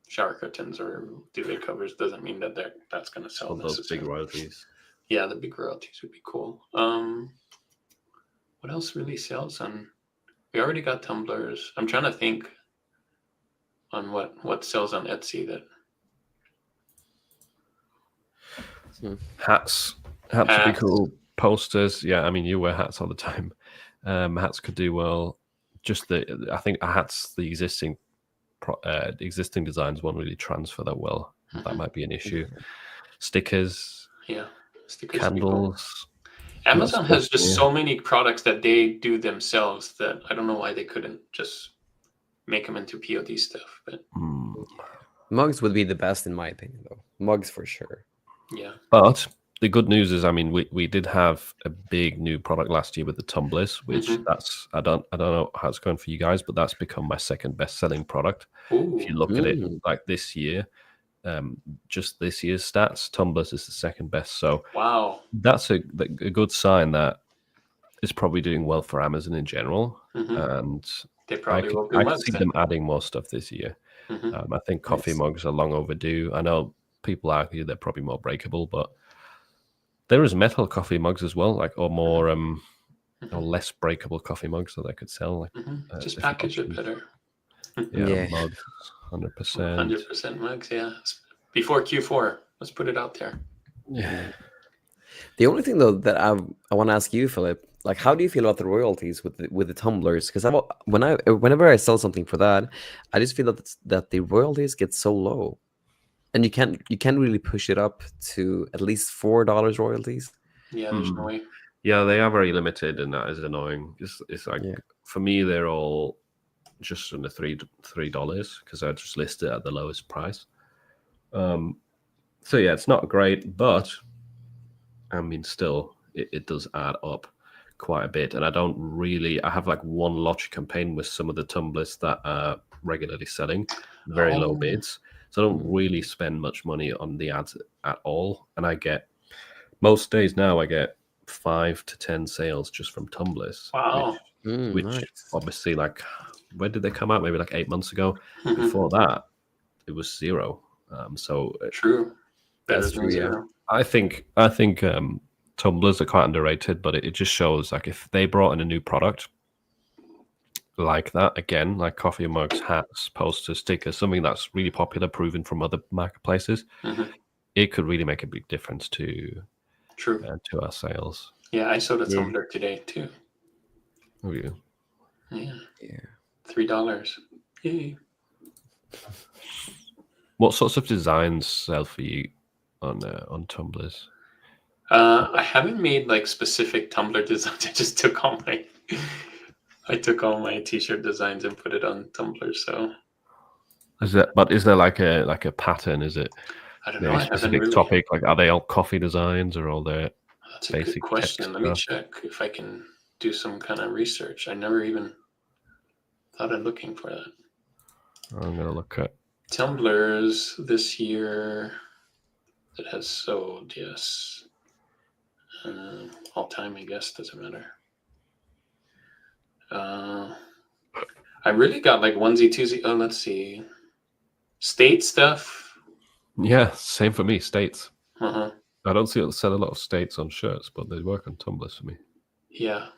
shower curtains or duvet covers doesn't mean that that's going to sell. All those big royalties. Yeah, the big royalties would be cool. What else really sells? And we already got tumblers. I'm trying to think on what sells on Etsy that. Hats would be cool. Posters, yeah. I mean, you wear hats all the time. Hats could do well. I think hats, the existing designs won't really transfer that well. That might be an issue. Stickers, stickers, candles. Amazon has just so many products that they do themselves that I don't know why they couldn't just make them into POD stuff. But mugs would be the best in my opinion, though. Mugs for sure. Yeah, but the good news is, I mean, we did have a big new product last year with the tumblers, which I don't know how it's going for you guys, but that's become my second best-selling product. Ooh. If you look at it like this year, just this year's stats, tumblers is the second best. So wow, that's a good sign that it's probably doing well for Amazon in general, and they probably I can see them adding more stuff this year. I think coffee mugs are long overdue. I know people argue they're probably more breakable, but there is metal coffee mugs as well, or more or less breakable coffee mugs that I could sell. Just package it better. Mugs, 100%. 100% mugs, yeah. Before Q4, let's put it out there. Yeah. The only thing though that I want to ask you, Philip, like, how do you feel about the royalties with the tumblers? Because whenever I sell something for that, I just feel that the royalties get so low, and you can't really push it up to at least $4 royalties. Yeah, there's no way. Yeah, they are very limited, and that is annoying. It's like Yeah. for me, they're all just under $3 because I just list it at the lowest price. So yeah, it's not great, but I mean, still, it does add up quite a bit. And I have like one lottery campaign with some of the tumblers that are regularly selling very low bids. So I don't really spend much money on the ads at all. And I get, most days now, I get 5 to 10 sales just from tumblers. Wow. Which Nice. obviously, like, when did they come out? Maybe like 8 months ago. Mhm. Before that, it was zero. True. Better That's than true, yeah. zero. I think tumblers are quite underrated, but it just shows like if they brought in a new product like that again, like coffee mugs, hats, posters, stickers, something that's really popular, proven from other marketplaces, Mhm. it could really make a big difference to True. our sales. Yeah, I sold a Yeah. tumbler today too. Oh, yeah. Yeah. Yeah. $3. Yay. What sorts of designs sell for you on tumblers? I haven't made like specific Tumblr designs. I just took all my t-shirt designs and put it on Tumblr. So Is there like a pattern? Is it I don't know. maybe I a haven't specific really. topic? Like, are they all coffee designs or all the That's a good basic question. text Let me stuff? check if I can do some kind of research. I never even thought of looking for that. I'm gonna look at. Tumblrs this year that has sold, yes. All time, I guess, doesn't matter. I really got like onesie, twosie. Oh, let's see. State stuff. Yeah, same for me. States. Uh-huh. I don't see it sell a lot of states on shirts, but they work on tumblers for me. Yeah.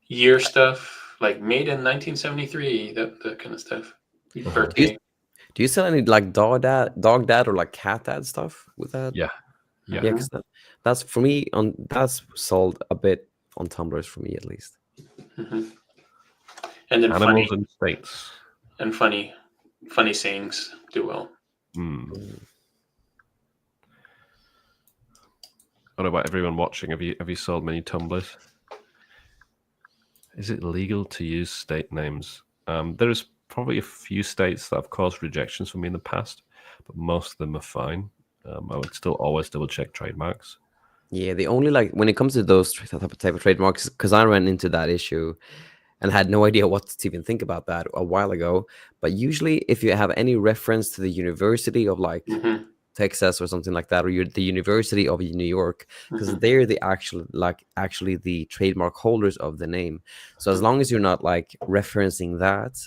Year stuff, like made in 1973, that kind of stuff. Birthday. Do you sell any like dog dad or like cat dad stuff with that? Yeah. Yeah, because that's for me that's sold a bit on tumblers for me at least. Mm-hmm. And then Animals funny and states. and funny sayings do well. What about everyone watching? Have you sold many tumblers? Is it legal to use state names? There is probably a few states that have caused rejections for me in the past, but most of them are fine. I would still always double check trademarks. Yeah, the only like when it comes to those type of trademarks, because I ran into that issue and had no idea what to even think about that a while ago. But usually, if you have any reference to the University of like Mm-hmm. Texas or something like that, or the University of New York, because Mm-hmm. they're the actually the trademark holders of the name. So as long as you're not like referencing that,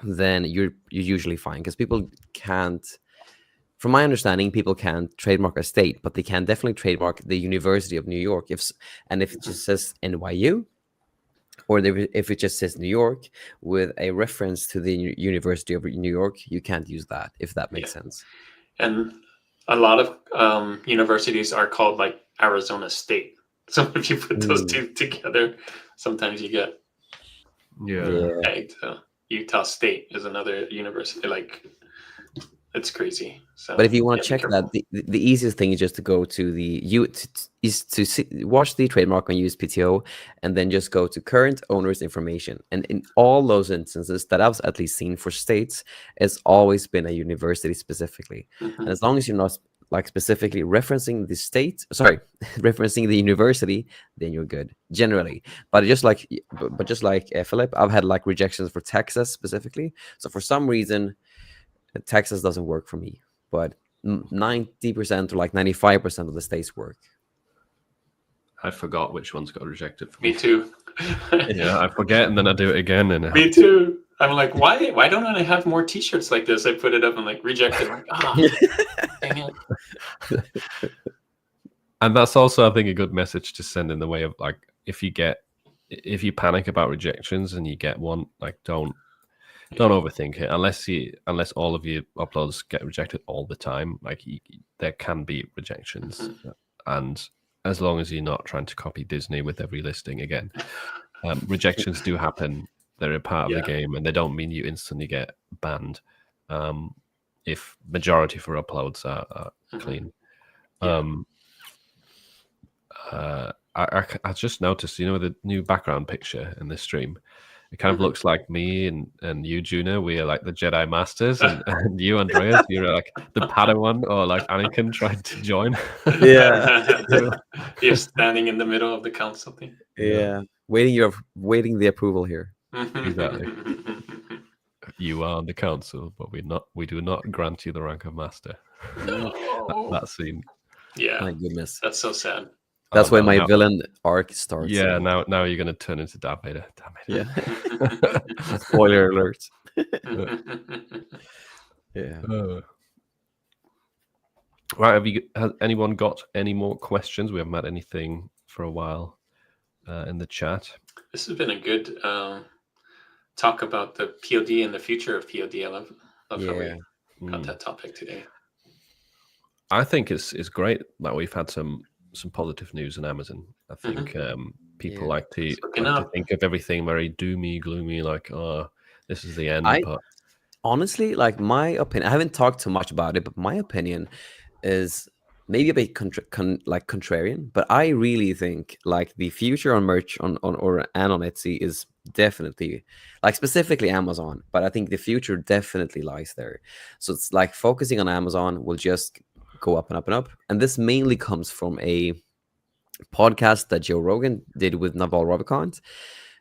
then you're usually fine. Because people can't, from my understanding, people can't trademark a state, but they can definitely trademark the University of New York. If it just says NYU, or if it just says New York with a reference to the University of New York, you can't use that, if that makes sense. And a lot of universities are called like Arizona State. So if you put those two together, sometimes you get tagged. So Utah State is another university. Like, it's crazy. So, but if you want to check that, the easiest thing is just to go to watch the trademark on USPTO, and then just go to current owner's information. And in all those instances that I've at least seen for states, it's always been a university specifically. Mm-hmm. And as long as you're not like specifically referencing the state, referencing the university, then you're good generally. But just like Philip, I've had like rejections for Texas specifically. So for some reason, Texas doesn't work for me, but 90% or like 95% of the states work. I forgot which ones got rejected for me. Me too. Yeah, I forget and then I do it again. And me too. I'm like, why don't I have more T-shirts like this? I put it up and like rejected. I'm like, dang it. And that's also, I think, a good message to send in the way of like, if you panic about rejections and you get one, like don't overthink it. Unless all of your uploads get rejected all the time, like there can be rejections, and as long as you're not trying to copy Disney with every listing again, rejections do happen. They're a part of the game, and they don't mean you instantly get banned. If majority for uploads are clean. I just noticed, the new background picture in this stream. It kind of looks like me and you, Juno. We are like the Jedi Masters, and you, Andreas, you're like the Padawan or like Anakin trying to join. Yeah. You're standing in the middle of the council thing. Yeah. Waiting the approval here. Exactly. You are on the council, but we do not grant you the rank of master. No. that scene. Yeah. My goodness. That's so sad. That's where no, my now- villain arc starts. Yeah, now you're gonna turn into Darth Vader. Damn it. Yeah. Spoiler alert. Yeah. Right, has anyone got any more questions? We haven't had anything for a while in the chat. This has been a good talk about the POD and the future of POD. I love how we got that topic today. I think it's great that we've had some positive news on Amazon. I think people like to think of everything very doomy, gloomy, like, oh, this is the end. But honestly, like, my opinion, I haven't talked too much about it, but my opinion is maybe a bit contrarian, but I really think like the future on merch on Etsy is definitely, like, specifically Amazon, but I think the future definitely lies there. So it's like focusing on Amazon will just go up and up and up. And this mainly comes from a podcast that Joe Rogan did with Naval Ravikant.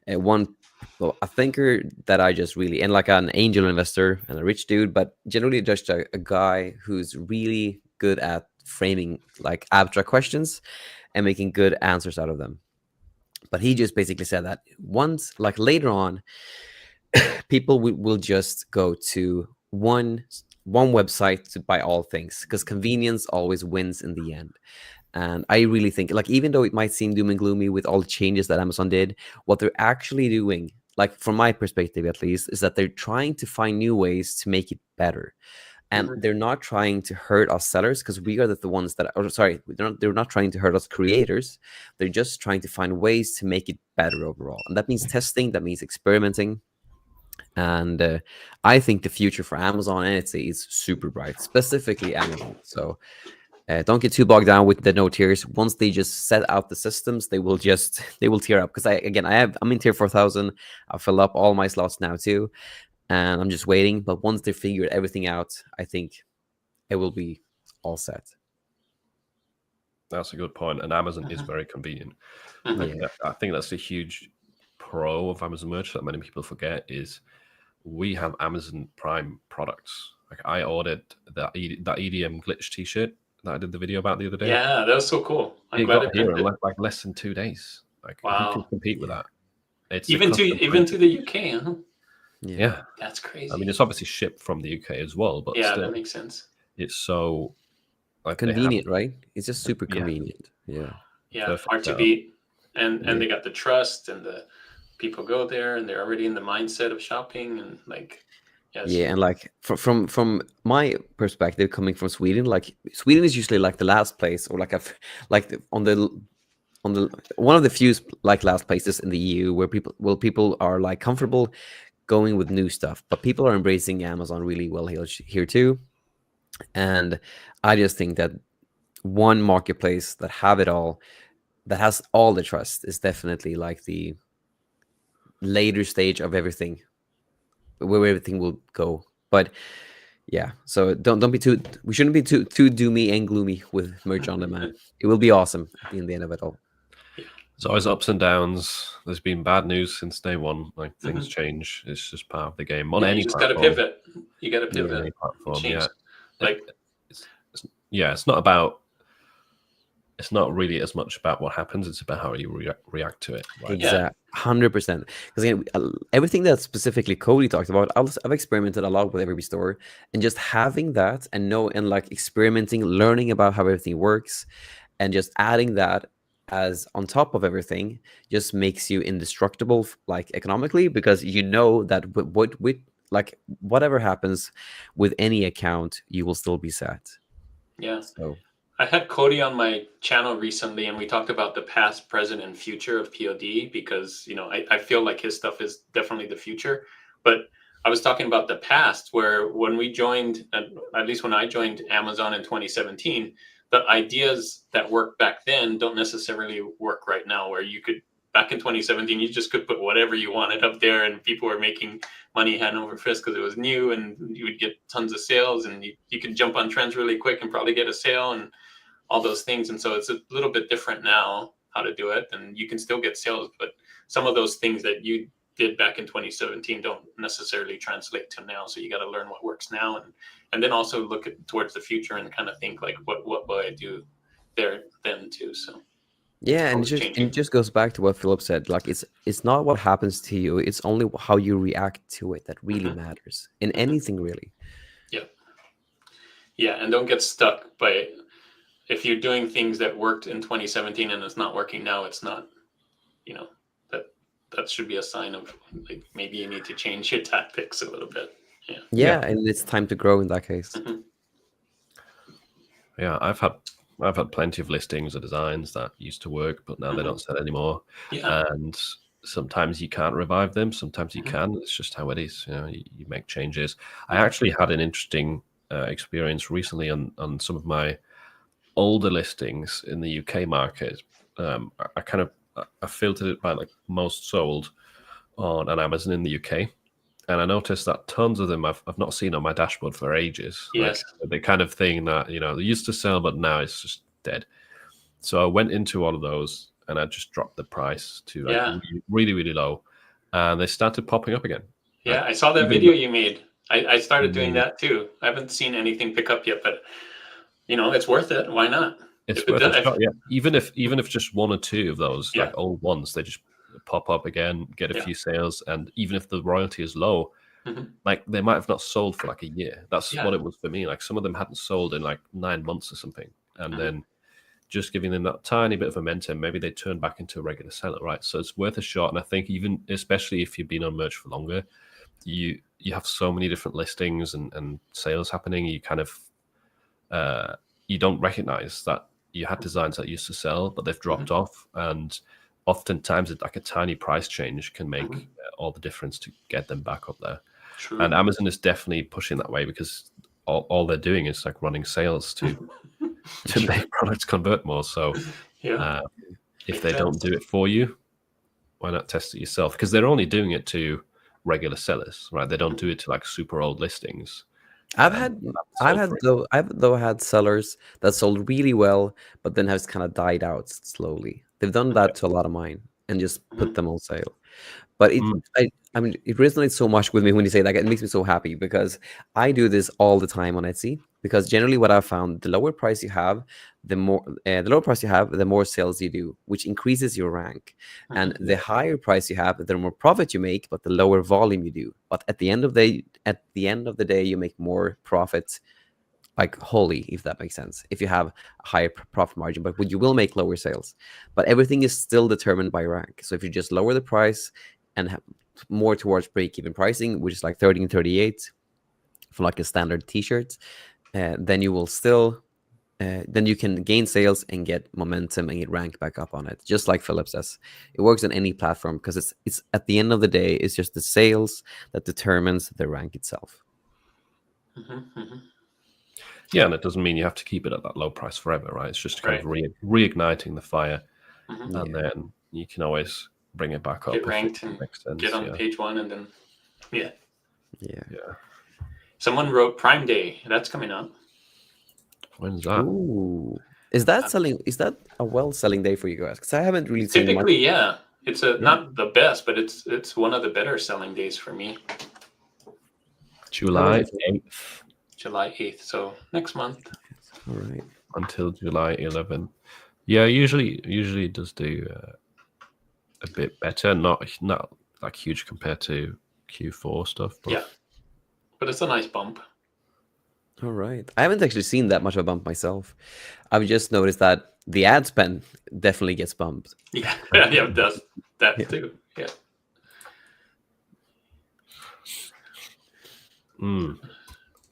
A thinker that I just really, and like an angel investor and a rich dude, but generally just a guy who's really good at framing like abstract questions and making good answers out of them. But he just basically said that once, like later on, people will just go to one website to buy all things because convenience always wins in the end. And I really think, like, even though it might seem doom and gloomy with all the changes that Amazon did, what they're actually doing, like from my perspective at least, is that they're trying to find new ways to make it better. And they're not trying to hurt us sellers because we are the ones that are, sorry, they're not trying to hurt us creators. They're just trying to find ways to make it better overall. And that means testing, that means experimenting. And I think the future for Amazon and Etsy is super bright, specifically Amazon. So don't get too bogged down with the no tiers. Once they just set out the systems, they will tier up. Because I'm in tier 4,000. I fill up all my slots now too, and I'm just waiting. But once they figured everything out, I think it will be all set. That's a good point. And Amazon is very convenient. I think that's a huge pro of Amazon merch that many people forget is we have Amazon Prime products. Like I ordered that EDM glitch T-shirt that I did the video about the other day. Yeah, that was so cool. It got here in like less than 2 days. Like, wow, who can compete with that? It's even to the UK, huh? Yeah, that's crazy. I mean, it's obviously shipped from the UK as well, but yeah, still, that makes sense. It's so like convenient, right? It's just super convenient. Yeah, hard to beat, and they got the trust, and the people go there, and they're already in the mindset of shopping, and like. And like from my perspective, coming from Sweden, like Sweden is usually like the last place, or like on the one of the few like last places in the EU where people are like comfortable going with new stuff, but people are embracing Amazon really well here too. And I just think that one marketplace that have it all, that has all the trust, is definitely like the later stage of everything, where everything will go. But yeah, so don't be too. We shouldn't be too doomy and gloomy with merch on demand. It will be awesome in the end of it all. There's always ups and downs. There's been bad news since day one. Like things change. It's just part of the game. On any you just platform, gotta pivot. You gotta pivot. Any platform, change. It's not about. It's not really as much about what happens. It's about how you react to it. Right? Exactly, 100%. Because again, everything that specifically Cody talked about, I've experimented a lot with Every Store, and just having that and like experimenting, learning about how everything works, and just adding that as on top of everything just makes you indestructible, like economically, because you know that with like whatever happens with any account, you will still be set. Yeah. So. I had Cody on my channel recently, and we talked about the past, present, and future of POD because, I feel like his stuff is definitely the future. But I was talking about the past, where when we joined, at least when I joined Amazon in 2017, the ideas that worked back then don't necessarily work right now, where you could, back in 2017, you just could put whatever you wanted up there and people were making money hand over fist because it was new, and you would get tons of sales, and you could jump on trends really quick and probably get a sale and all those things. And so it's a little bit different now how to do it, and you can still get sales, but some of those things that you did back in 2017 don't necessarily translate to now. So you got to learn what works now, and then also look towards the future and kind of think like, what will I do there then too? So Yeah, and it just goes back to what Philip said. Like it's not what happens to you; it's only how you react to it that really matters in anything, really. Yeah, and don't get stuck by, if you're doing things that worked in 2017 and it's not working now, it's not, that should be a sign of like maybe you need to change your tactics a little bit. Yeah, and it's time to grow in that case. Yeah, I've had plenty of listings or designs that used to work, but now they don't sell anymore. Yeah. And sometimes you can't revive them, sometimes you can. It's just how it is. You make changes. I actually had an interesting experience recently on some of my older listings in the UK market. I filtered it by like most sold on Amazon in the UK. And I noticed that tons of them I've not seen on my dashboard for ages. Yes. Like the kind of thing that, they used to sell, but now it's just dead. So I went into all of those and I just dropped the price to really, really low. And they started popping up again. Yeah, I saw that video you made. I started doing that too. I haven't seen anything pick up yet, but it's worth it. Why not? It's worth a shot, yeah. Even if just one or two of those like old ones, they just pop up again, get a few sales, and even if the royalty is low, like they might have not sold for like a year. That's what it was for me. Like some of them hadn't sold in like 9 months or something, and then just giving them that tiny bit of momentum, maybe they turn back into a regular seller, right? So it's worth a shot. And I think even especially if you've been on merch for longer, you have so many different listings and sales happening. You kind of you don't recognize that you had designs that used to sell, but they've dropped off. And oftentimes like a tiny price change can make all the difference to get them back up there. True. And Amazon is definitely pushing that way because all they're doing is like running sales to make products convert more. So if they don't do it for you, why not test it yourself? Because they're only doing it to regular sellers, right? They don't do it to like super old listings. I've had sellers that sold really well, but then has kind of died out slowly. They've done that to a lot of mine and just put them on sale. But I mean, it resonates so much with me when you say that. It makes me so happy because I do this all the time on Etsy. Because generally, what I've found, the lower price you have, the more sales you do, which increases your rank. And the higher price you have, the more profit you make, but the lower volume you do. But at the end of the day, you make more profit, like wholly, if that makes sense. If you have a higher profit margin, but you will make lower sales. But everything is still determined by rank. So if you just lower the price and have more towards break-even pricing, which is like 13.38 for like a standard T-shirt, then you will still, then you can gain sales and get momentum and get rank back up on it. Just like Philip says, it works on any platform because it's at the end of the day, it's just the sales that determines the rank itself. Yeah, and it doesn't mean you have to keep it at that low price forever, right? It's just kind of reigniting the fire, and then you can always bring it back up. Get ranked and get on page one, and then yeah. Someone wrote Prime Day. That's coming up. When's that? Ooh. Is that selling? Is that a well-selling day for you guys? Because I haven't really seen typically, yeah. It's not the best, but it's one of the better selling days for me. July 8th. July 8th, so next month. All right. Until July 11th. Yeah, usually it does do a bit better. Not like huge compared to Q4 stuff. But... but it's a nice bump. All right. I haven't actually seen that much of a bump myself. I've just noticed that the ad spend definitely gets bumped. Yeah, it does that too. Yeah.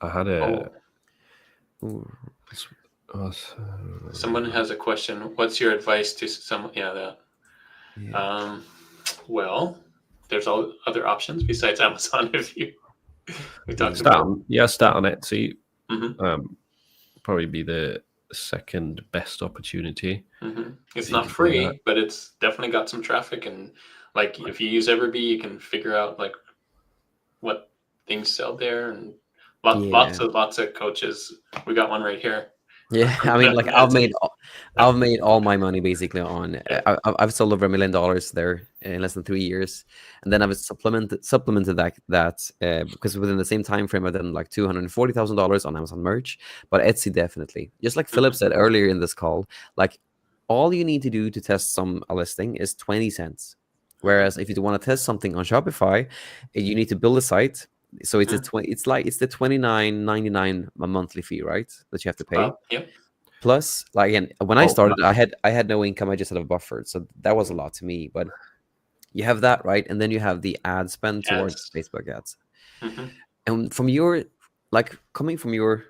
I had a. Someone has a question. What's your advice to someone? Well, there's all other options besides Amazon. If we talked about start on Etsy. Probably be the second best opportunity. It's You not can do that. free, but it's definitely got some traffic, and like if you use Everbee, you can figure out like what things sell there, and Yeah. lots of coaches. We got one right here. Yeah, I mean, like I've made all my money basically on. Yeah. I've sold over $1 million there in less than 3 years, and then I've supplemented that because within the same time frame I've done like $240,000 on Amazon merch, but Etsy definitely. Just like Philip said earlier in this call, like all you need to do to test a listing is 20 cents. Whereas if you want to test something on Shopify, you need to build a site. So it's it's the $29.99 a monthly fee, right? That you have to pay. Yep. Plus, like again, when I started, I had no income. I just had a buffer, so that was a lot to me. But you have that, right? And then you have the ad spend towards Facebook ads. And from your, like, coming from your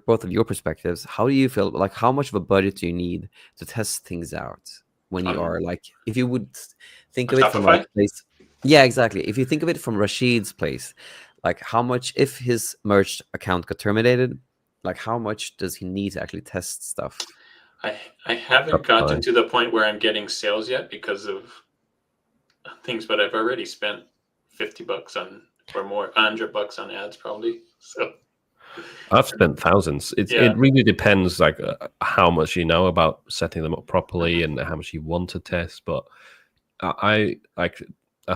both of your perspectives, how do you feel? Like, how much of a budget do you need to test things out when you are like, if you would think of it from a place? Yeah, exactly. If you think of it from Rashid's place, like how much, if his merch account got terminated, like how much does he need to actually test stuff? I haven't gotten to the point where I'm getting sales yet because of things, but I've already spent $50 on or more, $100 on ads probably. So I've spent thousands. It really depends, like how much you know about setting them up properly and how much you want to test. But I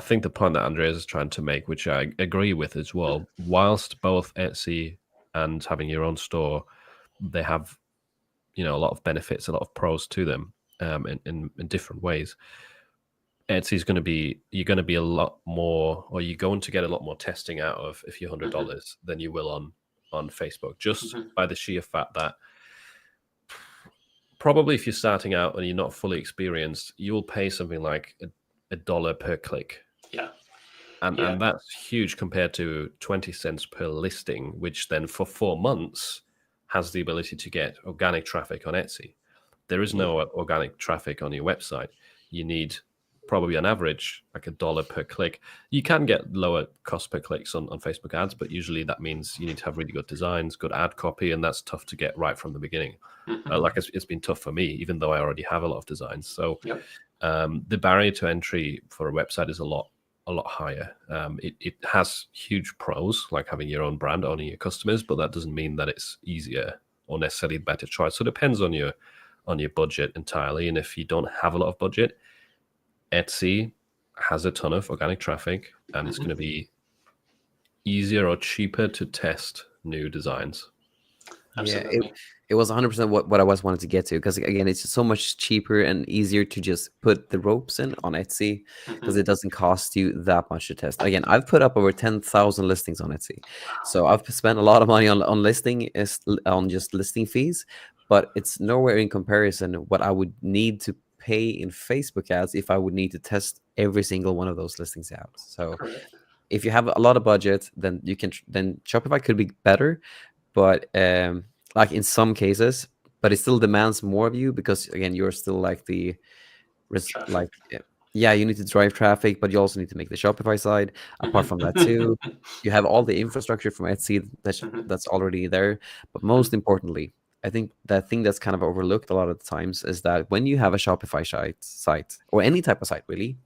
think the point that Andreas is trying to make, which I agree with as well, whilst both Etsy and having your own store, they have, a lot of benefits, a lot of pros to them in different ways. Etsy is you're going to be a lot more, or you're going to get a lot more testing out of if you're $100 than you will on Facebook, just by the sheer fact that probably if you're starting out and you're not fully experienced, you'll pay something like $1 per click. Yeah. And that's huge compared to 20 cents per listing, which then for 4 months has the ability to get organic traffic on Etsy. There is no organic traffic on your website. You need probably on average like $1 per click. You can get lower cost per clicks on Facebook ads, but usually that means you need to have really good designs, good ad copy, and that's tough to get right from the beginning. Like it's been tough for me, even though I already have a lot of designs. So the barrier to entry for a website is a lot higher. It has huge pros, like having your own brand, owning your customers, but that doesn't mean that it's easier or necessarily a better choice. So it depends on your budget entirely. And if you don't have a lot of budget, Etsy has a ton of organic traffic, and it's going to be easier or cheaper to test new designs. Absolutely. Yeah, it was 100% what I was wanted to get to, because again, it's just so much cheaper and easier to just put the ropes in on Etsy because it doesn't cost you that much to test. Again, I've put up over 10,000 listings on Etsy, so I've spent a lot of money on just listing fees, but it's nowhere in comparison what I would need to pay in Facebook ads if I would need to test every single one of those listings out. So if you have a lot of budget, then you can then Shopify could be better, but like in some cases, but it still demands more of you because again, you're still like the you need to drive traffic, but you also need to make the Shopify side. Apart from that too, you have all the infrastructure from Etsy that's already there. But most importantly, I think that thing that's kind of overlooked a lot of the times is that when you have a Shopify site or any type of site really,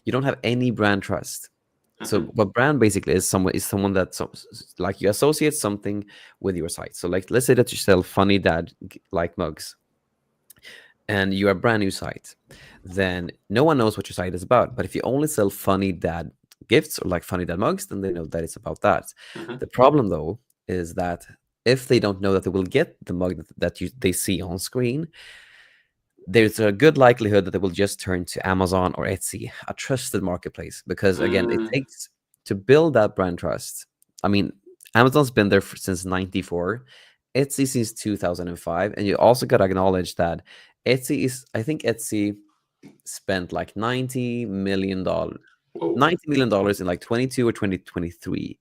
you don't have any brand trust. So what brand basically is someone that like you associate something with your site. So like let's say that you sell funny dad like mugs and you're a brand new site, then no one knows what your site is about. But if you only sell funny dad gifts or like funny dad mugs, then they know that it's about that. The problem though is that if they don't know that they will get the mug that they see on screen, there's a good likelihood that they will just turn to Amazon or Etsy, a trusted marketplace, because again, it takes to build that brand trust. I mean, Amazon's been there since '94, Etsy since 2005, and you also got to acknowledge that I think Etsy spent like $90 million in like 22 or 2023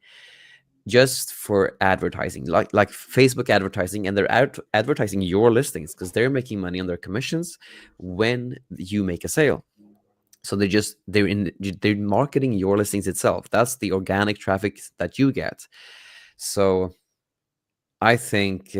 just for advertising, like Facebook advertising, and they're advertising your listings because they're making money on their commissions when you make a sale. So they're marketing your listings itself. That's the organic traffic that you get. So I think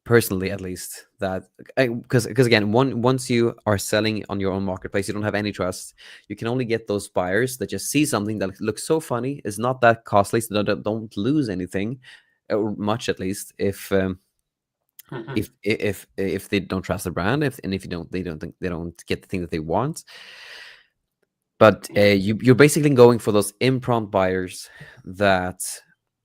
personally at least, that because again, once you are selling on your own marketplace, you don't have any trust. You can only get those buyers that just see something that looks so funny, is not that costly, so don't lose anything, or much at least, if if they don't trust the brand, if you don't, they don't get the thing that they want. But you're basically going for those impromptu buyers that,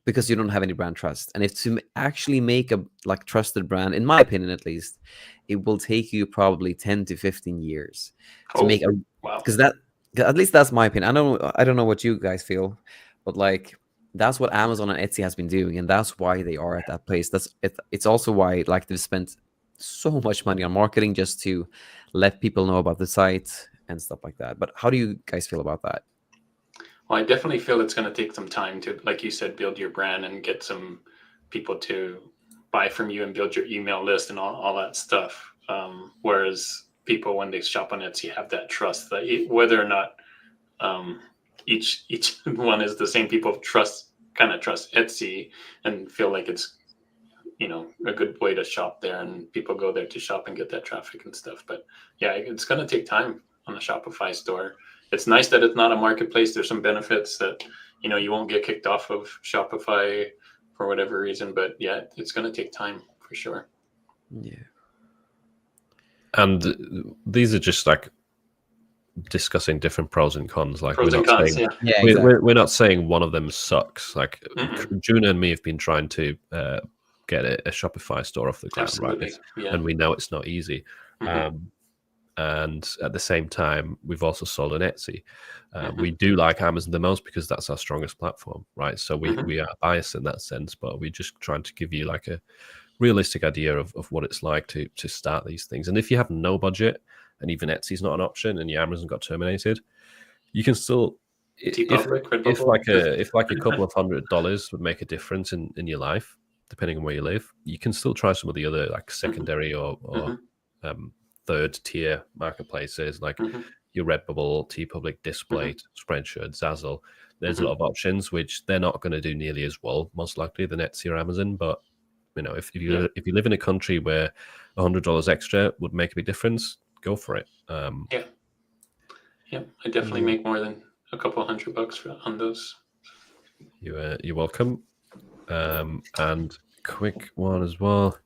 because you don't have any brand trust. And if to actually make a like trusted brand, in my opinion at least, it will take you probably 10 to 15 years to make a, wow. because that, at least that's my opinion. I don't know what you guys feel, but like that's what Amazon and Etsy has been doing, and that's why they are at that place. That's it. It's also why like they've spent so much money on marketing just to let people know about the site and stuff like that. But how do you guys feel about that? Well, I definitely feel it's going to take some time to, like you said, build your brand and get some people to buy from you and build your email list and all that stuff. Whereas people, when they shop on Etsy, have that trust that whether or not each one is the same, people kind of trust Etsy and feel like it's, you know, a good way to shop there, and people go there to shop and get that traffic and stuff. But yeah, it's going to take time on a Shopify store. It's nice that it's not a marketplace. There's some benefits that, you know, you won't get kicked off of Shopify for whatever reason, but yeah, it's going to take time for sure. Yeah. And these are just like discussing different pros and cons. Like Pros and cons, saying, yeah. Exactly. we're not saying one of them sucks. Like Juna and me have been trying to get a Shopify store off the ground, Absolutely. right? Yeah. And we know it's not easy. And at the same time, we've also sold on Etsy. We do like Amazon the most because that's our strongest platform, right? So we are biased in that sense, but we're just trying to give you like a realistic idea of what it's like to start these things. And if you have no budget and even Etsy's not an option and your Amazon got terminated, you can still, if like a couple of $100 would make a difference in your life, depending on where you live, you can still try some of the other like secondary or third tier marketplaces like your Redbubble, TeePublic, Display, Spreadshirt, Zazzle. There's a lot of options which they're not going to do nearly as well, most likely, than Etsy or Amazon. But you know, if you live in a country where $100 extra would make a big difference, go for it. I definitely make more than a couple $100 on those. You're welcome. And quick one as well.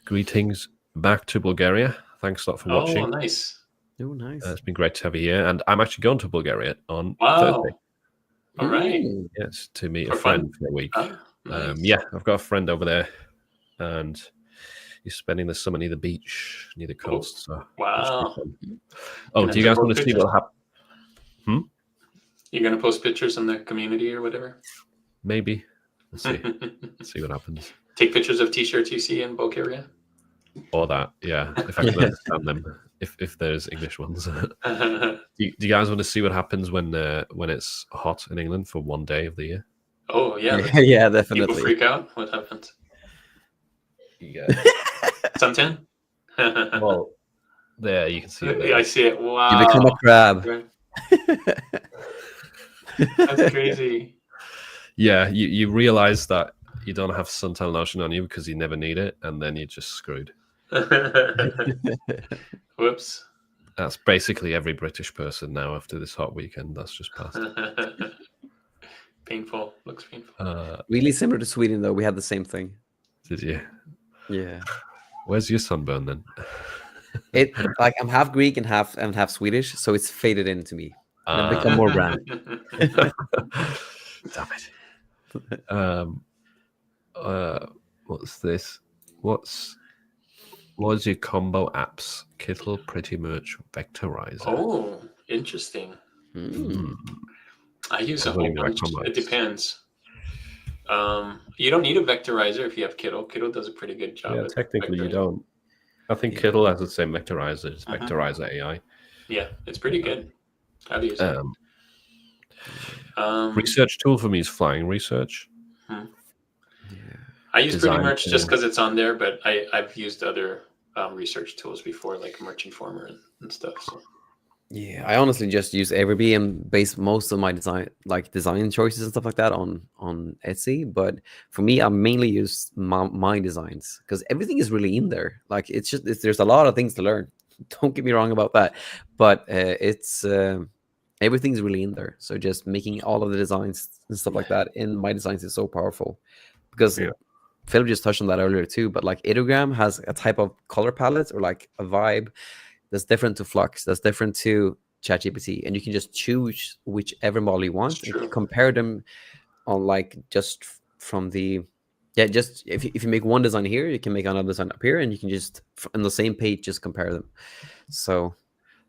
Greetings back to Bulgaria. Thanks a lot for watching. Oh, nice. Oh, nice. It's been great to have you here. And I'm actually going to Bulgaria on Wow. Thursday. All right. Yes, to meet For a friend fun? for a week. Ah, nice. Yeah, I've got a friend over there, and he's spending the summer near the beach, near the coast. So Wow. oh, do you guys want to see what happened? You're going to post pictures in the community or whatever? Maybe. Let's see. Let's see what happens. Take pictures of t-shirts you see in Bulgaria? Or that, yeah, if I can understand them, if there's English ones. Do you guys want to see what happens when it's hot in England for one day of the year? Oh, yeah. Yeah, People definitely. freak out? What happens? Yeah. Suntan? Well, there, you can see it there. Yeah, I see it. Wow. You become a crab. That's crazy. Yeah, you realize that you don't have suntan lotion on you because you never need it, and then you're just screwed. Whoops. That's basically every British person now after this hot weekend. That's just passed. Painful. Looks painful. Really similar to Sweden, though. We had the same thing. Did you? Yeah. Where's your sunburn then? It like I'm half Greek and half Swedish, so it's faded into me. And I've become more brown. Damn it. What's this? What's your combo apps? Kittle, Pretty Merch, Vectorizer. Oh, interesting. I use a whole bunch. It depends. You don't need a vectorizer if you have Kittle. Kittle does a pretty good job. Yeah, technically you don't. I think Kittle has the same vectorizer as Vectorizer AI. Yeah, it's pretty good. How do you use it? Research tool for me is Flying Research. I use Pretty Merch just because it's on there, but I've used other research tools before, like Merch Informer and stuff. So. Yeah, I honestly just use Everbee and base most of my design choices and stuff like that on Etsy. But for me, I mainly use my designs because everything is really in there. Like there's a lot of things to learn. Don't get me wrong about that, but it's everything's really in there. So just making all of the designs and stuff like that in my designs is so powerful because Yeah. Philip just touched on that earlier too. But like Ideogram has a type of color palette or like a vibe that's different to Flux, that's different to ChatGPT, and you can just choose whichever model you want and compare them on like just from the just if you make one design here, you can make another design up here, and you can just on the same page just compare them. So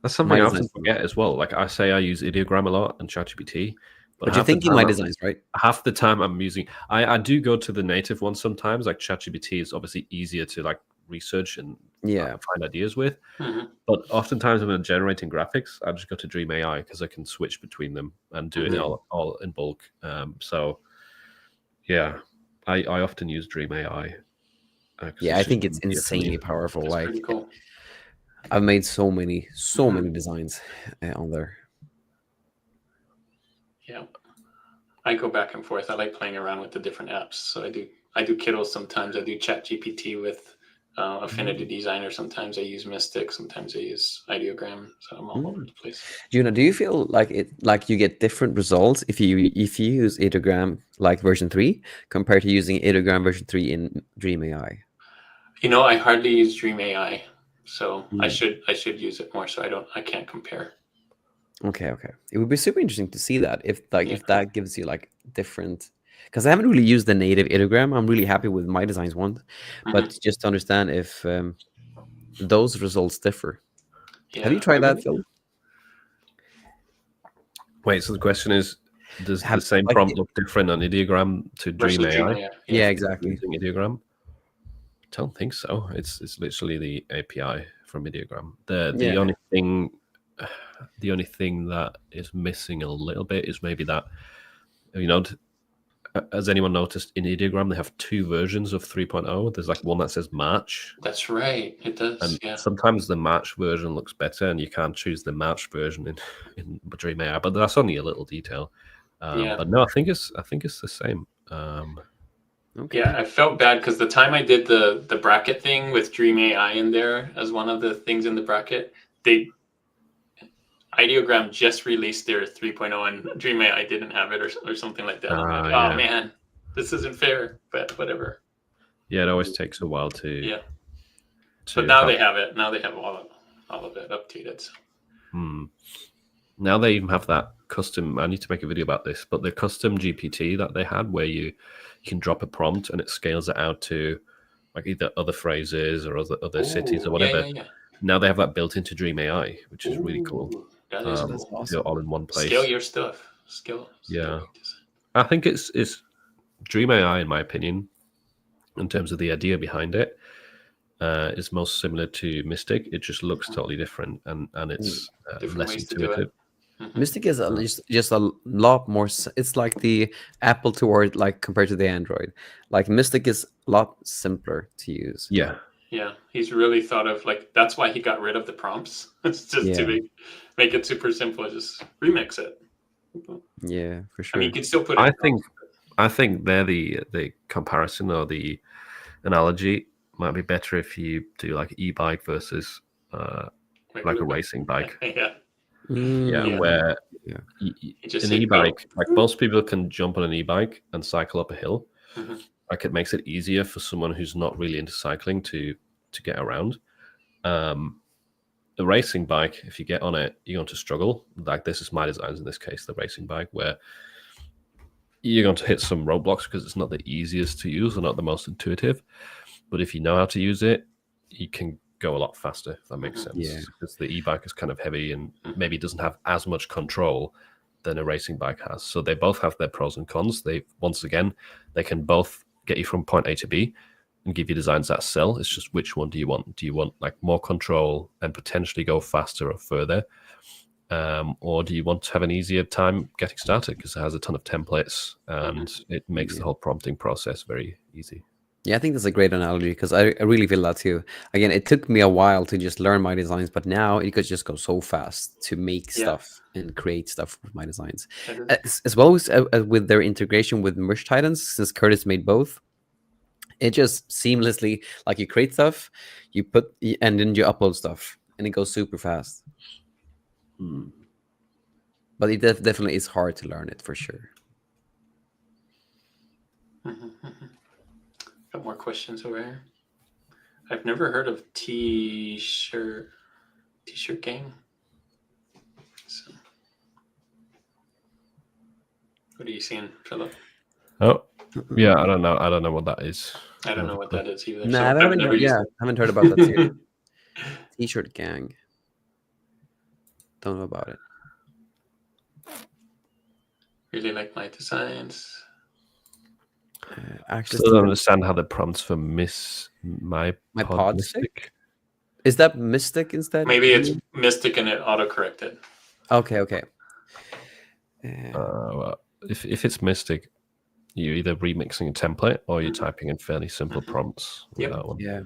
that's something I often forget as well. Like I say, I use Ideogram a lot and ChatGPT, but you're thinking my designs, right? Half the time I'm using, I do go to the native one sometimes. Like ChatGPT is obviously easier to like research and find ideas with. But oftentimes when I'm generating graphics, I just go to Dream AI because I can switch between them and do it all in bulk. So yeah, I often use Dream AI. Yeah, I think it's insanely powerful. That's like pretty cool. I've made so many designs on there. Yeah, I go back and forth. I like playing around with the different apps. So I do Kittles sometimes. I do ChatGPT with Affinity Designer. Sometimes I use Mystic. Sometimes I use Ideogram. So I'm all over the place. Juna, do you feel like you get different results if you use Ideogram like version 3 compared to using Ideogram version 3 in Dream AI? You know, I hardly use Dream AI, so I should use it more. So I can't compare. Okay. It would be super interesting to see that if that gives you like different, because I haven't really used the native Ideogram. I'm really happy with my designs one, but just to understand if those results differ. Yeah. Have you tried that, Phil? Wait, so the question is, does the same prompt look different on Ideogram to Dream AI? Yeah, exactly. Using Ideogram? I don't think so. It's literally the API from Ideogram. The only thing that is missing a little bit is maybe that, has anyone noticed in Ideogram they have 2 versions of 3.0? There's like one that says March. That's right. It does. And sometimes the March version looks better, and you can't choose the March version in Dream AI, but that's only a little detail. But no, I think it's the same. Okay. Yeah, I felt bad because the time I did the bracket thing with Dream AI in there as one of the things in the bracket, Ideogram just released their 3.0 and Dream AI didn't have it or something like that. Like, oh man, this isn't fair, but whatever. Yeah, it always takes a while to. But now they have it. Now they have all of it updated. So. Now they even have that custom. I need to make a video about this, but the custom GPT that they had, where you can drop a prompt and it scales it out to like either other phrases or other cities or whatever. Yeah. Now they have that built into Dream AI, which is really cool. That's awesome. All in one place. Scale your stuff. Yeah, I think it's Dream AI, in my opinion, in terms of the idea behind it, is most similar to Mystic. It just looks totally different, and it's less intuitive. Mystic is just a lot more. It's like the Apple toward like compared to the Android. Like Mystic is a lot simpler to use. Yeah. Yeah, he's really thought of like that's why he got rid of the prompts. It's just to make it super simple. Just remix it. Yeah, for sure. I mean, you can still put. I think they're the comparison or the analogy might be better if you do like e-bike versus like a racing bike. Where an e-bike, like most people can jump on an e-bike and cycle up a hill. Like it makes it easier for someone who's not really into cycling to get around. The racing bike, if you get on it, you're going to struggle. Like this is my designs in this case, the racing bike, where you're going to hit some roadblocks because it's not the easiest to use or not the most intuitive. But if you know how to use it, you can go a lot faster, if that makes sense. Yeah. Because the e-bike is kind of heavy and maybe doesn't have as much control than a racing bike has. So they both have their pros and cons. They can both get you from point A to B and give you designs that sell. It's just which one do you want? Do you want like more control and potentially go faster or further? Or do you want to have an easier time getting started because it has a ton of templates and it makes the whole prompting process very easy? Yeah, I think that's a great analogy because I really feel that too. Again, it took me a while to just learn my designs, but now it could just go so fast to make Yeah. stuff and create stuff with my designs. That is- As well as with their integration with Merge Titans, since Curtis made both, it just seamlessly, like, you create stuff, you put, and then you upload stuff, and it goes super fast. But it definitely is hard to learn it for sure. Got more questions over here. I've never heard of T-shirt gang. So, what are you seeing, Philip? Oh, yeah, I don't know what that is. I don't know what that is either. Nah, so I I've haven't, never used it. haven't heard about that too. T-shirt gang. Don't know about it. Really like my designs. Actually, Still don't understand how the prompts for my pod Mystic? Is that Mystic instead? Maybe it's Mystic and it auto-corrected. Okay. Well, if it's Mystic, you're either remixing a template or you're typing in fairly simple prompts with that one. Yeah.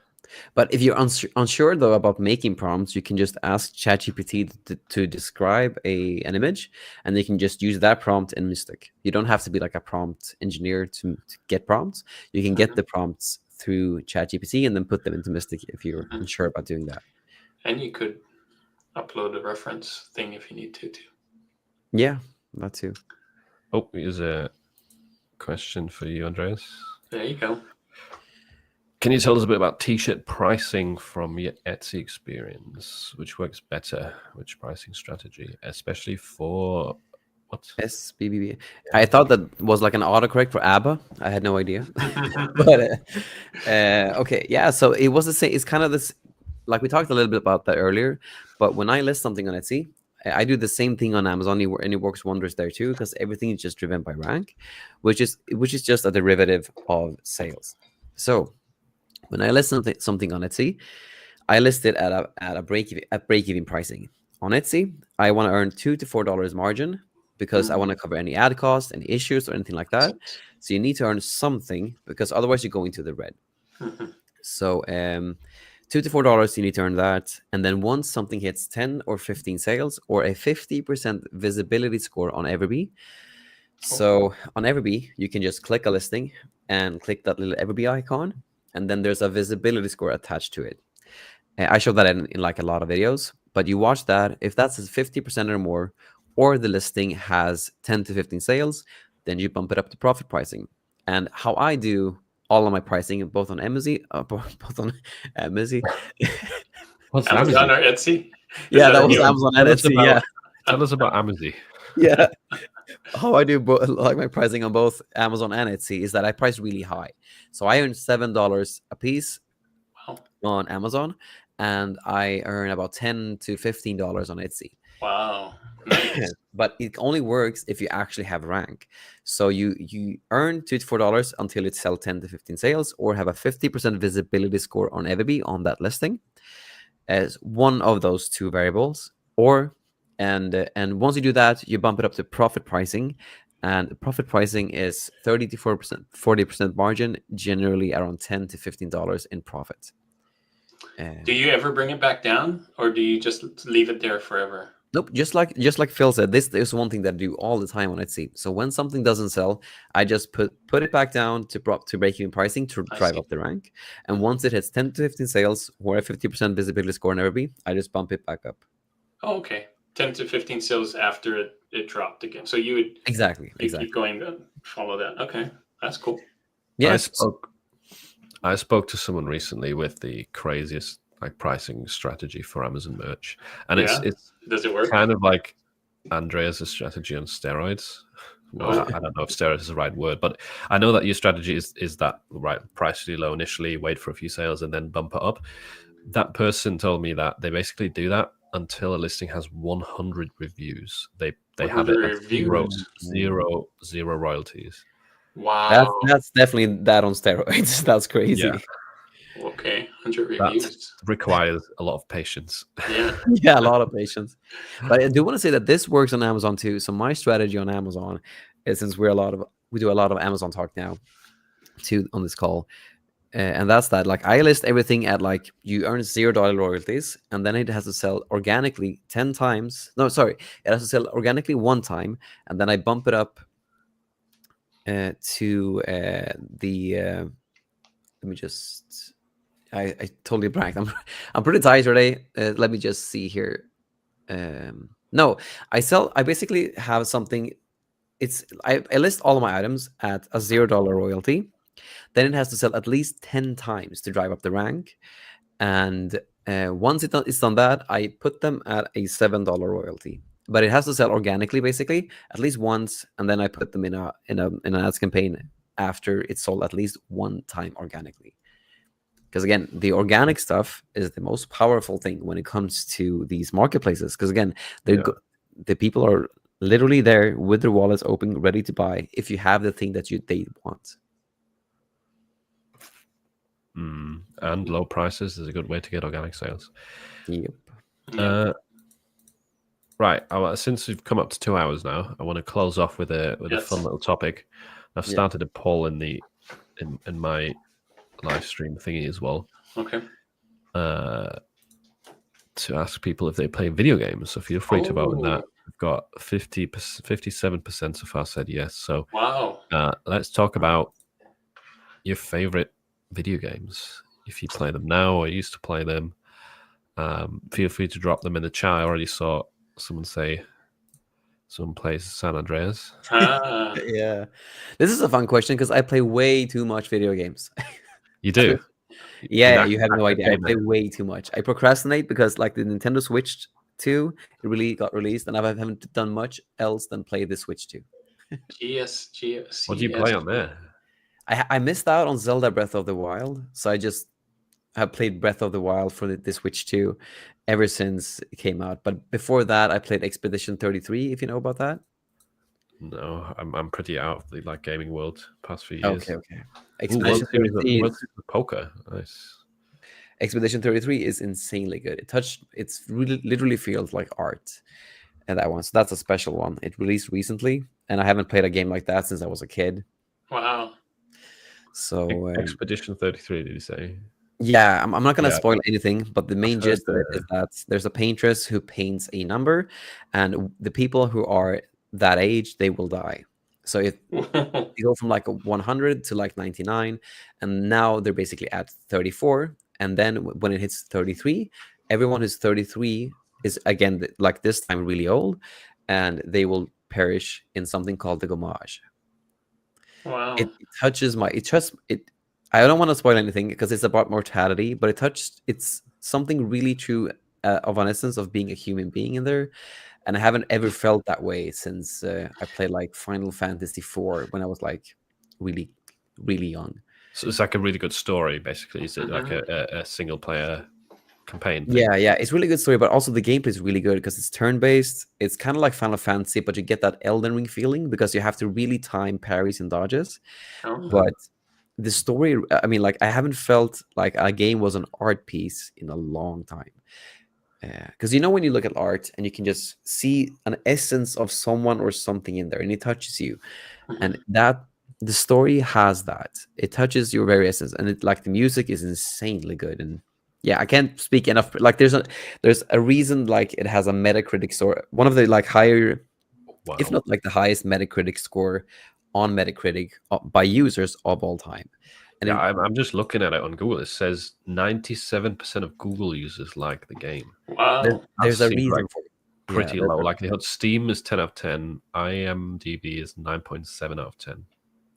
But if you're unsure though about making prompts, you can just ask ChatGPT to describe an image, and they can just use that prompt in Mystic. You don't have to be like a prompt engineer to get prompts. You can get the prompts through ChatGPT and then put them into Mystic if you're unsure about doing that. And you could upload a reference thing if you need to too. Yeah, that too. Oh, here's a question for you, Andreas. There you go. Can you tell us a bit about t-shirt pricing from your Etsy experience? Which works better? Which pricing strategy, especially for what? SBBB. I thought that was like an autocorrect for ABBA. I had no idea. But okay, yeah. So it was the same. It's kind of this, like we talked a little bit about that earlier. But when I list something on Etsy, I do the same thing on Amazon, and it works wonders there too, because everything is just driven by rank, which is just a derivative of sales. So when I list something on Etsy, I list it at a break-even pricing. On Etsy, I want to earn $2 to $4 margin because I want to cover any ad costs, any issues, or anything like that. So you need to earn something, because otherwise you go into the red. So $2 to $4, you need to earn that. And then once something hits 10 or 15 sales or a 50% visibility score on Everbee. So on Everbee, you can just click a listing and click that little Everbee icon, and then there's a visibility score attached to it. I showed that in like a lot of videos, but you watch that. If that's 50% or more, or the listing has 10 to 15 sales, then you bump it up to profit pricing. And how I do all of my pricing, both on Amazon, both on Amazon. What's Amazon or Etsy? Yeah, that was Amazon and Etsy. Yeah. Tell us about Amazon. Yeah. How I do like my pricing on both Amazon and Etsy is that I price really high. So I earn $7 a piece on Amazon, and I earn about $10 to $15 on Etsy. Wow. Nice. But it only works if you actually have rank. So you earn $2 to $4 until you sell 10 to 15 sales, or have a 50% visibility score on Everbee on that listing as one of those two variables. And once you do that, you bump it up to profit pricing, and profit pricing is 30 to 40% margin, generally around $10 to $15 in profit. Do you ever bring it back down, or do you just leave it there forever? Nope, just like Phil said, this is one thing that I do all the time on Etsy. So when something doesn't sell, I just put it back down to break-even pricing to drive up the rank. And once it hits 10 to 15 sales or a 50% visibility score on Everbee, I just bump it back up. Oh, okay. 10 to 15 sales after it dropped again. So you would exactly keep going to follow that. Okay, that's cool. Yeah, I spoke to someone recently with the craziest pricing strategy for Amazon merch, and it's does it work? Kind of like Andreas' strategy on steroids. Well, I don't know if steroids is the right word, but I know that your strategy is that price really low initially, wait for a few sales, and then bump it up. That person told me that they basically do that until a listing has 100 reviews. They have it at zero royalties. Wow, that's definitely that on steroids. That's crazy. Yeah. Okay, 100 reviews. That requires a lot of patience. Yeah, a lot of patience. But I do want to say that this works on Amazon too. So my strategy on Amazon is, since we do a lot of Amazon talk now too on this call, And that's that. Like I list everything at like you earn $0 royalties, and then it has to sell organically 10 times. No, sorry, it has to sell organically 1 time, and then I bump it up to the. Let me just. I totally blanked. I'm pretty tired today. Let me just see here. No, I basically have something. I list all of my items at a $0 royalty. Then it has to sell at least 10 times to drive up the rank. And once it's done that, I put them at a $7 royalty. But it has to sell organically, basically, at least once, and then I put them in an ads campaign after it's sold at least 1 time organically. Because again, the organic stuff is the most powerful thing when it comes to these marketplaces. Because again, the people are literally there with their wallets open, ready to buy if you have the thing that they want. And low prices is a good way to get organic sales. Yep. Right. Since we've come up to 2 hours now, I want to close off with a fun little topic. I've started a poll in my live stream thingy as well. Okay. To ask people if they play video games. So feel free to vote on that. We've got 57% so far said yes. So wow. Let's talk about your favorite video games. If you play them now or used to play them, feel free to drop them in the chat. I already saw someone say someone plays San Andreas. Yeah, this is a fun question because I play way too much video games. You do? Yeah, you have no idea. I play way too much. I procrastinate because like the Nintendo Switch 2, it really got released, and I haven't done much else than play the Switch 2. GS. What do you play on there? I missed out on Zelda Breath of the Wild, so I just have played Breath of the Wild for the Switch 2 ever since it came out. But before that, I played Expedition 33, if you know about that. No, I'm pretty out of the gaming world past few years. Okay. Expedition 33 is poker. Nice. Expedition 33 is insanely good. It's really literally feels like art. And that one, so that's a special one. It released recently, and I haven't played a game like that since I was a kid. Wow. So Expedition 33, did you say? Yeah, I'm not going to spoil anything, but the main gist of it is that there's a paintress who paints a number, and the people who are that age, they will die. So if you go from like 100 to like 99, and now they're basically at 34, and then when it hits 33, everyone who's 33 is again like this time really old, and they will perish in something called the Gommage. Wow. It touches I don't want to spoil anything because it's about mortality, but it's something really true of an essence of being a human being in there. And I haven't ever felt that way since I played like Final Fantasy IV when I was like really, really young. So it's like a really good story, basically. Is it like a single player campaign thing? Yeah. It's a really good story, but also the gameplay is really good because it's turn-based. It's kind of like Final Fantasy, but you get that Elden Ring feeling because you have to really time parries and dodges. But the story, I mean, like I haven't felt like a game was an art piece in a long time. Because when you look at art and you can just see an essence of someone or something in there and it touches you, and that the story has that. It touches your very essence, and the music is insanely good. And yeah, I can't speak enough. Like there's a reason like it has a Metacritic score, one of the like higher, if not like the highest Metacritic score on Metacritic by users of all time. And I'm just looking at it on Google. It says 97% of Google users like the game. Wow. There's a reason for it. Pretty low. Like Steam is 10 out of 10. IMDb is 9.7 out of 10.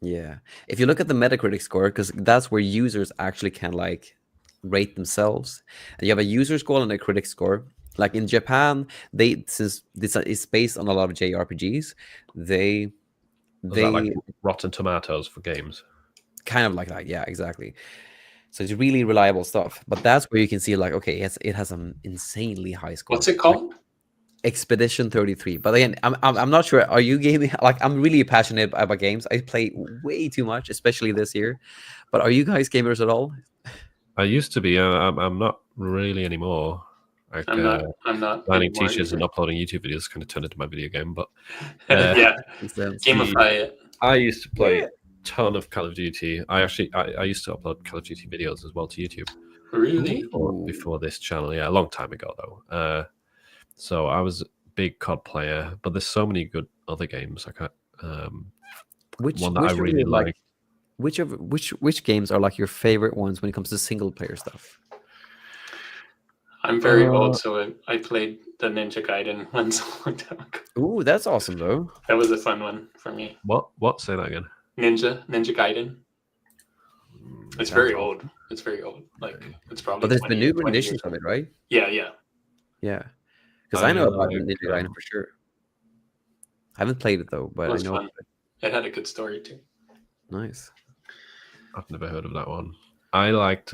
Yeah. If you look at the Metacritic score, because that's where users actually can like rate themselves. And you have a user score and a critic score. Like in Japan, since this is based on a lot of JRPGs, they like Rotten Tomatoes for games. Kind of like that, yeah, exactly. So it's really reliable stuff. But that's where you can see like, okay, it has an insanely high score. What's it called? Like, Expedition 33. But again, I'm not sure. Are you gaming? Like I'm really passionate about games. I play way too much, especially this year. But are you guys gamers at all? I used to be. I'm not really anymore. Like, I'm not planning t-shirts and uploading YouTube videos kind of turned into my video game, but yeah, gamify it. I used to play ton of Call of Duty. I used to upload Call of Duty videos as well to YouTube. Really? Before this channel, yeah, a long time ago though. So I was a big COD player, but there's so many good other games. One that I really like. Which games are like your favorite ones when it comes to single player stuff? I'm very old, so I played the Ninja Gaiden once a long time ago. Ooh, that's awesome though. That was a fun one for me. What? Say that again. Ninja Gaiden. It's very old. It's very old. Like it's probably. But there's been new 20 editions years of it, right? Yeah. Yeah. Because I know about Ninja Gaiden for sure. I haven't played it though, but I know. Fun. It had a good story too. Nice. I've never heard of that one. I liked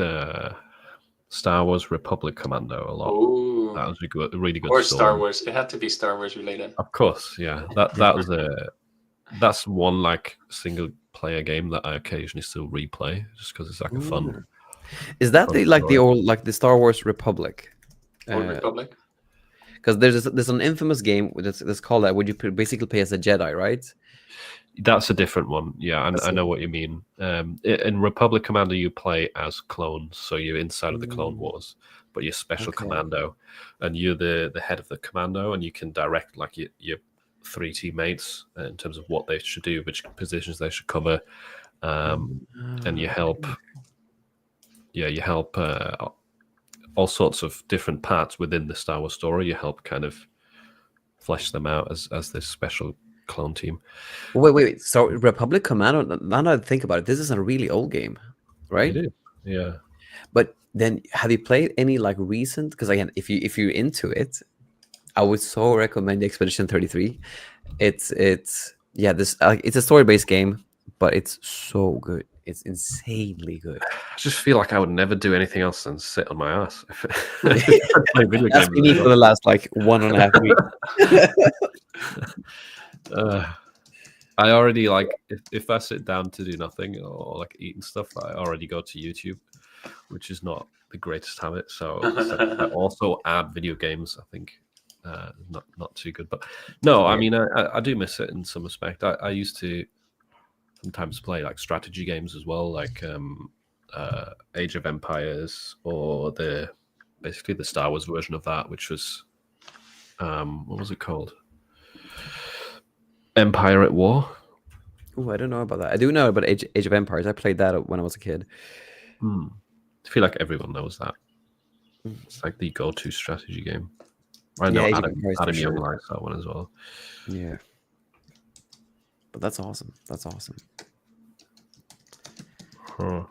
Star Wars Republic Commando a lot. Ooh. That was a really good Or story. Star Wars. It had to be Star Wars related. Of course, yeah. That's one like single player game that I occasionally still replay just because it's like a fun. Is that the old like the Star Wars Republic? Old Republic. Because there's an infamous game that's called that where you basically play as a Jedi, right? That's a different one. Yeah, I know what you mean. In Republic Commando, you play as clones, so you're inside of the Clone Wars, but you're special commando, and you're the head of the commando, and you can direct like your 3 teammates in terms of what they should do, which positions they should cover, and you help. Yeah, you help all sorts of different parts within the Star Wars story. You help kind of flesh them out as this special clone team. Wait. So Republic Commando, now that I think about it, this is a really old game, right? It is. Yeah. But then have you played any like recent? Because again, if you're into it, I would so recommend Expedition 33. It's this it's a story-based game, but it's so good. It's insanely good. I just feel like I would never do anything else than sit on my ass. That's me for the last like 1.5 weeks. I already like if I sit down to do nothing or like eating stuff, I already go to YouTube, which is not the greatest habit. So I also add video games. I think not too good, but no, I mean I do miss it in some respect. I used to sometimes play like strategy games as well, like Age of Empires or basically the Star Wars version of that, which was what was it called? Empire at War. Oh, I don't know about that. I do know about Age of Empires. I played that when I was a kid. I feel like everyone knows that. It's like the go-to strategy game. I know Adam Young likes that one as well. Yeah. But that's awesome. That's awesome. Huh.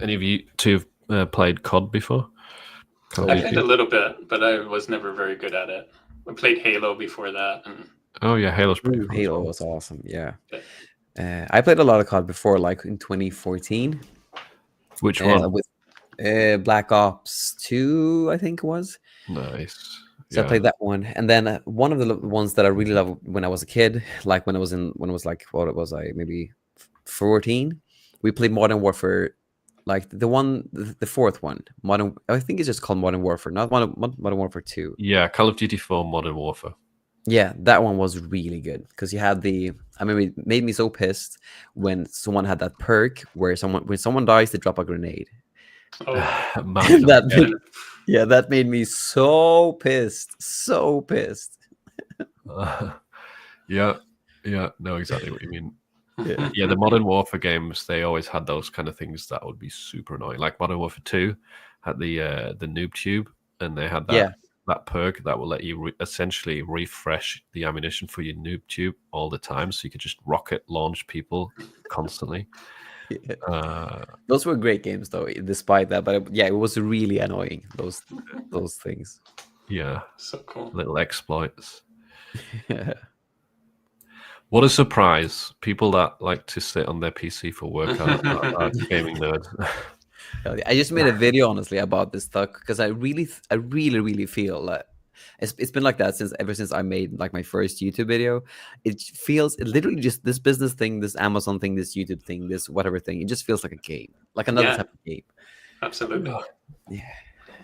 Any of you two have played COD before? I played a little bit, but I was never very good at it. I played Halo before that. Oh yeah, Halo's pretty cool. Halo was awesome. Yeah. I played a lot of COD before, like in 2014. Which one? With Black Ops 2, I think it was. Nice. So I played that one, and then one of the ones that I really loved when I was a kid, like when I was like maybe 14, we played Modern Warfare, like the fourth one, I think it's just called Modern Warfare, not Modern Warfare 2. Yeah, Call of Duty 4 Modern Warfare. Yeah, that one was really good because you had it made me so pissed when someone had that perk where when someone dies, they drop a grenade. Oh, that made me so pissed. Yeah, know exactly what you mean. Yeah, the Modern Warfare games, they always had those kind of things that would be super annoying. Like Modern Warfare 2 had the noob tube, and they had that perk that will let you essentially refresh the ammunition for your noob tube all the time, so you could just rocket launch people constantly. Yeah. Those were great games though, despite that, but it was really annoying, those things. Yeah, so cool. Little exploits. What a surprise. People that like to sit on their PC for work are gaming nerds. I just made a video honestly about this stuff because I really feel that it's been like that ever since I made like my first YouTube video. It literally just this business thing, this Amazon thing, this YouTube thing, this whatever thing. It just feels like a game, like another type of game. Absolutely. Yeah,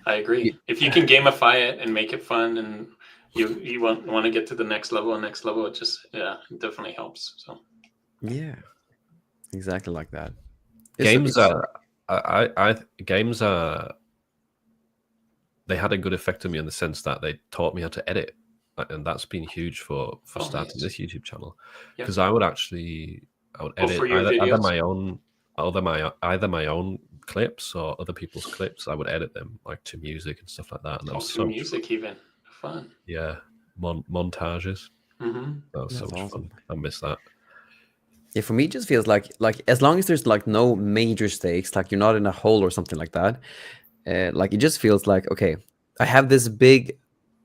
I agree. If you can gamify it and make it fun, and you want to get to the next level, it just it definitely helps. So Yeah, exactly like that. Games are, games are. They had a good effect on me in the sense that they taught me how to edit, and that's been huge for starting this YouTube channel. Because I would edit for your either videos? either my own clips or other people's clips. I would edit them like to music and stuff like that. And that was to music even fun. Yeah, montages. Mm-hmm. That was That's so much awesome. fun. I miss that. Yeah, for me, it just feels like as long as there's like no major stakes, like you're not in a hole or something like that, like it just feels like, okay, I have this big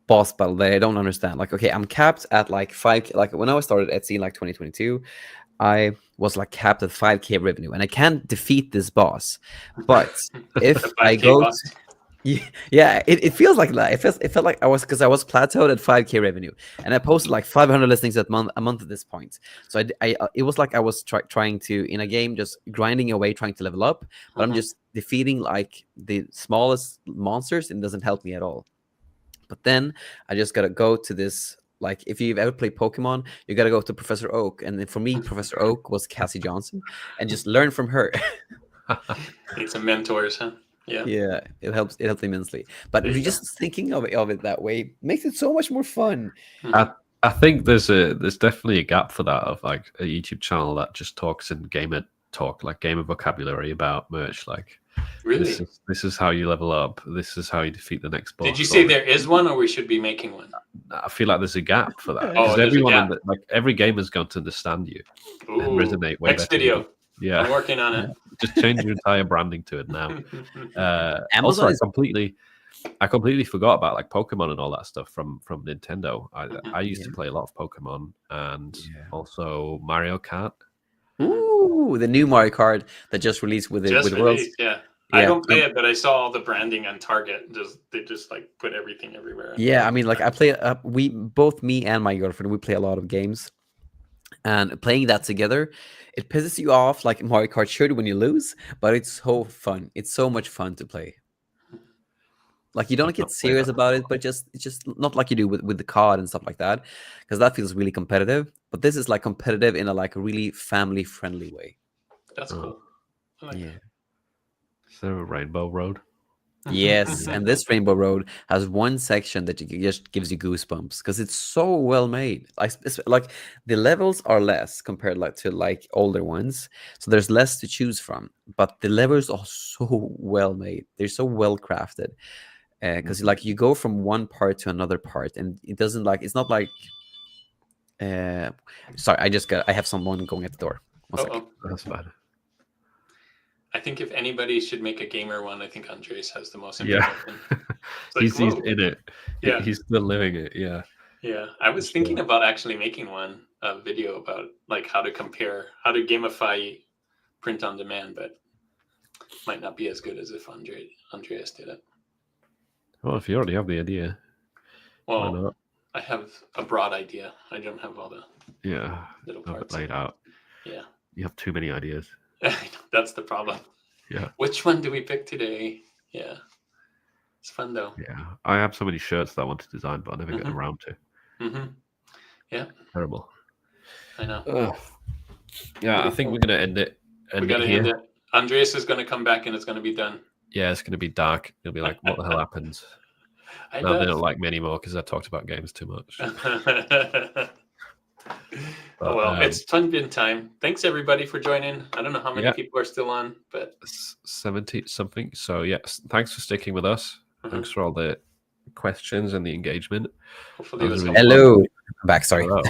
boss battle that I don't understand. Like, okay, I'm capped at like 5K. Like when I started Etsy in like 2022, I was like capped at 5K revenue, and I can't defeat this boss. But if The I 5K go, boss. yeah, it feels like that. It felt like I was, because I was plateaued at 5K revenue, and I posted like 500 listings a month at this point. So it was like I was trying to, in a game, just grinding away, trying to level up, but I'm just defeating like the smallest monsters, and it doesn't help me at all. But then I just gotta go to this. Like, if you've ever played Pokemon, you gotta go to Professor Oak, and then for me, Professor Oak was Cassie Johnson, and just learn from her. Need some mentors, huh? Yeah. Yeah, it helps immensely. But There you go. just thinking of it that way makes it so much more fun. I think there's definitely a gap for that, of like a YouTube channel that just talks in gamer talk, like gamer vocabulary about merch. Like, Really? this is how you level up. This is how you defeat the next boss. Did you say there is one, or we should be making one? I feel like there's a gap for that, Oh, because there's a everyone gap. like every gamer's going to understand you and Ooh, resonate way next better. video. Yeah, I'm working on it. just change your entire branding to it now. Also, Amazon is I completely forgot about like Pokemon and all that stuff from Nintendo. I used to Yeah. play a lot of Pokemon and Yeah. also Mario Kart. Ooh, the new Mario Kart that just released with Just Worlds. released, yeah. Yeah. I don't play it, but I saw all the branding on Target. They just like put everything everywhere. Yeah, I mean, like I play. Me and my girlfriend, we play a lot of games, and playing that together, it pisses you off like Mario Kart should when you lose, but it's so fun. It's so much fun to play. Like, you don't I've get not played serious that about it, but it's just not like you do with the COD and stuff like that, because that feels really competitive. But this is like competitive in a like really family friendly way. That's cool. I like Yeah. Is there a Rainbow Road? Yes, and this Rainbow Road has one section that just gives you goosebumps because it's so well made. Like the levels are less compared to older ones, so there's less to choose from. But the levels are so well made; they're so well crafted. Because like you go from one part to another part, and it doesn't it's not like. Sorry, I have someone going at the door. One second. That's fine. I think if anybody should make a gamer one, I think Andres has the most Yeah. information. He's whoa. in it. Yeah. He's still living it. Yeah. Yeah, I was thinking about actually making a video about like how to gamify print on demand, but might not be as good as if Andreas did it. Well, if you already have the idea, why Well, not? I have a broad idea. I don't have all the little Have it parts laid out. Yeah, You have too many ideas. that's the problem. Yeah. Which one do we pick today? Yeah, it's fun though. Yeah. I have so many shirts that I want to design, but I never get around to. Yeah, Terrible. I know. Yeah, I think we're gonna end it. We gotta end it. Andreas is gonna come back and it's gonna be done. Yeah, it's gonna be dark. It'll be like, what the hell happened? I No, they bet. don't like me anymore because I talked about games too much. Oh well, it's been time. Thanks everybody for joining. I don't know how many people are still on, but 70 something. So yes, thanks for sticking with us. Thanks for all the questions and the engagement. Hopefully it was really Hello. I'm back. Sorry. Hello.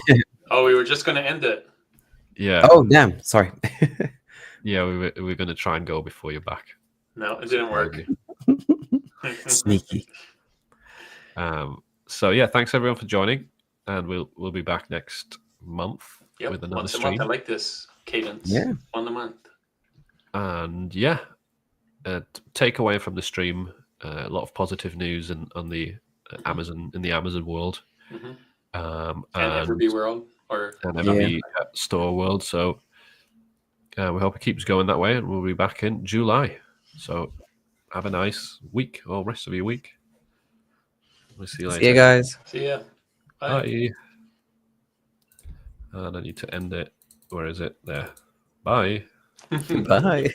Oh, we were just gonna end it. Yeah. Oh damn. Sorry. Yeah, we were going to try and go before you're back. No, it didn't work. Sneaky. So yeah, thanks everyone for joining, and we'll be back next month with another once a stream. month. I like this cadence. Yeah. 1 a month. And yeah, take away from the stream a lot of positive news on the Amazon world, and Everbee world and Everbee store world. So we hope it keeps going that way, and we'll be back in July. So have a nice week or rest of your week. We'll see you later. See you guys. See ya. Bye. And I need to end it. Where is it? There. Bye. Bye.